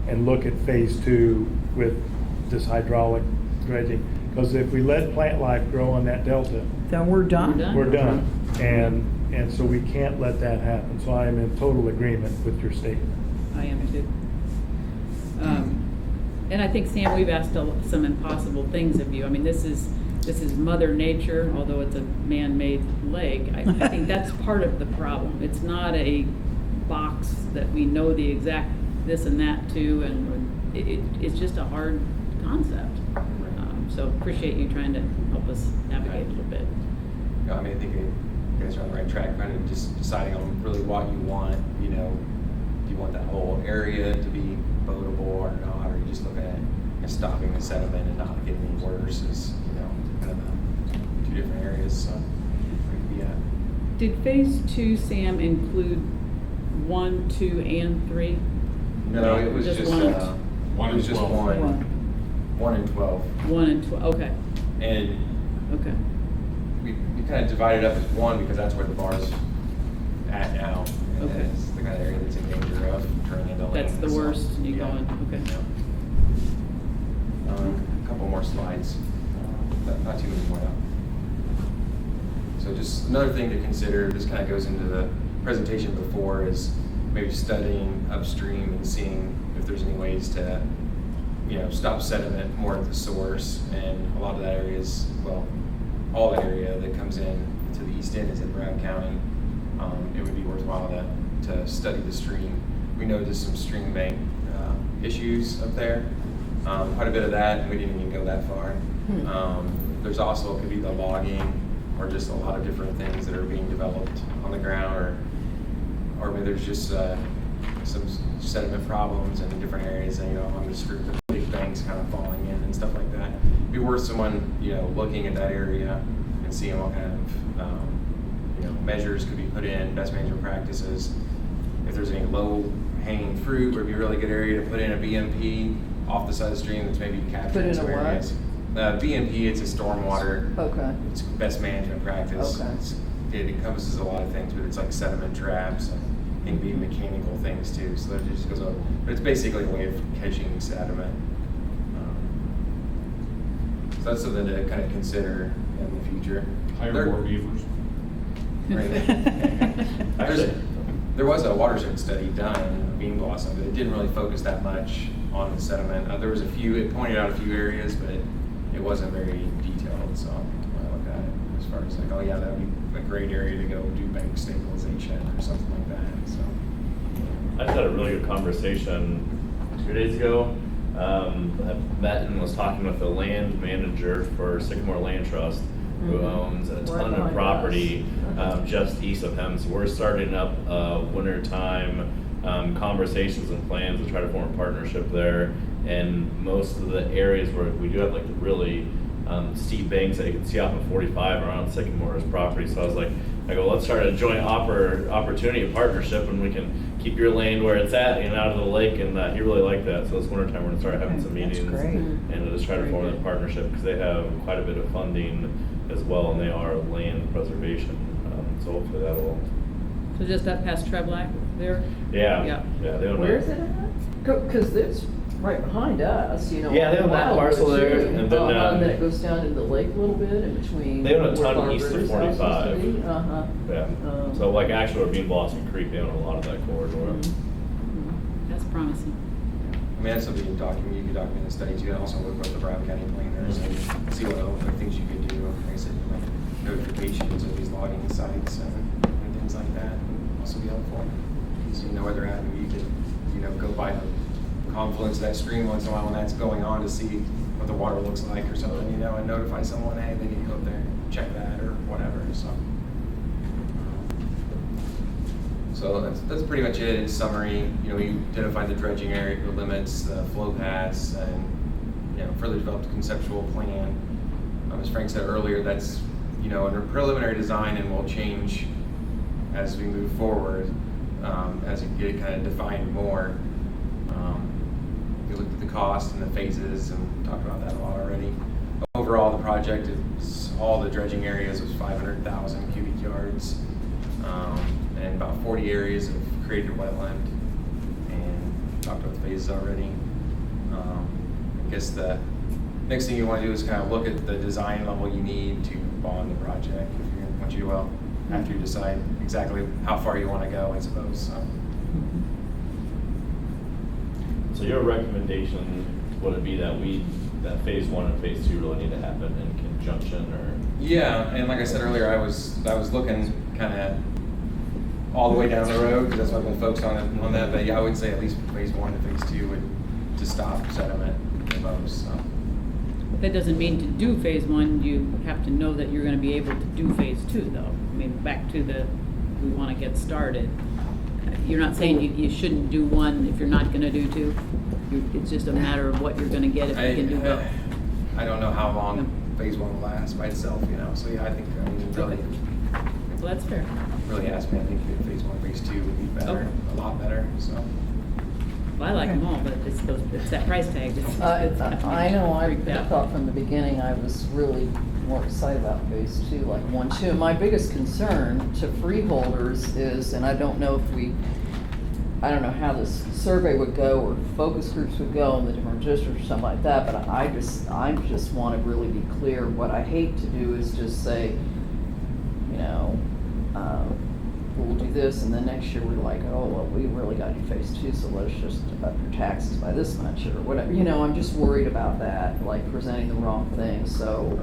and look at phase 2 with this hydraulic dredging. Because if we let plant life grow on that delta, then we're done. We're done. we're done. And so we can't let that happen. So I am in total agreement with your statement. I am too. And I think, Sam, we've asked some impossible things of you. I mean, this is Mother Nature, although it's a man-made lake. I think that's part of the problem. It's not a box that we know the exact this and that to, and it's just a hard concept. So appreciate you trying to help us navigate a little bit. I mean, I think you guys are on the right track, kind of just deciding on really what you want, do you want that whole area to be boatable or not, or you just looking at stopping the sediment and not getting any worse is, kind of the 2 different areas, so we could be at. Did phase 2, Sam, include 1, 2, and 3? No, it was just, one. it One was and just 12. 1 and 12. 1 and 12, okay, And okay. we kind of divided up as 1 because that's where the bar's at now. And Okay. it's the kind of area that's in danger of turning into land. That's the so, worst, and you yeah. going, okay. Yeah. A couple more slides, not too many more now. So just another thing to consider, this kind of goes into the presentation before, is maybe studying upstream and seeing if there's any ways to, stop sediment more at the source. And a lot of that area is, well, all the area that comes in to the east end is in Brown County. It would be worthwhile to study the stream. We know there's some stream bank issues up there. Quite a bit of that, and we didn't even go that far. There's also, it could be the logging, or just a lot of different things that are being developed on the ground, or maybe there's just some sediment problems in different areas, on this group of big banks kind of falling in and stuff like that. It'd be worth someone, looking at that area and seeing what kind of, measures could be put in, best management practices. If there's any low hanging fruit, would be a really good area to put in a BMP off the side of the stream that's maybe Put captured in in some a what? areas. BMP, it's a stormwater. Okay. It's best management practice. Okay. It encompasses a lot of things, but it's like sediment traps and it can be mechanical things too. So that just goes up. But it's basically a way of catching sediment. So that's something to kind of consider in the future. Hire There- more beavers. Right. There was a watershed study done in Bean Blossom, but it didn't really focus that much on the sediment. There was it pointed out a few areas, but it wasn't very detailed. So when I look at it, as far as like, oh yeah, that would be a great area to go do bank stabilization or something like that. So I just had a really good conversation 2 days ago. I met and was talking with the land manager for Sycamore Land Trust, who owns a Right ton of behind property just east of him. So we're starting up wintertime conversations and plans to try to form a partnership there. And most of the areas where we do have like the really steep banks that you can see off of 45 around Sycamore's property. So I was like, I go, let's start a joint opportunity, a partnership, and we can keep your lane where it's at and out of the lake, and he really liked that. So this wintertime, we're gonna start having some That's meetings great. and just try to form that partnership, because they have quite a bit of funding as well, and they are land preservation. So hopefully that'll, So just up past Treblack there? yeah, they own Where is it at? Because it's right behind us, you know. Yeah, they own that parcel there, and then, and then it goes down into the lake a little bit in between. They own a where ton Farm east of River's house used to 45. be. Uh-huh. Yeah, so like actually where Bean Blossom Creek, they own a lot of that corridor. That's promising. I mean, that's something you can document the studies. You can also work with the Brown County planners and see what other things you could do. Like I said, like notifications of these logging sites and things like that would also be helpful. So you know where they're at, and you could, go by the confluence of that stream once in a while when that's going on to see what the water looks like or something, and notify someone, hey, they need to go up there, check that or whatever, So that's pretty much it in summary. We identified the dredging area, the limits, the flow paths, and further developed a conceptual plan. As Frank said earlier, that's under preliminary design and will change as we move forward, as you get it kind of defined more. You looked at the cost and the phases, and we talked about that a lot already. Overall, the project is all the dredging areas was 500,000 cubic yards. And about 40 areas of created wetland, and talked about the phases already. I guess the next thing you want to do is kind of look at the design level you need to bond the project after you decide exactly how far you want to go, I suppose. So your recommendation, would it be that that phase 1 and phase 2 really need to happen in conjunction, or? Yeah, and like I said earlier, I was looking kind of all the way down the road, because that's what I've been focused on that. But yeah, I would say at least phase 1 and phase 2 to stop sediment above. So. But that doesn't mean to do phase 1, you have to know that you're gonna be able to do phase 2, though. I mean, back to we wanna get started. You're not saying you shouldn't do 1 if you're not gonna do 2? It's just a matter of what you're gonna get if you can do both. I don't know how long phase 1 will last by itself, So yeah, I think, really. So that's fair. Really asked me, I think phase 1, phase 2 would be better, a lot better, so. Well, I like them all, but it's that price tag. I know, I freaked out. thought from the beginning I was really more excited about phase 2, like 1, 2. My biggest concern to freeholders is, and I don't know I don't know how this survey would go or focus groups would go in the different districts or something like that, but I just want to really be clear. What I hate to do is just say, we'll do this, and then next year we're like, oh, well, we really got to do phase 2, so let's just up your taxes by this much or whatever. I'm just worried about that, like presenting the wrong thing. So,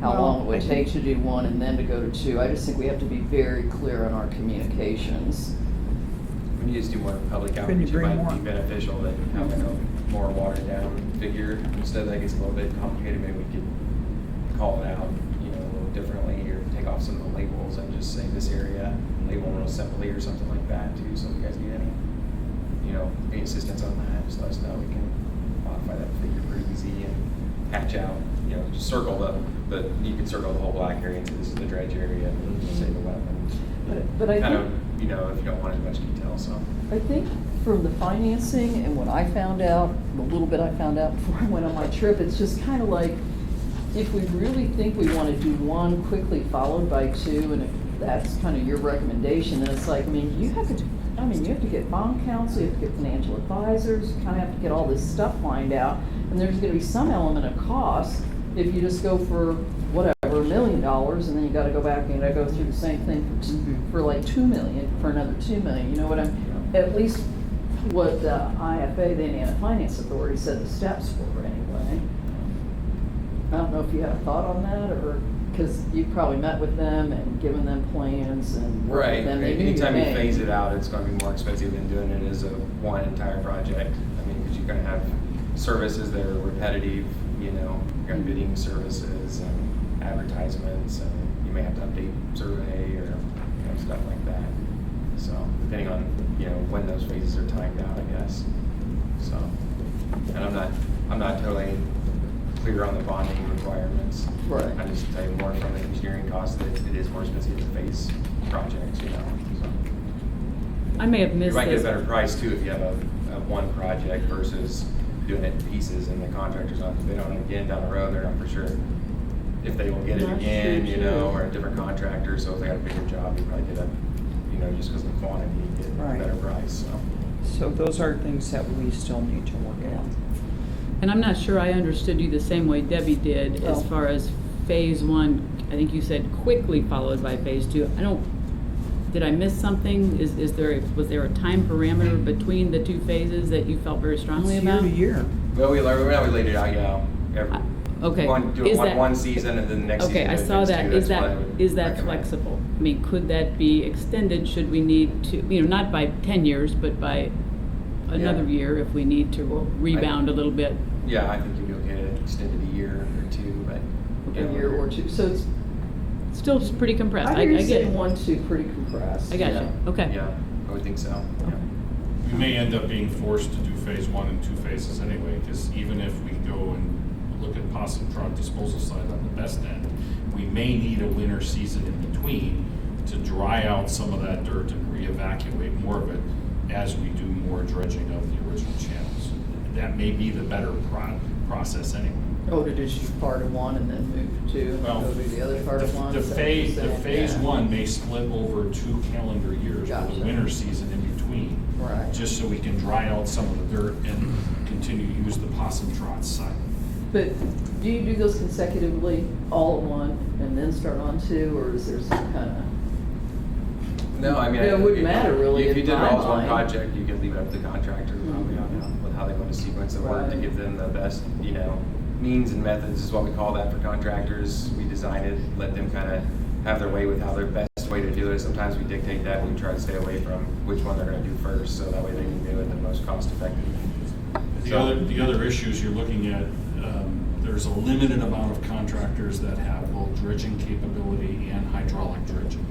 how long it would take to do 1 and then to go to 2. I just think we have to be very clear on our communications. When you just do more public Couldn't you outreach, it bring might more? be beneficial than having a more watered down figure. Instead, that gets a little bit complicated. Maybe we could call it out, a little differently, or take off some of the labels and just say this area, label real simply or something like that too. So if you guys need any, any assistance on that, just let us know. We can modify that figure pretty easy and patch out. Just circle you can circle the whole black area and say this is the dredge area, and say the wetland. But I kind think, of, if you don't want as much detail, so. I think from the financing and what I found out, the little bit I found out before I went on my trip, it's just kind of like, if we really think we want to do 1 quickly followed by 2, and if that's kind of your recommendation, then it's like, you have to get bond counsel, you have to get financial advisors, you kind of have to get all this stuff lined out, and there's going to be some element of cost if you just go for whatever, $1 million, and then you got to go back and go through the same thing for like $2 million, for another $2 million. At least what the IFA, the Indiana Finance Authority, said the steps were anyway. I don't know if you had a thought on that, or because you probably met with them and given them plans and worked Right. with them. They knew your Anytime you name. phase it out, it's going to be more expensive than doing it as one entire project. Because you're going to have services that are repetitive. You're going to be bidding services and advertisements, and you may have to update survey or stuff like that. So depending on when those phases are timed out, I guess. So, and I'm not totally clear on the bonding requirements. Right. I just tell you more from the engineering cost that it is more expensive to phase projects, you know, so. I may have You missed might get a this. better price too if you have a one project versus doing it in pieces and the contractor's not, if they don't again down the road, they're not for sure if they will get it That's again, true, you know, too. or a different contractor, so if they got a bigger job, you probably get a, you know, just because of the quantity, you get Right. a better price, so. So those are things that we still need to work out. And I'm not sure I understood you the same way Debbie did as Oh. far as phase one. I think you said quickly followed by phase two. Did I miss something? Was there a time parameter between the two phases that you felt very strongly It's about? year to year. Well, we laid it out, yeah, every, Okay. do Is it that- one season and then the next season. Okay, I do it saw next that. two. Is That's what I that, would is that recommend. flexible? I mean, could that be extended? Should we need to, not by 10 years, but by another Yeah. year if we need to rebound a little bit? Yeah, I think you'd be okay to extend it a year or two, but. you A know, year or two, so it's, Still pretty compressed. I hear you get saying it. 1, 2, pretty compressed. I got you. Okay. Yeah, I would think so, yeah. We may end up being forced to do phase one in two phases anyway, because even if we go and look at possum trout disposal site on the best end, we may need a winter season in between to dry out some of that dirt and re-evacuate more of it as we do more dredging of the original channels. That may be the better process anyway. Oh, to just part of one and then move to two and Well, go to the other part of one? The is that what you're phase, saying? phase Yeah. one may split over 2 calendar years with Gotcha. a winter season in between. Right. Just so we can dry out some of the dirt and continue to use the possum trot site. But do you do those consecutively, all at one, and then start on two, or is there some kind of? No, I mean. It wouldn't matter really If you in did it my all as one mind. project, you could leave it up to the contractor probably on with how they want to sequence the work to Right. give them the best, you know, means and methods is what we call that for contractors. We design it, let them kind of have their way with how their best way to do it. Sometimes we dictate that, we try to stay away from which one they're going to do first, so that way they can do it the most cost effective. The other issues you're looking at, there's a limited amount of contractors that have both dredging capability and hydraulic dredging,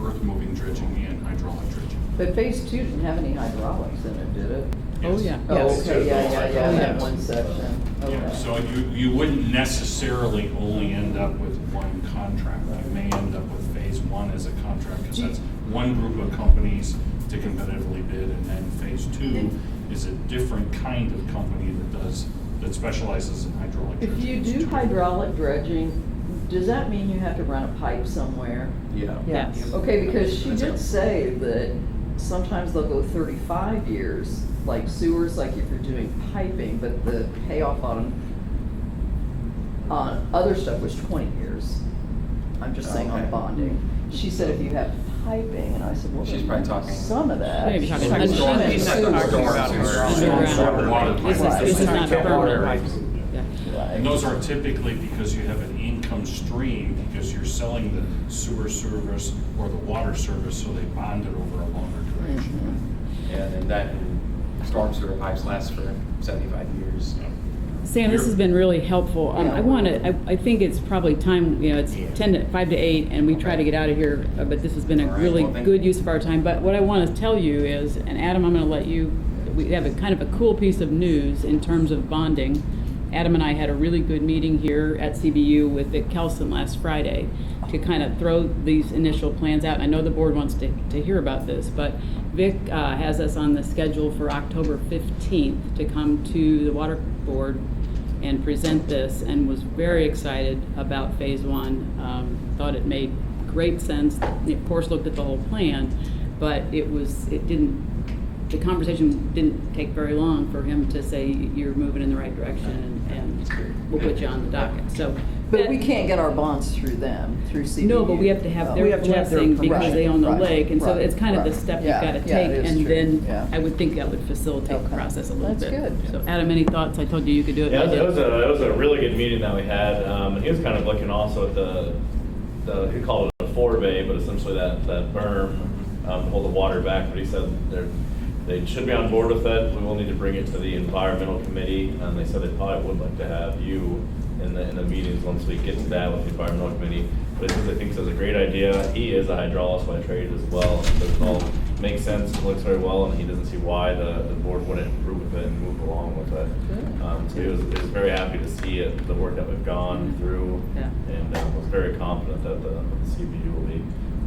earth moving dredging and hydraulic dredging. But phase two didn't have any hydraulics in it, did it? Oh, yeah. Oh, Yes. okay, yeah, that Yes. one section, Yeah, okay. so you wouldn't necessarily only end up with one contract. You may end up with phase one as a contract, because that's one group of companies to competitively bid, and then phase two is a different kind of company that specializes in hydraulic dredging. If you do hydraulic dredging, does that mean you have to run a pipe somewhere? Yeah. Yes. Okay, because she did say that sometimes they'll go 35 years, like sewers, like if you're doing piping, but the payoff on other stuff was 20 years. I'm just saying on Okay. bonding. She said if you have piping, and I said, well, She's then probably talking- some of that. Maybe talking She's about talking storm- about he's not sewer. talking about Underground. Water This pipe. is not Water permanent. pipes. Yeah. And those are typically because you have an income stream, because you're selling the sewer service or the water service, so they bond it over a longer duration. And then that and storm sewer pipes last for 75 years. Sam, this has been really helpful. I think it's probably time, it's 5 to 8, and we try to get out of here, but this has been a All right, really well, thank good you. use of our time. But what I want to tell you is, and Adam, I'm going to let you, we have a kind of a cool piece of news in terms of bonding. Adam and I had a really good meeting here at CBU with Vic Kelson last Friday to kind of throw these initial plans out. And I know the board wants to hear about this, but Vic has us on the schedule for October 15th to come to the water board and present this, and was very excited about phase one. Thought it made great sense. Of course, looked at the whole plan, but the conversation didn't take very long for him to say you're moving in the right direction, and we'll put you on the docket. So, But we can't get our bonds through them, through CBU. no, but we have to have Oh. their We have to have their blessing because they own the Right, lake, and so right, it's kind of the right. step you've Yeah, got to yeah, it take, is and true, then yeah. I would think that would facilitate the Okay. process a little That's bit. good. So, Adam, any thoughts? I told you you could do it. Yeah, I did. it was a really good meeting that we had, and he was kind of looking also at the he called it a forebay, but essentially that berm to hold the water back. But he said they should be on board with it. We will need to bring it to the environmental committee, and they said they probably would like to have you in the meetings once we get to that with the environmental committee. But I think it's a great idea. He is a hydraulist by trade as well. So it all makes sense, it looks very well, and he doesn't see why the board wouldn't improve with it and move along with it. So he was very happy to see it, the work that we've gone through, Yeah. and was very confident that the CBU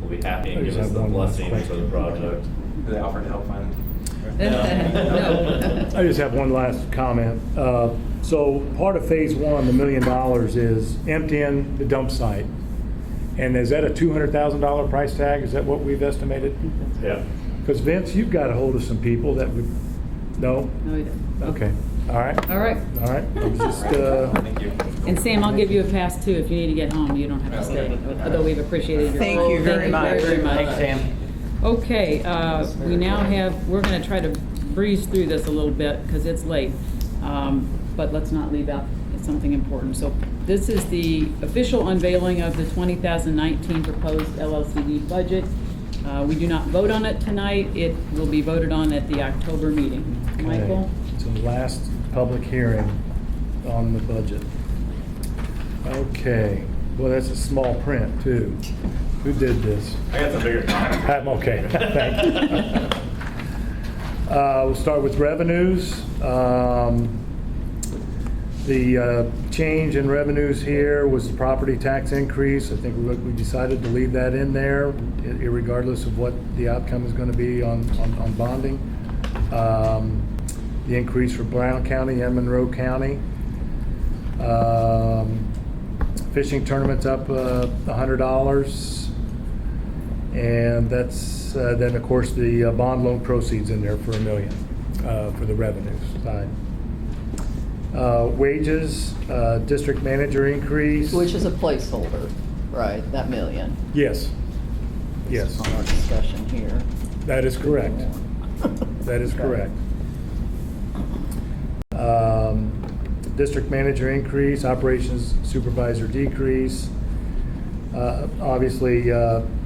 will be happy and I give just us have the one last blessing for the project. Do they offer to help fund? No. I just have one last comment. So part of phase one, the $1 million, is emptying the dump site. And is that a $200,000 price tag? Is that what we've estimated? Yeah. Because Vince, you've got a hold of some people that would, no? No, you don't. Okay, all right. All right. All right, I was just, Thank you. And Sam, I'll give you a pass too. If you need to get home, you don't have to stay. Although we've appreciated your. Thank you very much. very much. Thanks, Sam. Okay, we now have, we're gonna try to breeze through this a little bit because it's late. But let's not leave out something important. So this is the official unveiling of the 2019 proposed LLCD budget. We do not vote on it tonight. It will be voted on at the October meeting. Michael? it's the last public hearing on the budget. Okay, well, that's a small print too. Who did this? I got some bigger comments. Okay, thank you. We'll start with revenues. The change in revenues here was the property tax increase. I think we decided to leave that in there, regardless of what the outcome is going to be on bonding. The increase for Brown County and Monroe County. Fishing tournaments up $100. And that's then, of course, the bond loan proceeds in there for $1 million for the revenues side. Wages, district manager increase. Which is a placeholder, right, that $1 million? Yes. Yes, On our discussion here. that is correct. That is correct. District manager increase, operations supervisor decrease. Obviously,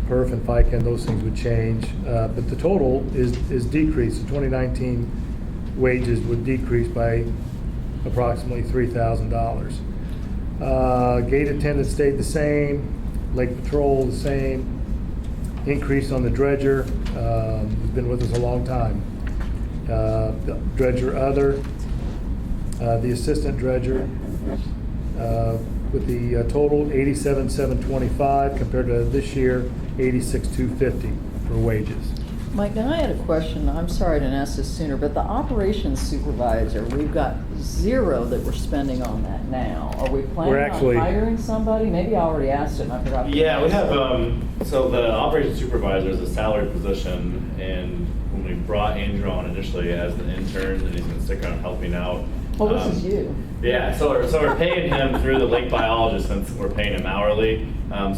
perf and FICA and those things would change, but the total is decreased. The 2019 wages would decrease by approximately $3,000. Gate attendance stayed the same, lake patrol the same, increase on the dredger, has been with us a long time. The dredger other, the assistant dredger, with the total $87,725 compared to this year $86,250 for wages. Mike, now I had a question. I'm sorry I didn't ask this sooner, but the operations supervisor, we've got 0 that we're spending on that now. Are we planning on hiring somebody? Maybe I already asked it and I forgot. Yeah, we have, so the operations supervisor is a salaried position, and when we brought Andrew on initially as an intern, and he's been stick around helping out. Oh, this is you. Yeah, so we're paying him through the lake biologist since we're paying him hourly.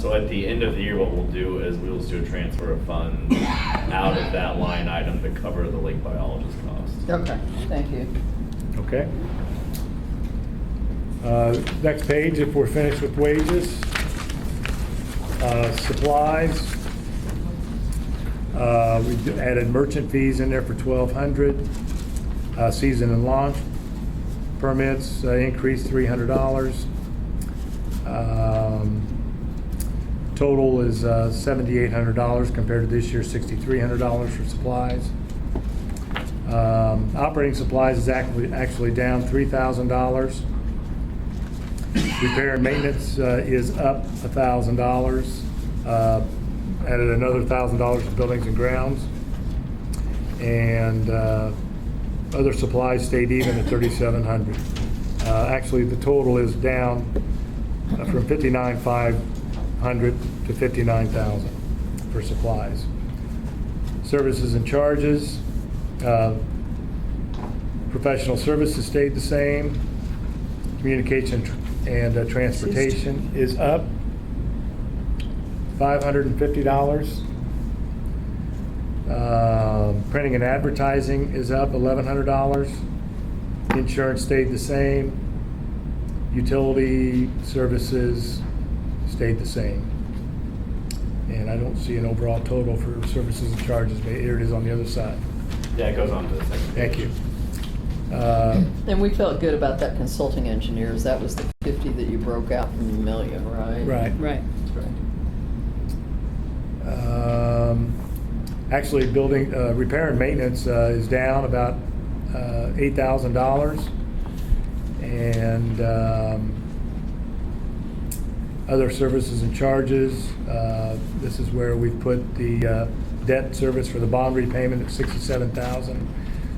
So at the end of the year, what we'll do is we'll just do a transfer of funds out of that line item to cover the lake biologist costs. Okay, thank you. Okay. Next page, if we're finished with wages. Supplies. We added merchant fees in there for $1,200. Season and launch permits increased $300. Total is $7,800 compared to this year $6,300 for supplies. Operating supplies is actually down $3,000. Repair and maintenance is up $1,000. Added another $1,000 to buildings and grounds. And other supplies stayed even at $3,700. Actually, the total is down from $59,500 to $59,000 for supplies. Services and charges. Professional services stayed the same. Communication and transportation is up $550. Printing and advertising is up $1,100. Insurance stayed the same. Utility services stayed the same. And I don't see an overall total for services and charges, but here it is on the other side. Yeah, it goes on to the second page. Thank you. And we felt good about that consulting engineers. That was the 50 that you broke out from the million, right? Right. Right. That's right. Actually, building, repair and maintenance is down about $8,000. And other services and charges, this is where we put the debt service for the bond repayment at $67,000.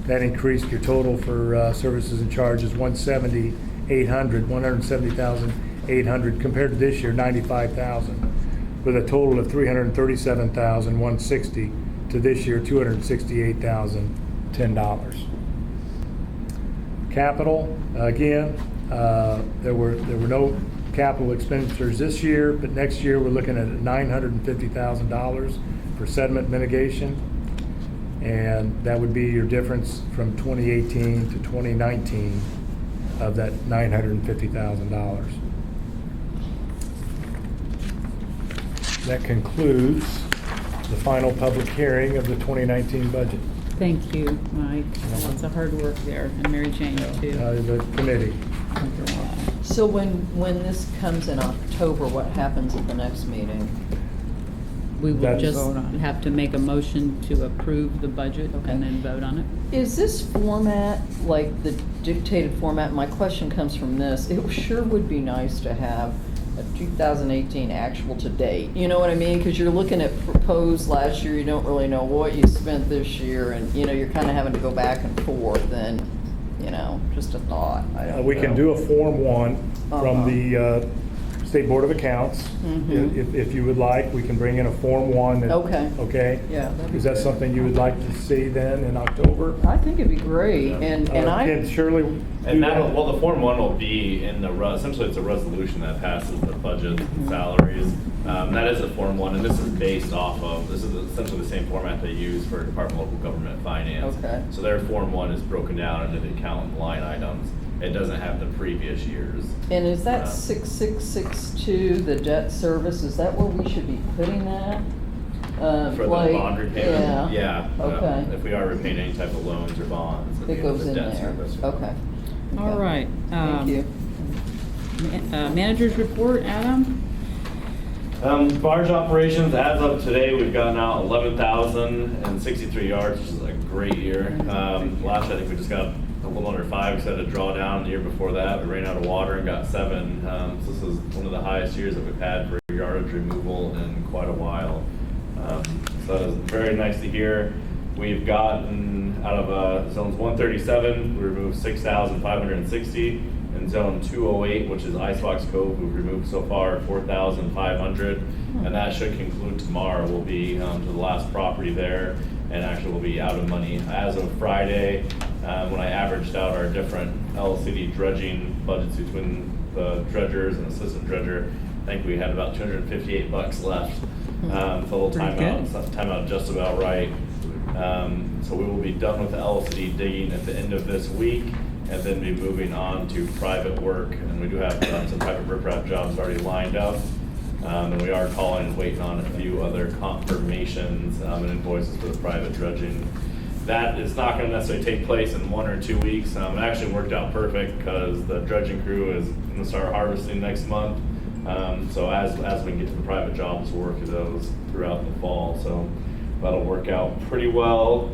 That increased your total for services and charges $170,800 compared to this year, $95,000, with a total of $337,160 to this year, $268,010. Capital, again, there were no capital expenditures this year, but next year we're looking at $950,000 for sediment mitigation. And that would be your difference from 2018 to 2019 of that $950,000. That concludes the final public hearing of the 2019 budget. Thank you, Mike. Lots of hard work there, and Mary Jane, too. The committee. So when this comes in October, what happens at the next meeting? We will That's- just Vote on it. have to make a motion to approve the budget and then vote on it. Is this format like the dictated format? My question comes from this. It sure would be nice to have a 2018 actual to date. You know what I mean? Because you're looking at proposed last year, you don't really know what you spent this year, and you're kind of having to go back and forth. And just a thought. I don't We know. can do a Form 1 from Uh-huh. the State Board of Accounts. Mhm. If you would like, we can bring in a Form 1. Okay. Okay? Yeah, that'd be Is that great. something you would like to see then in October? I think it'd be great, and I. Can Shirley do And that, that? well, the Form 1 will be in the, essentially it's a resolution that passes the budget and salaries. That is a Form 1, and this is based off of, this is essentially the same format they use for Department of Local Government Finance. Okay. So their Form 1 is broken down into the account line items. It doesn't have the previous years. And is that 6662, the debt service, is that where we should be putting that? For the Like, bond repayment? Yeah. Okay. If we are repaying any type of loans or bonds. it'd be It goes the in debt there. service. Okay. All Okay. right. Thank you. Manager's report, Adam? Barge operations, as of today, we've gotten out 11,063 yards, which is a great year. Last year, I think we just got a little under 5, because we had a drawdown the year before that. We ran out of water and got 7. So this is one of the highest years that we've had for yardage removal in quite a while. So it's very nice to hear. We've gotten out of zones 137, we removed 6,560. In zone 208, which is Icebox Cove, we've removed so far 4,500. And that should conclude tomorrow. We'll be to the last property there, and actually we'll be out of money. As of Friday, when I averaged out our different LCD dredging budgets between the dredgers and assistant dredger, I think we had about $258 left. So a little Pretty timeout just about right. So we will be done with the LCD digging at the end of this week, and then be moving on to private work. And we do have some private riprap jobs already lined up. And we are calling and waiting on a few other confirmations and invoices for the private dredging. That is not going to necessarily take place in 1 or 2 weeks. It actually worked out perfect because the dredging crew is going to start harvesting next month. So as we can get to the private jobs, we'll work through those throughout the fall. So that'll work out pretty well.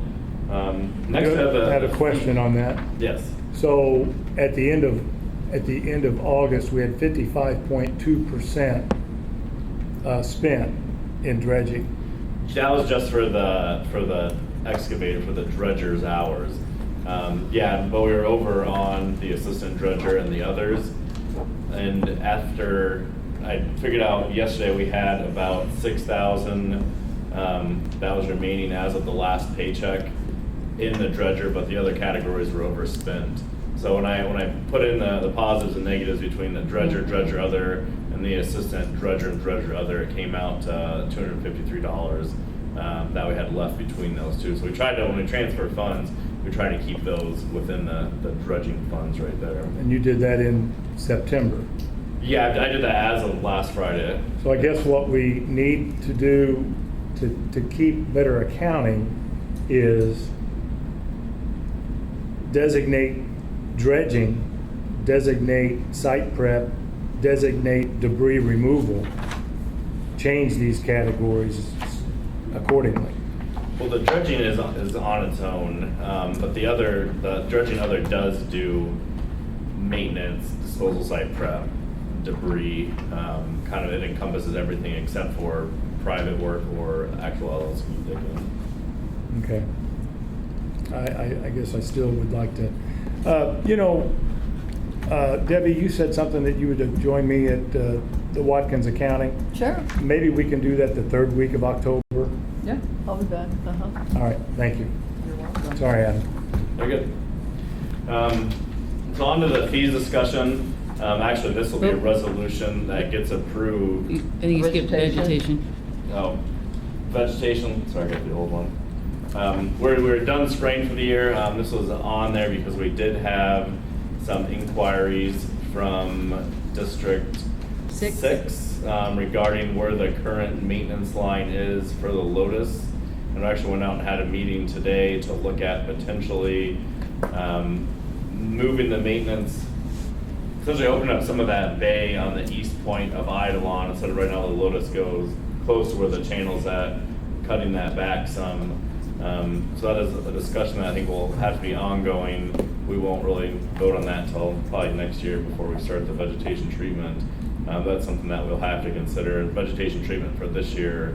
Next, we have I had a question on that. Yes. So at the end of August, we had 55.2% spent in dredging. That was just for the excavator, for the dredger's hours. Yeah, but we were over on the assistant dredger and the others. And after I figured out yesterday, we had about 6,000 that was remaining as of the last paycheck in the dredger, but the other categories were overspent. So when I put in the positives and negatives between the dredger other, and the assistant dredger and dredger other, it came out to $253 that we had left between those two. So we tried to, when we transfer funds, we try to keep those within the dredging funds right there. And you did that in September. Yeah, I did that as of last Friday. So I guess what we need to do to keep better accounting is designate dredging, designate site prep, designate debris removal, change these categories accordingly. Well, the dredging is on its own, but the dredging other does do maintenance, disposal site prep, debris, kind of it encompasses everything except for private work or actual LLC digging. Okay. I guess I still would like to, Debbie, you said something that you would join me at the Watkins Accounting. Sure. Maybe we can do that the third week of October. Yeah, I'll be back. All right, thank you. You're welcome. Sorry, Adam. Very good. So on to the fees discussion. Actually, this will be a resolution that gets approved. I think you skipped vegetation. Oh, vegetation, sorry, I got the old one. We're done spraying for the year. This was on there because we did have some inquiries from District 6 regarding where the current maintenance line is for the Lotus. And I actually went out and had a meeting today to look at potentially moving the maintenance, essentially opening up some of that bay on the east point of Eidolon instead of right now the Lotus goes close to where the channel's at, cutting that back some. So that is a discussion that I think will have to be ongoing. We won't really vote on that until probably next year before we start the vegetation treatment. That's something that we'll have to consider. Vegetation treatment for this year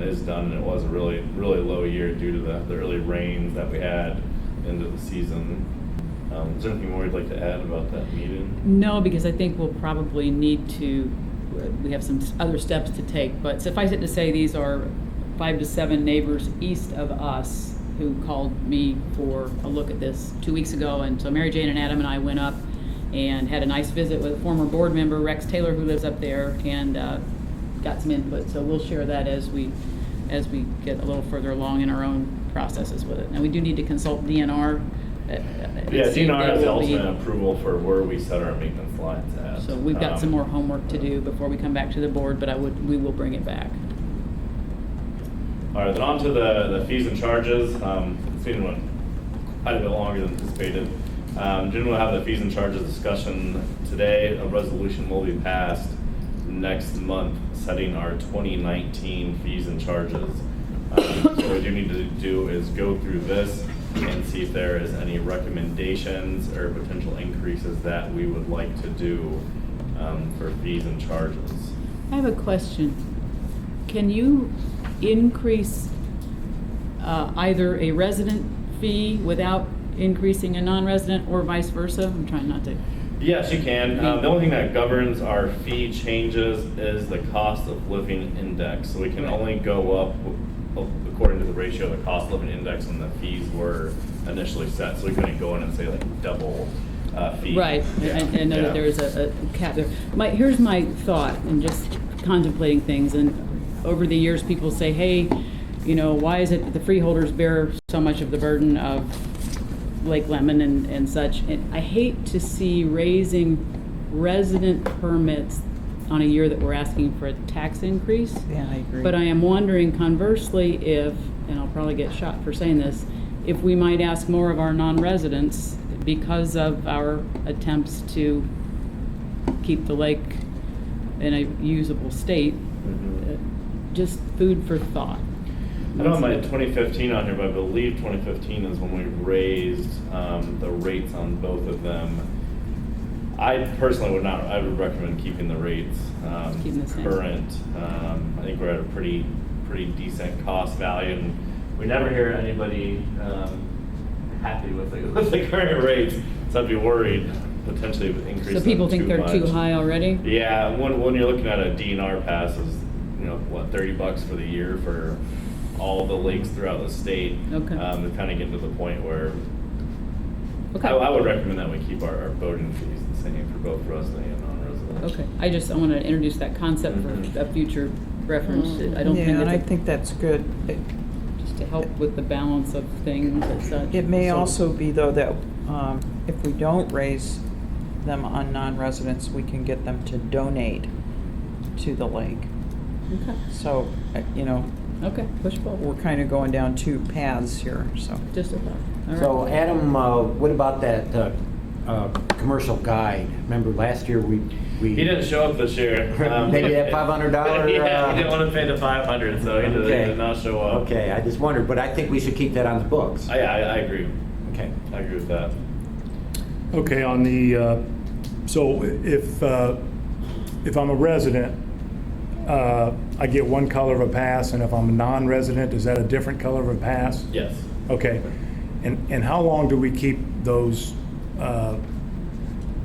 is done, and it was a really, really low year due to the early rains that we had into the season. Is there anything more you'd like to add about that meeting? No, because I think we'll probably need to, we have some other steps to take, but suffice it to say, these are 5 to 7 neighbors east of us who called me for a look at this 2 weeks ago. And so Mary Jane and Adam and I went up and had a nice visit with a former board member, Rex Taylor, who lives up there, and got some input. So we'll share that as we get a little further along in our own processes with it. And we do need to consult DNR. Yeah, DNR has the ultimate approval for where we set our maintenance lines at. So we've got some more homework to do before we come back to the board, but we will bring it back. All right, then on to the fees and charges. It's been quite a bit longer than anticipated. Generally, we'll have the fees and charges discussion today. A resolution will be passed next month setting our 2019 fees and charges. So what we do need to do is go through this and see if there is any recommendations or potential increases that we would like to do for fees and charges. I have a question. Can you increase either a resident fee without increasing a non-resident or vice versa? I'm trying not to. Yes, you can. The only thing that governs our fee changes is the cost of living index. So we can only go up according to the ratio of the cost of living index when the fees were initially set. So we couldn't go in and say like double fee. Right. Yeah. I know that there is a cap there. Here's my thought, and just contemplating things. And over the years, people say, hey, why is it that the freeholders bear so much of the burden of Lake Lemon and such? And I hate to see raising resident permits on a year that we're asking for a tax increase. Yeah, I agree. But I am wondering conversely if, and I'll probably get shot for saying this, if we might ask more of our non-residents because of our attempts to keep the lake in a usable state. Just food for thought. I don't have my 2015 on here, but I believe 2015 is when we raised the rates on both of them. I personally would not. I would recommend keeping the rates current. I think we're at a pretty decent cost value, and we never hear anybody happy with the current rates. So I'd be worried potentially with increasing. So people think too they're much. too high already? Yeah, when you're looking at a DNR pass is $30 for the year for all the lakes throughout the state. Okay. To kind of get to the point where Okay. I would recommend that we keep our boating fees the same for both resident and non-resident. Okay, I want to introduce that concept for a future reference. I don't think and I it's think that's good. just to help with the balance of things and such. It may also be, though, that if we don't raise them on non-residents, we can get them to donate to the lake. Okay. So, Okay, push forward. we're kind of going down two paths here, so. Just a thought. All right. So Adam, what about that commercial guide. Remember last year we. He didn't show up this year. Maybe that $500. Yeah, he didn't want to pay the $500, so he did not show up. Okay, I just wondered, but I think we should keep that on the books. Yeah, I agree. Okay. I agree with that. Okay, on the, so if I'm a resident, I get one color of a pass, and if I'm a non-resident, is that a different color of a pass? Yes. Okay. And how long do we keep those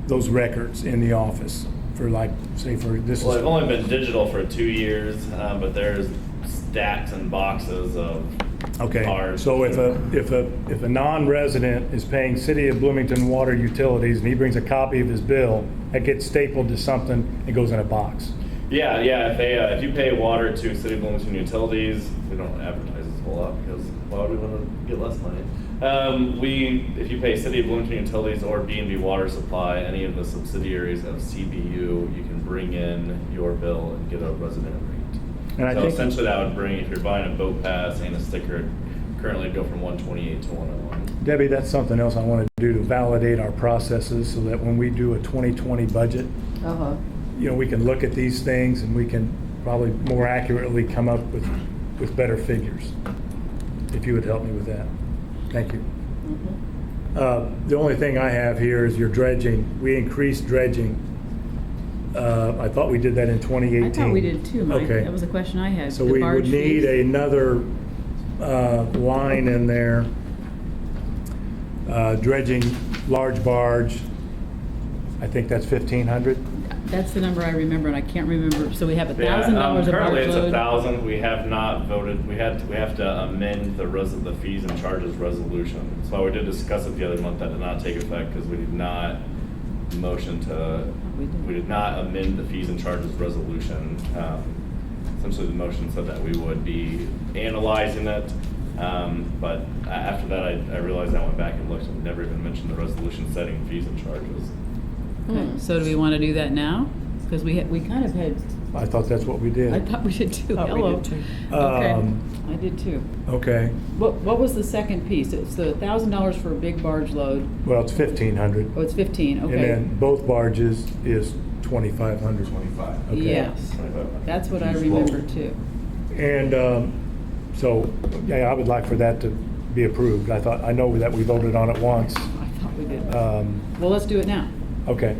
records in the office? For like, say for this Well, is. they've only been digital for 2 years, but there's stacks and boxes of Okay, cards. so if a non-resident is paying City of Bloomington water utilities and he brings a copy of his bill, that gets stapled to something, it goes in a box. Yeah. If you pay water to City of Bloomington Utilities, we don't advertise this a whole lot because why would we want to get less money? If you pay City of Bloomington Utilities or B&B Water Supply, any of the subsidiaries of CBU, you can bring in your bill and get a resident rate. And I So think- essentially that would bring, if you're buying a boat pass and a sticker, currently it'd go from 128 to 101. Debbie, that's something else I want to do to validate our processes so that when we do a 2020 budget, Uh-huh. we can look at these things and we can probably more accurately come up with better figures. If you would help me with that. Thank you. The only thing I have here is your dredging. We increased dredging. I thought we did that in 2018. I thought we did too, Mike. Okay. That was a question I had. So the we barge would need fees. another line in there. Dredging large barge, I think that's 1,500. That's the number I remember, and I can't remember. So we have $1,000 Yeah, of currently barge it's load. 1,000. We have not voted. We have to amend the fees and charges resolution. So we did discuss it the other month. That did not take effect because we did not motion to. We did not amend the fees and charges resolution. Essentially, the motion said that we would be analyzing it. But after that, I realized I went back and looked and never even mentioned the resolution setting fees and charges. Okay, so do we want to do that now? Because we kind of had, I thought that's what we did. I thought we did too. Thought we Hello. did too. Okay, I did too. Okay, What was the second piece? It's the $1,000 for a big barge load. well, it's 1,500. Oh, it's 15, okay. And then both barges is 2,500. 25. Okay. Yes, that's what I remember too. And so, yeah, I would like for that to be approved. I know that we voted on it once. I thought we did. Um, Well, let's do it now. Okay.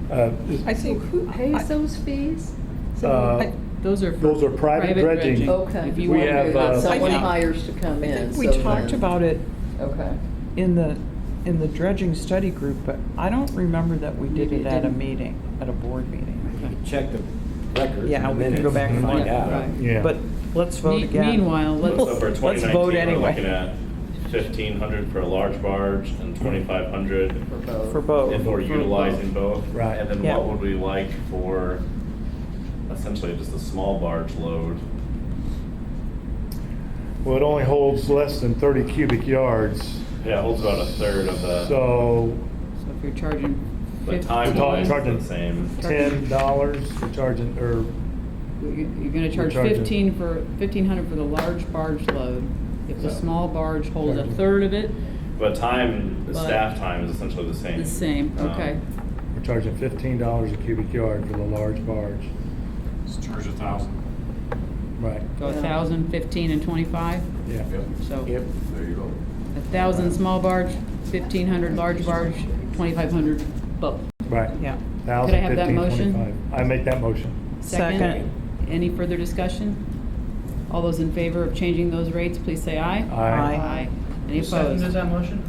I think. Who pays those fees? Those are for Those are private dredging. Okay. If you We want to have, do that. Someone think- hires to come I in. think we so talked then- about it Okay. in the dredging study group, but I don't remember that we did Maybe it it at a didn't. meeting, at a board meeting. Check the records. Yeah, in we can go minutes back and find look. out. Right. Yeah. But let's vote again. Meanwhile, So for let's, 2019, vote we're anyway. looking at 1,500 for a large barge and 2,500 For both. if we're utilizing both. Right. And then Yeah. what would we like for essentially just a small barge load? Well, it only holds less than 30 cubic yards. Yeah, it holds about a third of the. So so if you're charging The 50, time We're wise charging is the same. $10, we're charging, or you're going to charge charging- 1,500 for the large barge load. If the Yeah. small barge holds a Charging. third of it, But the But- staff time is essentially the same. the same, okay. we're charging $15 a cubic yard for the large barge. Let's charge 1,000. Right, So 1,000, 15, and 25? yeah. So Yep. There you go. 1,000 small barge, 1,500 large barge, 2,500 both. Right. Yeah. 1,000, Could I have that 15, motion? 25. I make that motion. Second. Any further discussion? All those in favor of changing those rates, please say aye. Aye. Aye. Any opposed? that motion?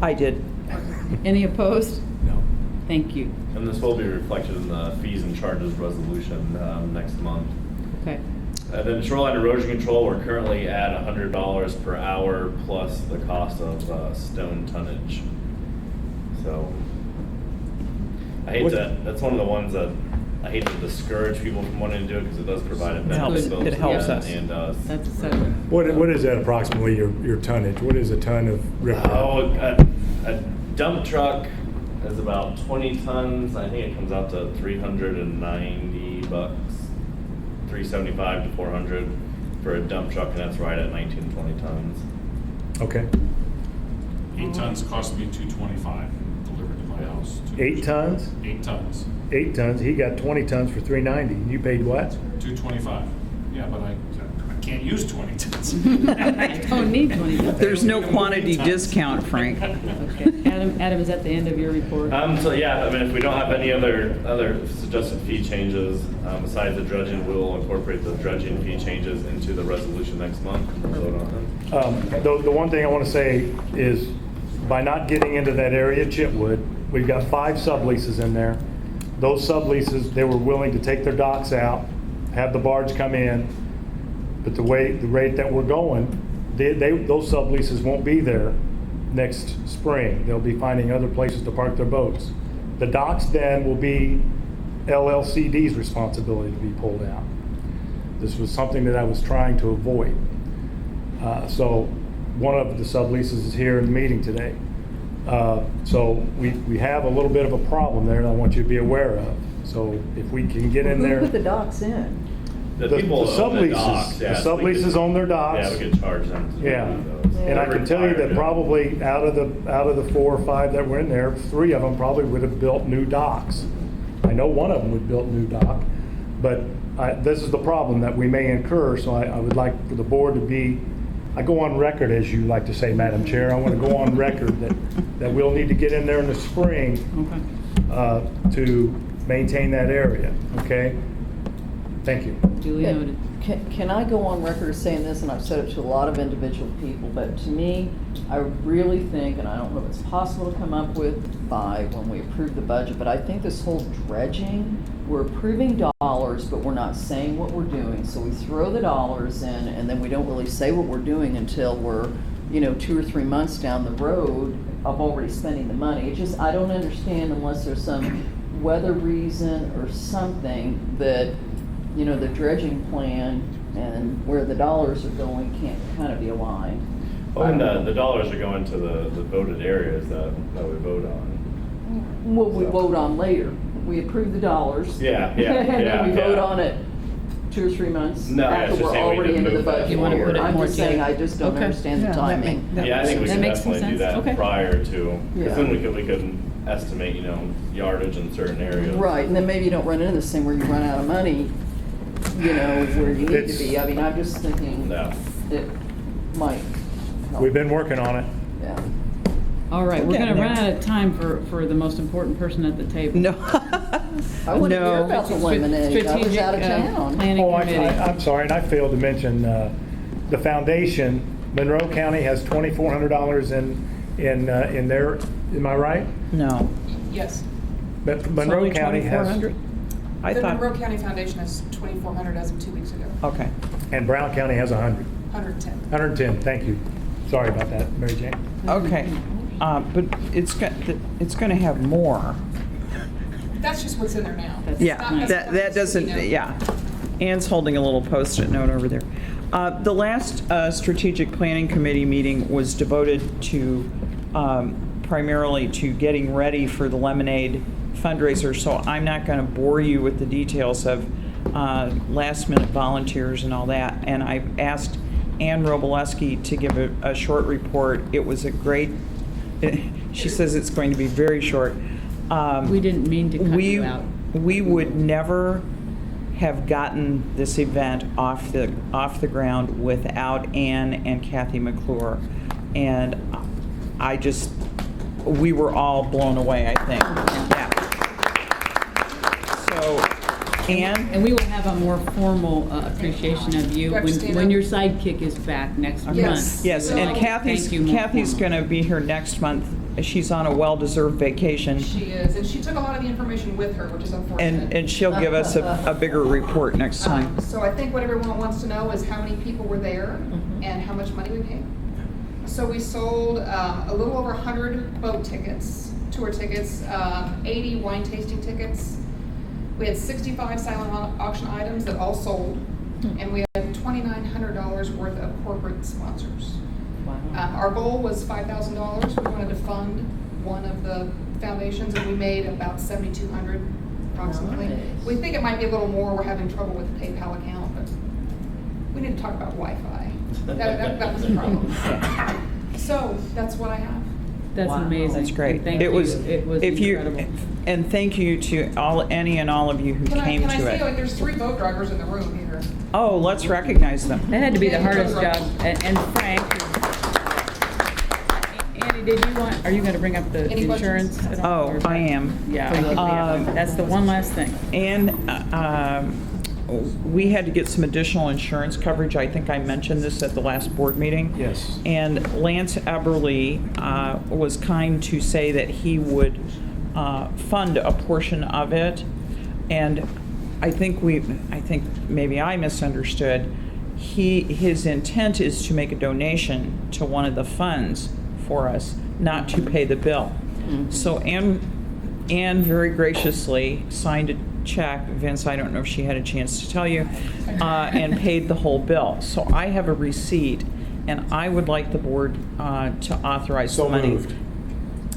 I did. Any opposed? No. Thank you. And this will be reflected in the fees and charges resolution next month. Okay. Then shoreline erosion control, we're currently at $100 per hour plus the cost of stone tonnage. So, that's one of the ones that I hate to discourage people from wanting to do it because it does provide a benefit both It to helps them us. and us. That's so. What is that approximately, your tonnage? What is a ton of riprap? Oh, a dump truck is about 20 tons. I think it comes out to $390, $375 to $400 for a dump truck, and that's right at 19, 20 tons. Okay. 8 tons cost me $225 delivered to my my house. 8 tons? 8 tons, 8 tons, he got 20 tons for $390. You paid what? $225. Yeah, but I can't use 20 tons. I don't need 20. There's no quantity discount, Frank. Okay. Adam, is that the end of your report? So yeah, I mean, if we don't have any other suggested fee changes, besides the dredging, we'll incorporate the dredging fee changes into the resolution next month and vote on them. The one thing I want to say is, by not getting into that area, Chitwood, we've got 5 subleases in there. Those subleases, they were willing to take their docks out, have the barge come in, but the rate that we're going, those subleases won't be there next spring. They'll be finding other places to park their boats. The docks then will be LLCD's responsibility to be pulled out. This was something that I was trying to avoid. So one of the subleases is here in the meeting today. So we have a little bit of a problem there, and I want you to be aware of. So if we can get in there. Who put the docks in? The people the own the subleases, docks, yeah, the so we subleases could- own their docks. Yeah, we could charge them to Yeah, do those. and I can tell you that probably out of the 4 or 5 that were in there, 3 of them probably would have built new docks. I know one of them would build new dock, but this is the problem that we may incur. So I would like for the board to be, I go on record, as you like to say, Madam Chair. I want to go on record that we'll need to get in there in the spring to maintain that area. Okay. Thank you. Duly noted. Can I go on record as saying this, and I've said it to a lot of individual people, but to me, I really think, and I don't know if it's possible to come up with by when we approve the budget, but I think this whole dredging, we're approving dollars, but we're not saying what we're doing. So we throw the dollars in, and then we don't really say what we're doing until we're, 2 or 3 months down the road of already spending the money. It just, I don't understand unless there's some weather reason or something that the dredging plan and where the dollars are going can't kind of be aligned. Well, and the dollars are going to the voted areas that we vote on. Well, we vote on later. We approve the dollars. Yeah. And then we vote yeah. on it 2 or 3 months No, yeah, after it's just we're saying we already didn't into the move that budget You wanna year. put it I'm more just saying, together. I just don't Okay. understand the timing. Yeah, I think we That should makes some definitely do sense. that Okay. prior to, Yeah. because then we could estimate, yardage in certain areas. Right, and then maybe you don't run into this thing where you run out of money, where you need to be. I mean, I'm just thinking No. it might help. We've been working on it. Yeah. All right, we're getting going to run there. out of time for the most important person at the table. No. I want to hear No. about the lemonade. I was out of Strategic, town. Planning Oh, committee. I'm sorry, and I failed to mention, the foundation, Monroe County has $2,400 in their, am I right? No. Yes. But It's Monroe only County has, 2,400? I The thought, Monroe County Foundation has 2,400 as of 2 weeks ago, okay. and Brown County has 100. 110. 110, thank you. Sorry about that, Mary Jane. Okay, but it's going to have more. That's just what's in there now. That's Yeah, nice. that doesn't, yeah. Ann's holding a little Post-it note over there. The last strategic planning committee meeting was devoted to, primarily to getting ready for the Lemonade fundraiser, so I'm not going to bore you with the details of last-minute volunteers and all that. And I've asked Ann Roboleski to give a short report. It was a great, she says it's going to be very short. We didn't mean to cut you out. We would never have gotten this event off the ground without Ann and Kathy McClure. And we were all blown away, I think. Yeah. So, Ann? And we will have a more formal appreciation of you Do I have to stand when up? your sidekick is back next month. Yes, So, and thank you more Kathy's formally. going to be here next month. She's on a well-deserved vacation. She is, and she took a lot of the information with her, which is unfortunate. And she'll give us a bigger report next time. So I think what everyone wants to know is how many people were there and how much money we paid. So we sold a little over 100 boat tickets, tour tickets, 80 wine tasting tickets. We had 65 silent auction items that all sold, and we had $2,900 worth of corporate sponsors. Our goal was $5,000. We wanted to fund one of the foundations, and we made about $7,200 approximately. Nice. We think it might be a little more. We're having trouble with the PayPal account, but we need to talk about Wi-Fi. That was a problem. So that's what I have. That's Wow. amazing. That's great. And thank It you. was, It was if you, incredible. and thank you to any and all of you who came Can I to say, like, it. there's 3 boat drivers in the room here. Oh, let's recognize them. That had to be the hardest job. And Frank. Andy, are you going to bring up the Any insurance? questions? at all, Oh, or is that- I am. Yeah, I think that's the one last thing. And we had to get some additional insurance coverage. I think I mentioned this at the last board meeting. Yes. And Lance Eberly was kind to say that he would fund a portion of it. And I think maybe I misunderstood. His intent is to make a donation to one of the funds for us, not to pay the bill. So Anne very graciously signed a check, Vince, I don't know if she had a chance to tell you, and paid the whole bill. So I have a receipt, and I would like the board to authorize the So money. moved.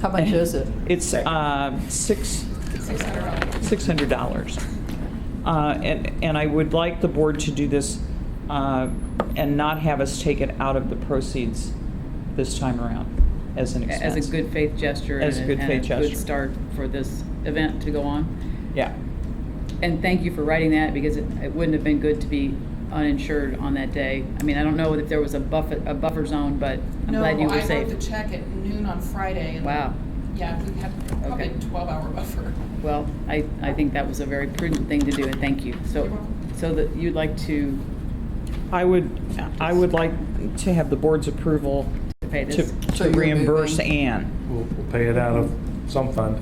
How much is it? It's $600. And I would like the board to do this and not have us take it out of the proceeds this time around as an expense. As a good faith gesture. As a good faith And a gesture. good start for this event to go on. Yeah. And thank you for writing that, because it wouldn't have been good to be uninsured on that day. I mean, I don't know if there was a buffer zone, but I'm glad you were No, I safe. wrote the check at noon on Friday. And Wow. Yeah, we had probably Okay. a 12-hour buffer. Well, I think that was a very prudent thing to do, and thank you. So that you'd like to I would like to have the board's approval pay to this? So you're reimburse moving- Ann. We'll pay it out of some fund.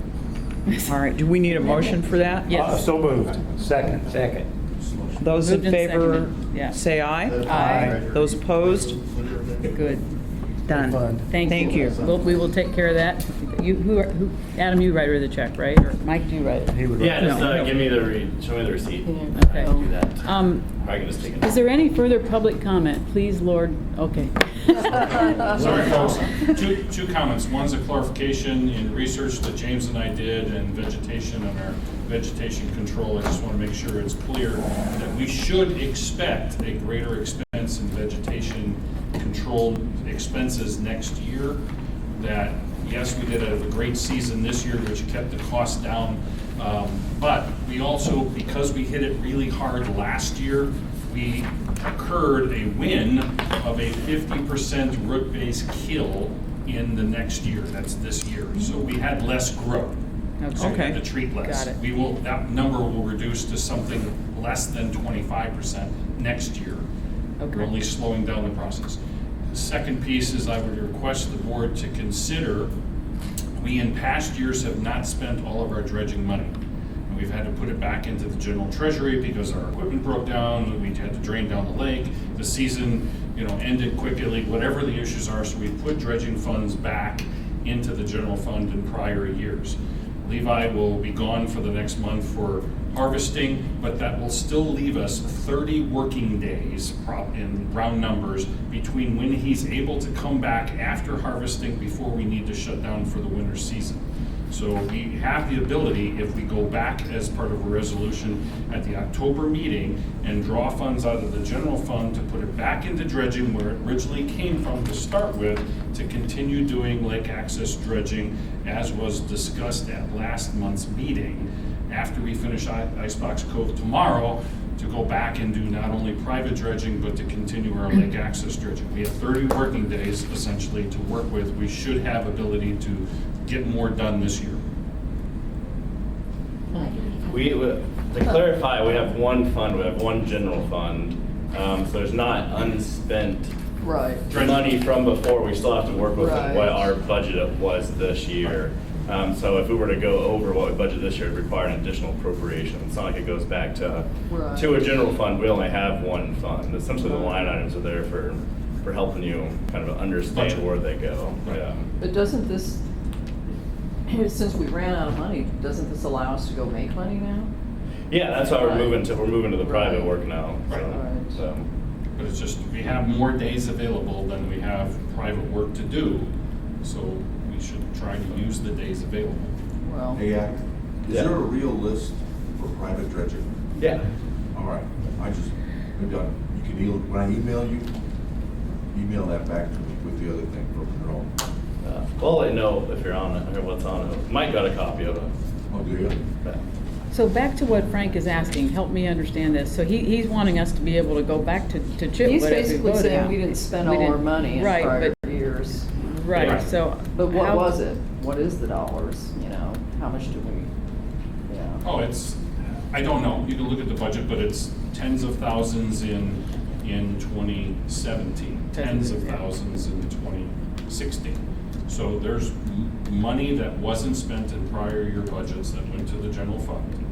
All right, do we need a motion for that? Yes. So moved. Second. Those in Moved and favor, seconded. Yeah. say aye. Aye. Those opposed? Good. Done. Fund. Thank you. We will take care of that. Adam, you write her the check, right? Or Mike, do you write it? He would. Yeah, just No. give me show me the receipt. Okay. I can do that. Or I can just take it. Is there any further public comment? Please, Lord, okay. Sorry, folks. Two comments. One's a clarification in research that James and I did and vegetation and our vegetation control. I just want to make sure it's clear that we should expect a greater expense in vegetation control expenses next year. That, yes, we did have a great season this year, which kept the cost down. But we also, because we hit it really hard last year, we occurred a win of a 50% root-based kill in the next year. That's this year. So we had less growth. So we Okay. had to treat less. Got it. That number will reduce to something less than 25% next year. Okay. We're only slowing down the process. The second piece is I would request the board to consider, we in past years have not spent all of our dredging money. And we've had to put it back into the general treasury because our equipment broke down, we had to drain down the lake, the season, ended quickly, whatever the issues are, so we put dredging funds back into the general fund in prior years. Levi will be gone for the next month for harvesting, but that will still leave us 30 working days in round numbers between when he's able to come back after harvesting before we need to shut down for the winter season. So we have the ability, if we go back as part of a resolution at the October meeting and draw funds out of the general fund to put it back into dredging where it originally came from to start with, to continue doing lake access dredging as was discussed at last month's meeting. After we finish Icebox Cove tomorrow, to go back and do not only private dredging, but to continue our lake access dredging. We have 30 working days essentially to work with. We should have ability to get more done this year. To clarify, we have one fund, we have one general fund. So there's not unspent Right. money from before. We still have to work with Right. what our budget was this year. So if we were to go over what we budgeted this year, it would require an additional appropriation. It's not like it goes back to Right. a general fund. We only have one fund. Essentially, the line items are there for helping you kind of understand Budget. where they go. Yeah. But doesn't this, since we ran out of money, doesn't this allow us to go make money now? Yeah, that's why we're Right. moving to the private Right. work now. Right. So. But it's just, we have more days available than we have private work to do, so we should try to use the days available. Well, Hey, is Yeah. there a real list for private dredging? Yeah. All right, maybe when I email you, email that back to me with the other thing for Monroe. Well, I'll let you know if you're on it, or what's on it. Mike got a copy of it. Oh, do you? Okay. So back to what Frank is asking, help me understand this. So he's wanting us to be able to go back to Chip. He's whatever we basically voted saying on. we didn't spend We all our didn't- money in right, prior but- years. Right, Right. so. But what how- was it? What is the dollars, you know? How much do we, yeah. Oh, I don't know, you can look at the budget, but it's tens of thousands in 2017, tens of thousands in 2016. So there's money that wasn't spent in prior year budgets that went to the general fund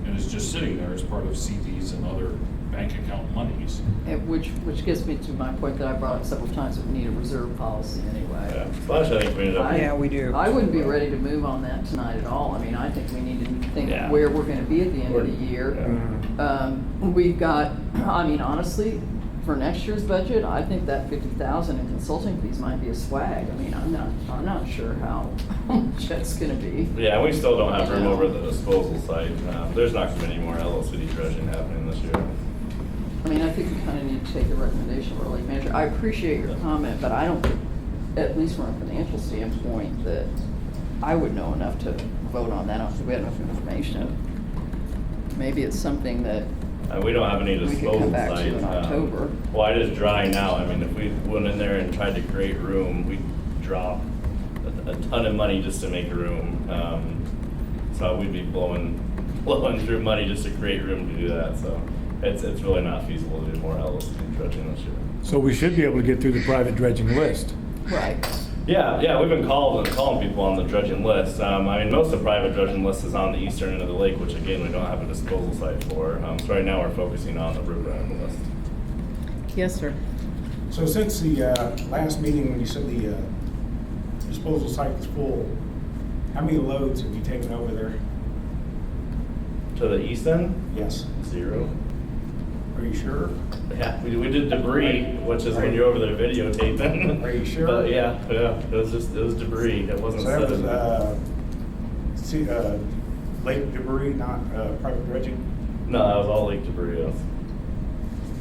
and is just sitting there as part of CDs and other bank account monies. Which gets me to my point that I brought up several times, that we need a reserve policy anyway. Yeah. Well, actually, I think we ended up. Yeah, we do. I wouldn't be ready to move on that tonight at all. I mean, I think we need to think Yeah. where we're gonna be at the end of the year. We've got, I mean, honestly, for next year's budget, I think that 50,000 in consulting fees might be a swag. I mean, I'm not sure how much that's gonna be. Yeah, we still don't have room over the disposal site. There's not gonna be any more LLCD dredging happening this year. I mean, I think we kind of need to take the recommendation of our lake manager. I appreciate your comment, but I don't, think, at least from a financial standpoint, that I would know enough to vote on that. I don't think we have enough information. Maybe it's something that We don't have any we could disposal come back to site. in October. Well, it is dry now. I mean, if we went in there and tried to create room, we'd drop a ton of money just to make room. So we'd be blowing through money just to create room to do that. So it's really not feasible to do more LLC dredging this year. So we should be able to get through the private dredging list. Right. Yeah, we've been calling people on the dredging list. I mean, most of the private dredging list is on the eastern end of the lake, which again, we don't have a disposal site for. So right now, we're focusing on the river end of the list. Yes, sir. So since the last meeting, when you said the disposal site was full, how many loads have you taken over there? To the east end? Yes. 0. Are you sure? Yeah, we did debris, which is when you're over there videotaping. Are you sure? But yeah, it was debris. It wasn't So that was, sediment. lake debris, not private dredging? No, that was all lake debris. Yes.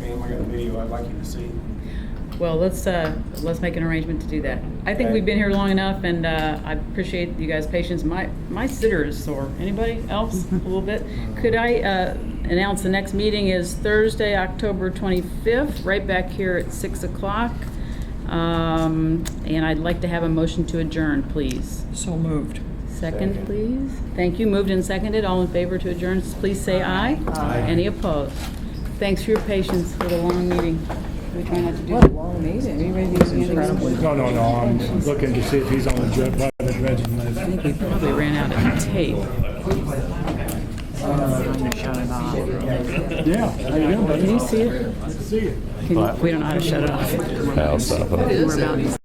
Ma'am, I got a video I'd like you to see. Well, let's make an arrangement to do that. I think Okay. we've been here long enough, and I appreciate you guys' patience. My sitter is sore. Anybody else? A little bit. Could I announce the next meeting is Thursday, October 25th, right back here at 6 o'clock. And I'd like to have a motion to adjourn, please. So moved. Second, please. Thank you. Moved and seconded. All in favor to adjourn, please say aye. Aye. Any opposed? Thanks for your patience for the long meeting. We try not to do What a long meeting. No, I'm looking to see if he's on the private dredging list. I think we probably ran out of tape. Trying to shut it off. Yeah, how you doing, buddy? Can you see it? See you. We don't know how to shut it off. I'll stop it. We're about